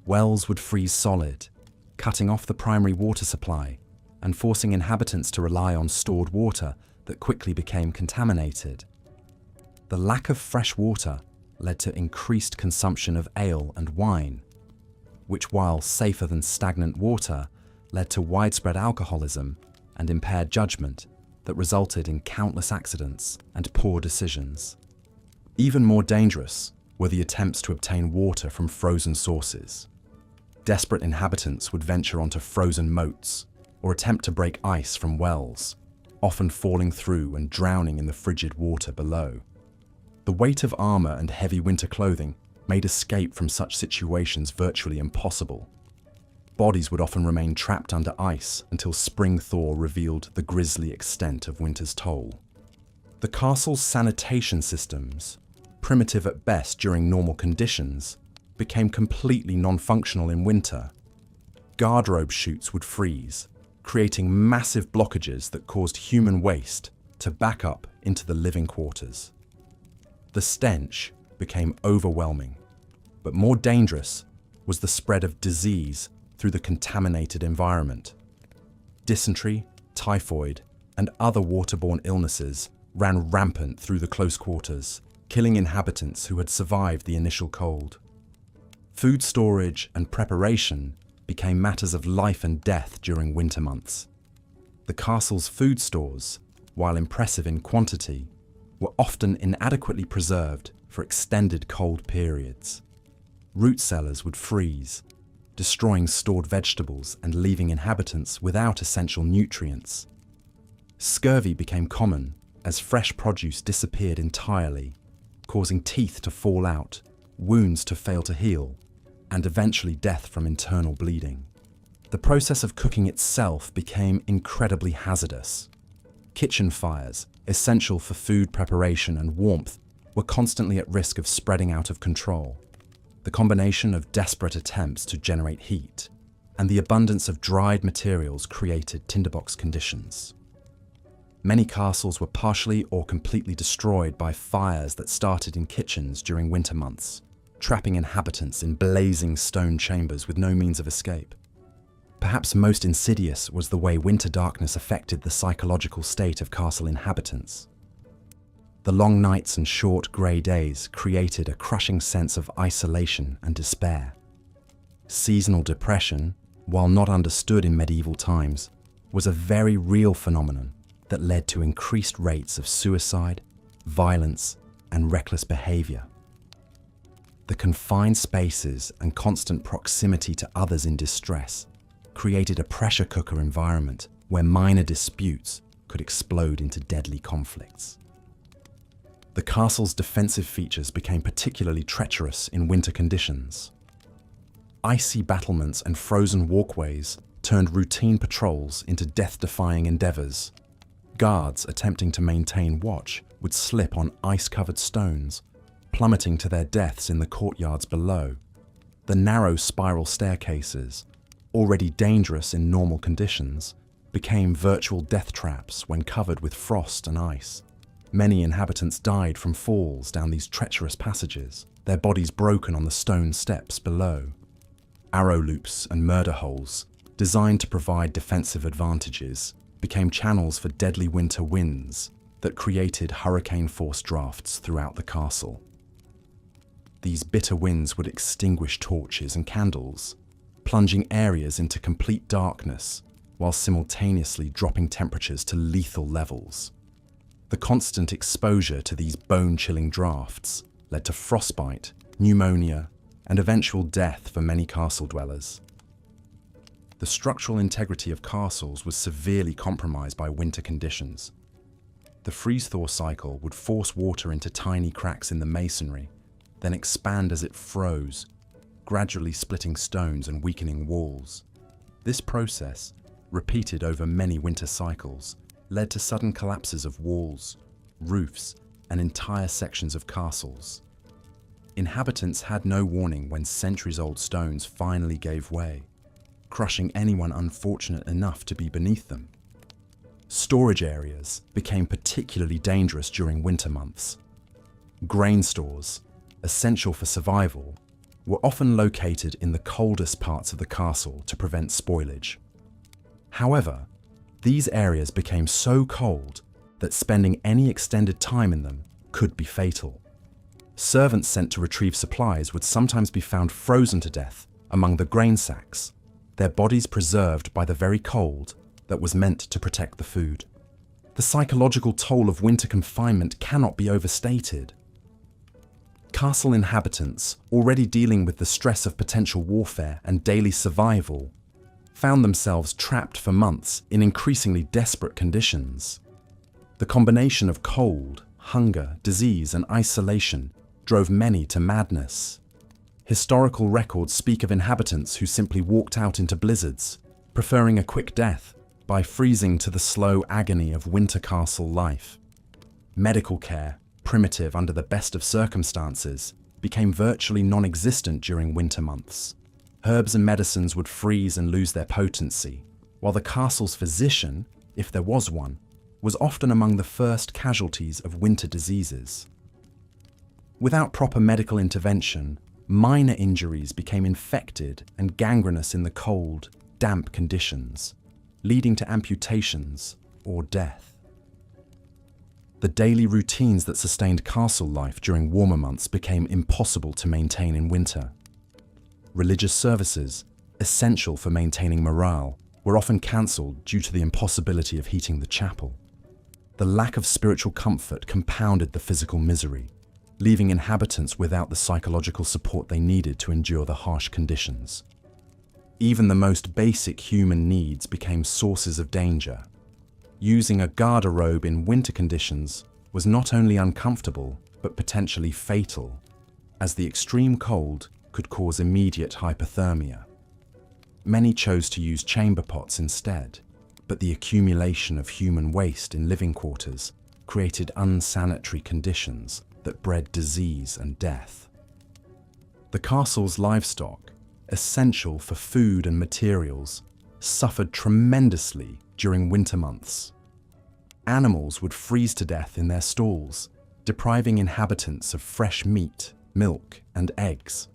Wells would freeze solid, cutting off the primary water supply and forcing inhabitants to rely on stored water that quickly became contaminated. The lack of fresh water led to increased consumption of ale and wine, which, while safer than stagnant water, led to widespread alcoholism and impaired judgment that resulted in countless accidents and poor decisions. Even more dangerous were the attempts to obtain water from frozen sources. Desperate inhabitants would venture onto frozen moats or attempt to break ice from wells, often falling through and drowning in the frigid water below. The weight of armor and heavy winter clothing made escape from such situations virtually impossible. Bodies would often remain trapped under ice until spring thaw revealed the grisly extent of winter's toll. The castle's sanitation systems, primitive at best during normal conditions, became completely non-functional in winter. Guardrobe chutes would freeze, creating massive blockages that caused human waste to back up into the living quarters. The stench became overwhelming, but more dangerous was the spread of disease through the contaminated environment. Dysentery, typhoid, and other waterborne illnesses ran rampant through the close quarters, killing inhabitants who had survived the initial cold. Food storage and preparation became matters of life and death during winter months. The castle's food stores, while impressive in quantity, were often inadequately preserved for extended cold periods. Root cellars would freeze, destroying stored vegetables and leaving inhabitants without essential nutrients. Scurvy became common as fresh produce disappeared entirely, causing teeth to fall out, wounds to fail to heal, and eventually death from internal bleeding. The process of cooking itself became incredibly hazardous. Kitchen fires, essential for food preparation and warmth, were constantly at risk of spreading out of control. The combination of desperate attempts to generate heat and the abundance of dried materials created tinderbox conditions. Many castles were partially or completely destroyed by fires that started in kitchens during winter months, trapping inhabitants in blazing stone chambers with no means of escape. Perhaps most insidious was the way winter darkness affected the psychological state of castle inhabitants. The long nights and short grey days created a crushing sense of isolation and despair. Seasonal depression, while not understood in medieval times, was a very real phenomenon that led to increased rates of suicide, violence, and reckless behaviour. The confined spaces and constant proximity to others in distress created a pressure cooker environment where minor disputes could explode into deadly conflicts. The castle's defensive features became particularly treacherous in winter conditions. Icy battlements and frozen walkways turned routine patrols into death-defying endeavours. Guards attempting to maintain watch would slip on ice-covered stones, plummeting to their deaths in the courtyards below. The narrow spiral staircases, already dangerous in normal conditions, became virtual death traps when covered with frost and ice. Many inhabitants died from falls down these treacherous passages, their bodies broken on the stone steps below. Arrow loops and murder holes, designed to provide defensive advantages, became channels for deadly winter winds that created hurricane-force drafts throughout the castle. These bitter winds would extinguish torches and candles, plunging areas into complete darkness while simultaneously dropping temperatures to lethal levels. The constant exposure to these bone-chilling drafts led to frostbite, pneumonia, and eventual death for many castle dwellers. The structural integrity of castles was severely compromised by winter conditions. The freeze-thaw cycle would force water into tiny cracks in the masonry, then expand as it froze, gradually splitting stones and weakening walls. This process, repeated over many winter cycles, led to sudden collapses of walls, roofs, and entire sections of castles. Inhabitants had no warning when centuries-old stones finally gave way, crushing anyone unfortunate enough to be beneath them. Storage areas became particularly dangerous during winter months. Grain stores, essential for survival, were often located in the coldest parts of the castle to prevent spoilage. However, these areas became so cold that spending any extended time in them could be fatal. Servants sent to retrieve supplies would sometimes be found frozen to death among the grain sacks, their bodies preserved by the very cold that was meant to protect the food. The psychological toll of winter confinement cannot be overstated. Castle inhabitants, already dealing with the stress of potential warfare and daily survival, found themselves trapped for months in increasingly desperate conditions. The combination of cold, hunger, disease, and isolation drove many to madness. Historical records speak of inhabitants who simply walked out into blizzards, preferring a quick death by freezing to the slow agony of winter castle life. Medical care, primitive under the best of circumstances, became virtually non-existent during winter months. Herbs and medicines would freeze and lose their potency, while the castle's physician, if there was one, was often among the first casualties of winter diseases. Without proper medical intervention, minor injuries became infected and gangrenous in the cold, damp conditions, leading to amputations or death. The daily routines that sustained castle life during warmer months became impossible to maintain in winter. Religious services, essential for maintaining morale, were often cancelled due to the impossibility of heating the chapel. The lack of spiritual comfort compounded the physical misery, leaving inhabitants without the psychological support they needed to endure the harsh conditions. Even the most basic human needs became sources of danger. Using a garderobe in winter conditions was not only uncomfortable, but potentially fatal, as the extreme cold could cause immediate hypothermia. Many chose to use chamber pots instead, but the accumulation of human waste in living quarters created unsanitary conditions that bred disease and death. The castle's livestock, essential for food and materials, suffered tremendously during winter months. Animals would freeze to death in their stalls, depriving inhabitants of fresh meat, milk, and eggs.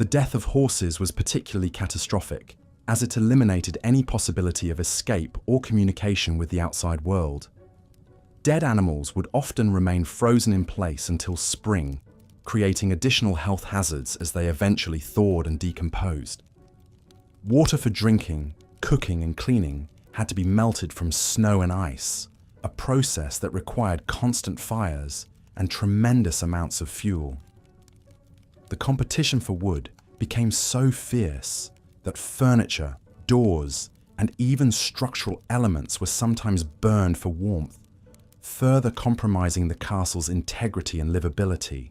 The death of horses was particularly catastrophic, as it eliminated any possibility of escape or communication with the outside world. Dead animals would often remain frozen in place until spring, creating additional health hazards as they eventually thawed and decomposed. Water for drinking, cooking, and cleaning had to be melted from snow and ice, a process that required constant fires and tremendous amounts of fuel. The competition for wood became so fierce that furniture, doors, and even structural elements were sometimes burned for warmth, further compromising the castle's integrity and livability.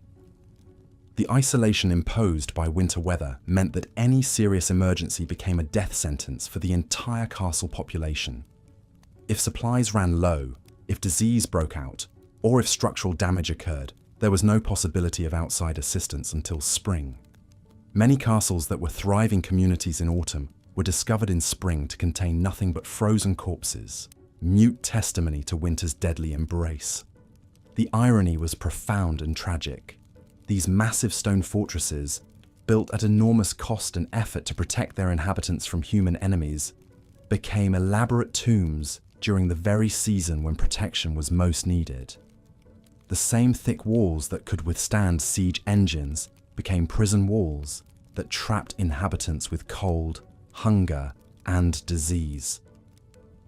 The isolation imposed by winter weather meant that any serious emergency became a death sentence for the entire castle population. If supplies ran low, if disease broke out, or if structural damage occurred, there was no possibility of outside assistance until spring. Many castles that were thriving communities in autumn were discovered in spring to contain nothing but frozen corpses, mute testimony to winter's deadly embrace. The irony was profound and tragic. These massive stone fortresses, built at enormous cost and effort to protect their inhabitants from human enemies, became elaborate tombs during the very season when protection was most needed. The same thick walls that could withstand siege engines became prison walls that trapped inhabitants with cold, hunger, and disease.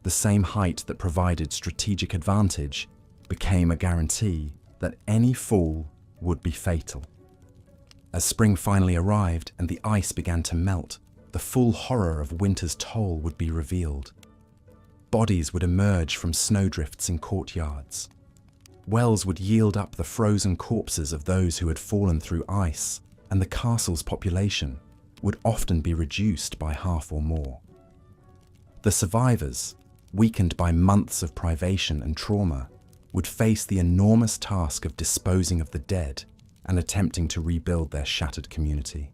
The same height that provided strategic advantage became a guarantee that any fall would be fatal. As spring finally arrived and the ice began to melt, the full horror of winter's toll would be revealed. Bodies would emerge from snowdrifts in courtyards. Wells would yield up the frozen corpses of those who had fallen through ice, and the castle's population would often be reduced by half or more. The survivors, weakened by months of privation and trauma, would face the enormous task of disposing of the dead and attempting to rebuild their shattered community.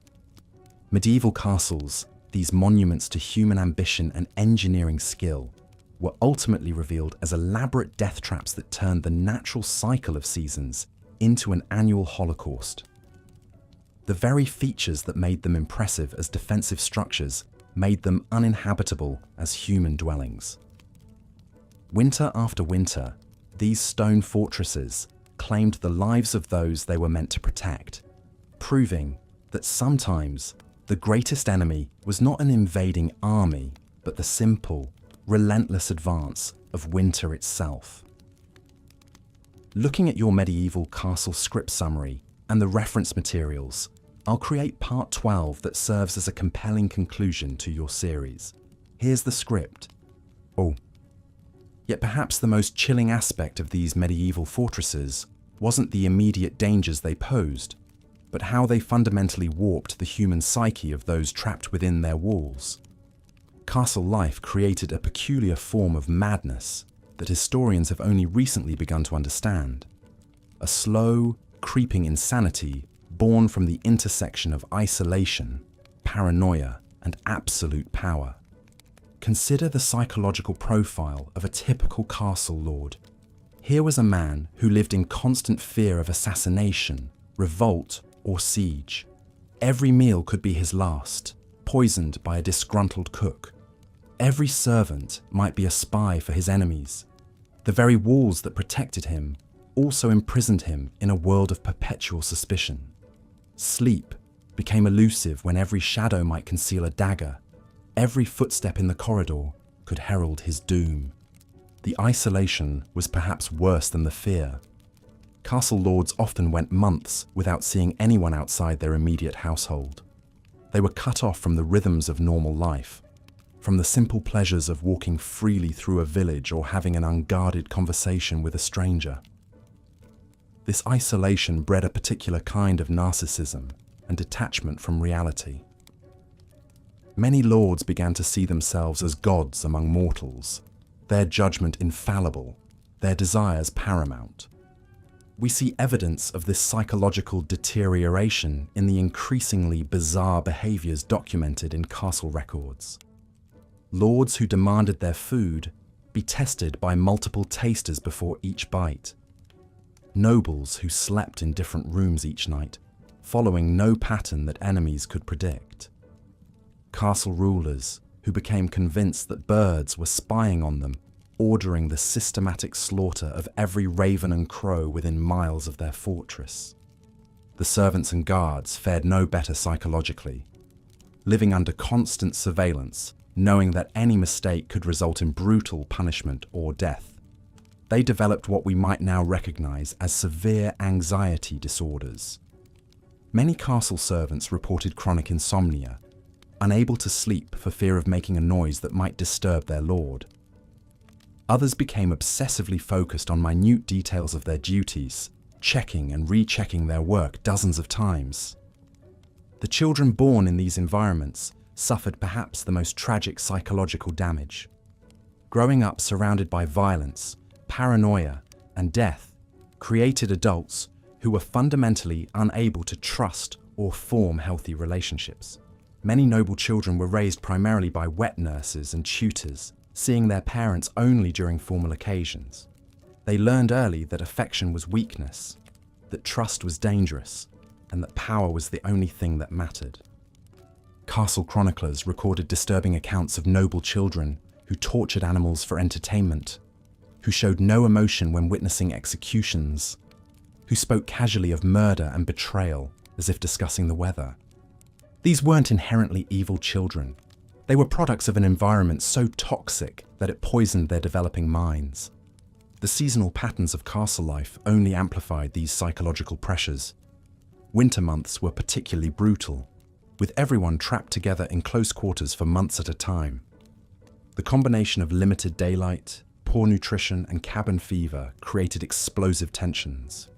Medieval castles, these monuments to human ambition and engineering skill, were ultimately revealed as elaborate death traps that turned the natural cycle of seasons into an annual holocaust. The very features that made them impressive as defensive structures made them uninhabitable as human dwellings. Winter after winter, these stone fortresses claimed the lives of those they were meant to protect, proving that sometimes the greatest enemy was not an invading army, but the simple, relentless advance of winter itself. Looking at your medieval castle script summary and the reference materials, I'll create part 12 that serves as a compelling conclusion to your series. Here's the script. Yet perhaps the most chilling aspect of these medieval fortresses wasn't the immediate dangers they posed, but how they fundamentally warped the human psyche of those trapped within their walls. Castle life created a peculiar form of madness that historians have only recently begun to understand. A slow, creeping insanity born from the intersection of isolation, paranoia, and absolute power. Consider the psychological profile of a typical castle lord. Here was a man who lived in constant fear of assassination, revolt, or siege. Every meal could be his last, poisoned by a disgruntled cook. Every servant might be a spy for his enemies. The very walls that protected him also imprisoned him in a world of perpetual suspicion. Sleep became elusive when every shadow might conceal a dagger. Every footstep in the corridor could herald his doom. The isolation was perhaps worse than the fear. Castle lords often went months without seeing anyone outside their immediate household. They were cut off from the rhythms of normal life, from the simple pleasures of walking freely through a village or having an unguarded conversation with a stranger. This isolation bred a particular kind of narcissism and detachment from reality. Many lords began to see themselves as gods among mortals, their judgment infallible, their desires paramount. We see evidence of this psychological deterioration in the increasingly bizarre behaviors documented in castle records. Lords who demanded their food be tested by multiple tasters before each bite. Nobles who slept in different rooms each night, following no pattern that enemies could predict. Castle rulers who became convinced that birds were spying on them, ordering the systematic slaughter of every raven and crow within miles of their fortress. The servants and guards fared no better psychologically, living under constant surveillance, knowing that any mistake could result in brutal punishment or death. They developed what we might now recognize as severe anxiety disorders. Many castle servants reported chronic insomnia, unable to sleep for fear of making a noise that might disturb their lord. Others became obsessively focused on minute details of their duties, checking and rechecking their work dozens of times. The children born in these environments suffered perhaps the most tragic psychological damage. Growing up surrounded by violence, paranoia, and death created adults who were fundamentally unable to trust or form healthy relationships. Many noble children were raised primarily by wet nurses and tutors, seeing their parents only during formal occasions. They learned early that affection was weakness, that trust was dangerous, and that power was the only thing that mattered. Castle chroniclers recorded disturbing accounts of noble children who tortured animals for entertainment, who showed no emotion when witnessing executions, who spoke casually of murder and betrayal as if discussing the weather. These weren't inherently evil children. They were products of an environment so toxic that it poisoned their developing minds. The seasonal patterns of castle life only amplified these psychological pressures. Winter months were particularly brutal, with everyone trapped together in close quarters for months at a time. The combination of limited daylight, poor nutrition, and cabin fever created explosive tensions.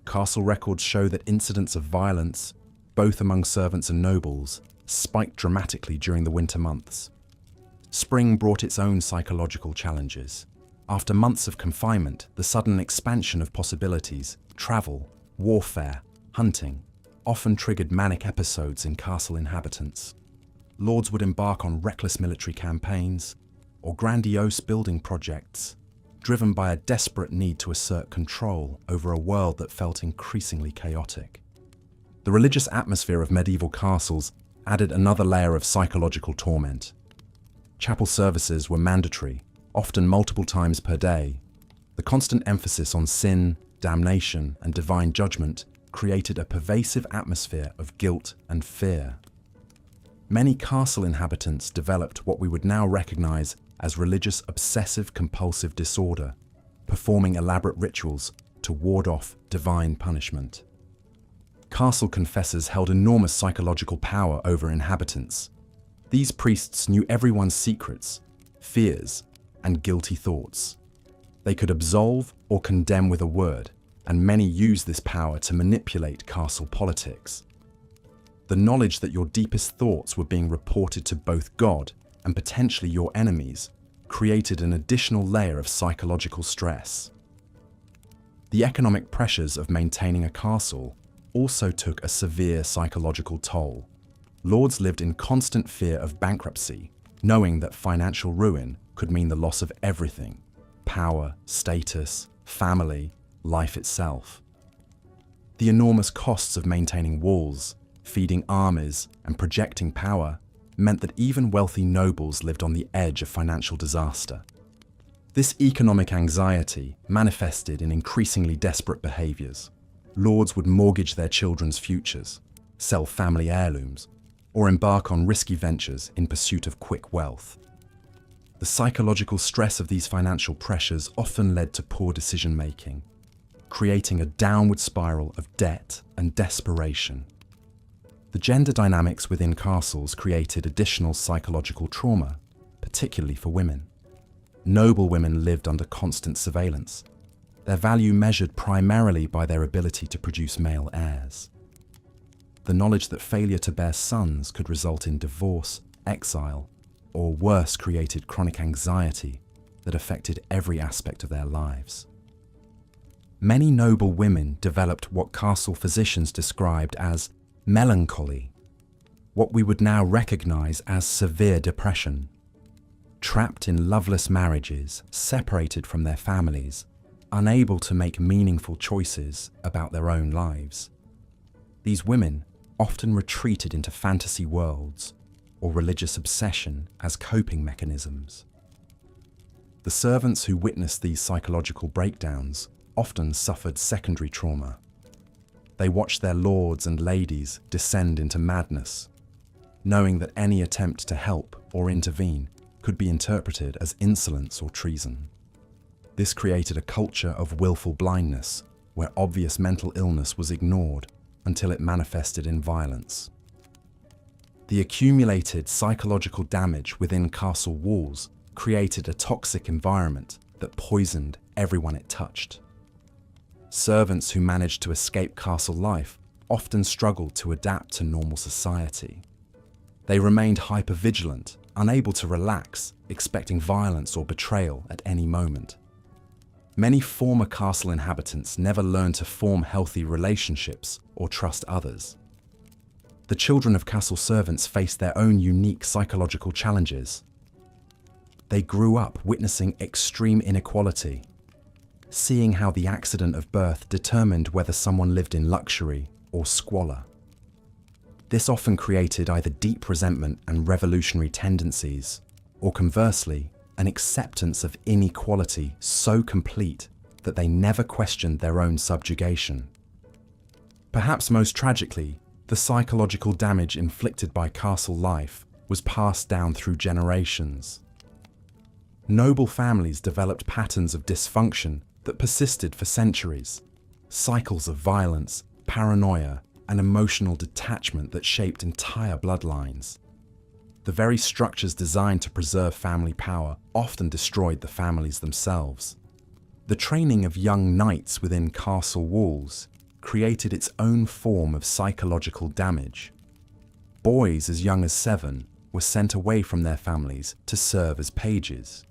Castle records show that incidents of violence, both among servants and nobles, spiked dramatically during the winter months. Spring brought its own psychological challenges. After months of confinement, the sudden expansion of possibilities, travel, warfare, hunting, often triggered manic episodes in castle inhabitants. Lords would embark on reckless military campaigns or grandiose building projects, driven by a desperate need to assert control over a world that felt increasingly chaotic. The religious atmosphere of medieval castles added another layer of psychological torment. Chapel services were mandatory, often multiple times per day. The constant emphasis on sin, damnation, and divine judgment created a pervasive atmosphere of guilt and fear. Many castle inhabitants developed what we would now recognize as religious obsessive-compulsive disorder, performing elaborate rituals to ward off divine punishment. Castle confessors held enormous psychological power over inhabitants. These priests knew everyone's secrets, fears, and guilty thoughts. They could absolve or condemn with a word, and many used this power to manipulate castle politics. The knowledge that your deepest thoughts were being reported to both God and potentially your enemies created an additional layer of psychological stress. The economic pressures of maintaining a castle also took a severe psychological toll. Lords lived in constant fear of bankruptcy, knowing that financial ruin could mean the loss of everything: power, status, family, life itself. The enormous costs of maintaining walls, feeding armies, and projecting power meant that even wealthy nobles lived on the edge of financial disaster. This economic anxiety manifested in increasingly desperate behaviors. Lords would mortgage their children's futures, sell family heirlooms, or embark on risky ventures in pursuit of quick wealth. The psychological stress of these financial pressures often led to poor decision-making, creating a downward spiral of debt and desperation. The gender dynamics within castles created additional psychological trauma, particularly for women. Noble women lived under constant surveillance, their value measured primarily by their ability to produce male heirs. The knowledge that failure to bear sons could result in divorce, exile, or worse, created chronic anxiety that affected every aspect of their lives. Many noble women developed what castle physicians described as melancholy, what we would now recognize as severe depression. Trapped in loveless marriages, separated from their families, unable to make meaningful choices about their own lives. These women often retreated into fantasy worlds or religious obsession as coping mechanisms. The servants who witnessed these psychological breakdowns often suffered secondary trauma. They watched their lords and ladies descend into madness, knowing that any attempt to help or intervene could be interpreted as insolence or treason. This created a culture of willful blindness, where obvious mental illness was ignored until it manifested in violence. The accumulated psychological damage within castle walls created a toxic environment that poisoned everyone it touched. Servants who managed to escape castle life often struggled to adapt to normal society. They remained hypervigilant, unable to relax, expecting violence or betrayal at any moment. Many former castle inhabitants never learned to form healthy relationships or trust others. The children of castle servants faced their own unique psychological challenges. They grew up witnessing extreme inequality, seeing how the accident of birth determined whether someone lived in luxury or squalor. This often created either deep resentment and revolutionary tendencies, or conversely, an acceptance of inequality so complete that they never questioned their own subjugation. Perhaps most tragically, the psychological damage inflicted by castle life was passed down through generations. Noble families developed patterns of dysfunction that persisted for centuries, cycles of violence, paranoia, and emotional detachment that shaped entire bloodlines. The very structures designed to preserve family power often destroyed the families themselves. The training of young knights within castle walls created its own form of psychological damage. Boys as young as 7 were sent away from their families to serve as pages,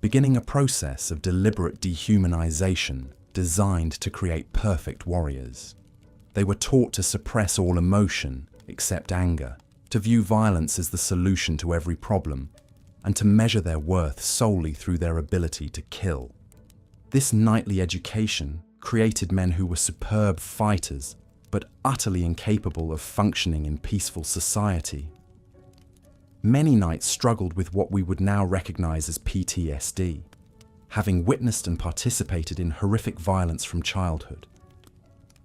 beginning a process of deliberate dehumanization designed to create perfect warriors. They were taught to suppress all emotion except anger, to view violence as the solution to every problem, and to measure their worth solely through their ability to kill. This knightly education created men who were superb fighters, but utterly incapable of functioning in peaceful society. Many knights struggled with what we would now recognize as PTSD, having witnessed and participated in horrific violence from childhood.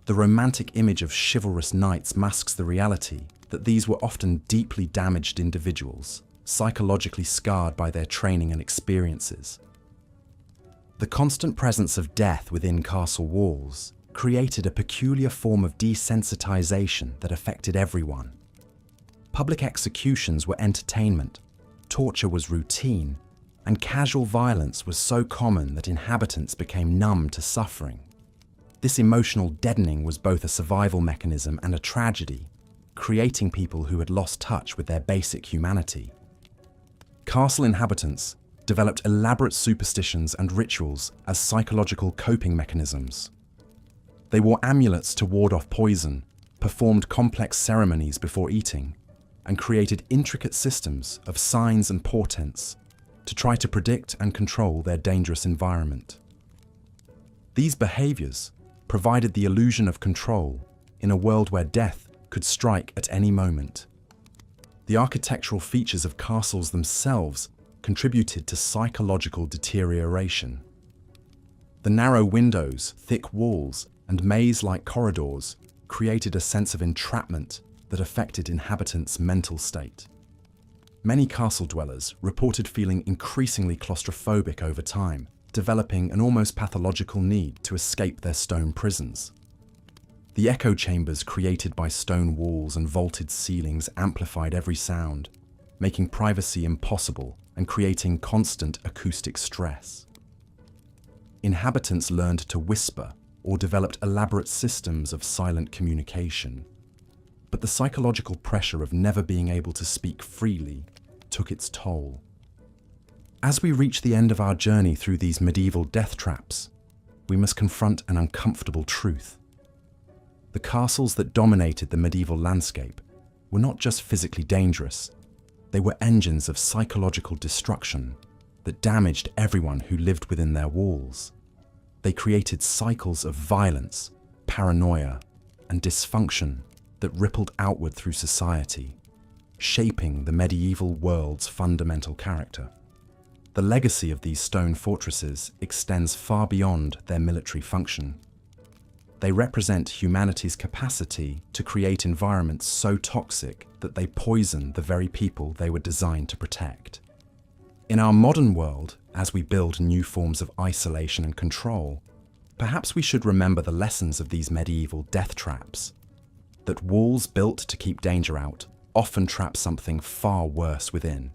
The romantic image of chivalrous knights masks the reality that these were often deeply damaged individuals, psychologically scarred by their training and experiences. The constant presence of death within castle walls created a peculiar form of desensitization that affected everyone. Public executions were entertainment, torture was routine, and casual violence was so common that inhabitants became numb to suffering. This emotional deadening was both a survival mechanism and a tragedy, creating people who had lost touch with their basic humanity. Castle inhabitants developed elaborate superstitions and rituals as psychological coping mechanisms. They wore amulets to ward off poison, performed complex ceremonies before eating, and created intricate systems of signs and portents to try to predict and control their dangerous environment. These behaviors provided the illusion of control in a world where death could strike at any moment. The architectural features of castles themselves contributed to psychological deterioration. The narrow windows, thick walls, and maze-like corridors created a sense of entrapment that affected inhabitants' mental state. Many castle dwellers reported feeling increasingly claustrophobic over time, developing an almost pathological need to escape their stone prisons. The echo chambers created by stone walls and vaulted ceilings amplified every sound, making privacy impossible and creating constant acoustic stress. Inhabitants learned to whisper or developed elaborate systems of silent communication. But the psychological pressure of never being able to speak freely took its toll. As we reach the end of our journey through these medieval death traps, we must confront an uncomfortable truth. The castles that dominated the medieval landscape were not just physically dangerous, they were engines of psychological destruction that damaged everyone who lived within their walls. They created cycles of violence, paranoia, and dysfunction that rippled outward through society, shaping the medieval world's fundamental character. The legacy of these stone fortresses extends far beyond their military function. They represent humanity's capacity to create environments so toxic that they poison the very people they were designed to protect. In our modern world, as we build new forms of isolation and control, perhaps we should remember the lessons of these medieval death traps. That walls built to keep danger out often trap something far worse within.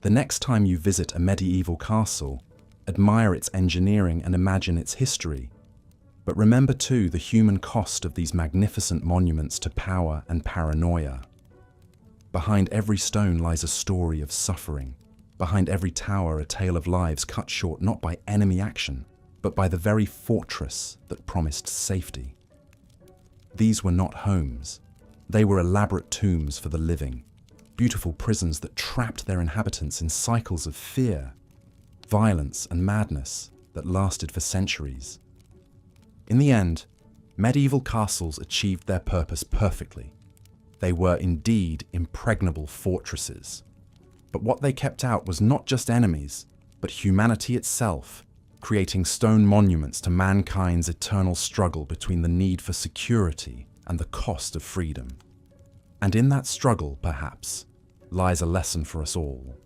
The next time you visit a medieval castle, admire its engineering and imagine its history. But remember too the human cost of these magnificent monuments to power and paranoia. Behind every stone lies a story of suffering. Behind every tower a tale of lives cut short not by enemy action, but by the very fortress that promised safety. These were not homes. They were elaborate tombs for the living, beautiful prisons that trapped their inhabitants in cycles of fear, violence, and madness that lasted for centuries. In the end, medieval castles achieved their purpose perfectly. They were indeed impregnable fortresses. But what they kept out was not just enemies, but humanity itself, creating stone monuments to mankind's eternal struggle between the need for security and the cost of freedom. And in that struggle, perhaps, lies a lesson for us all.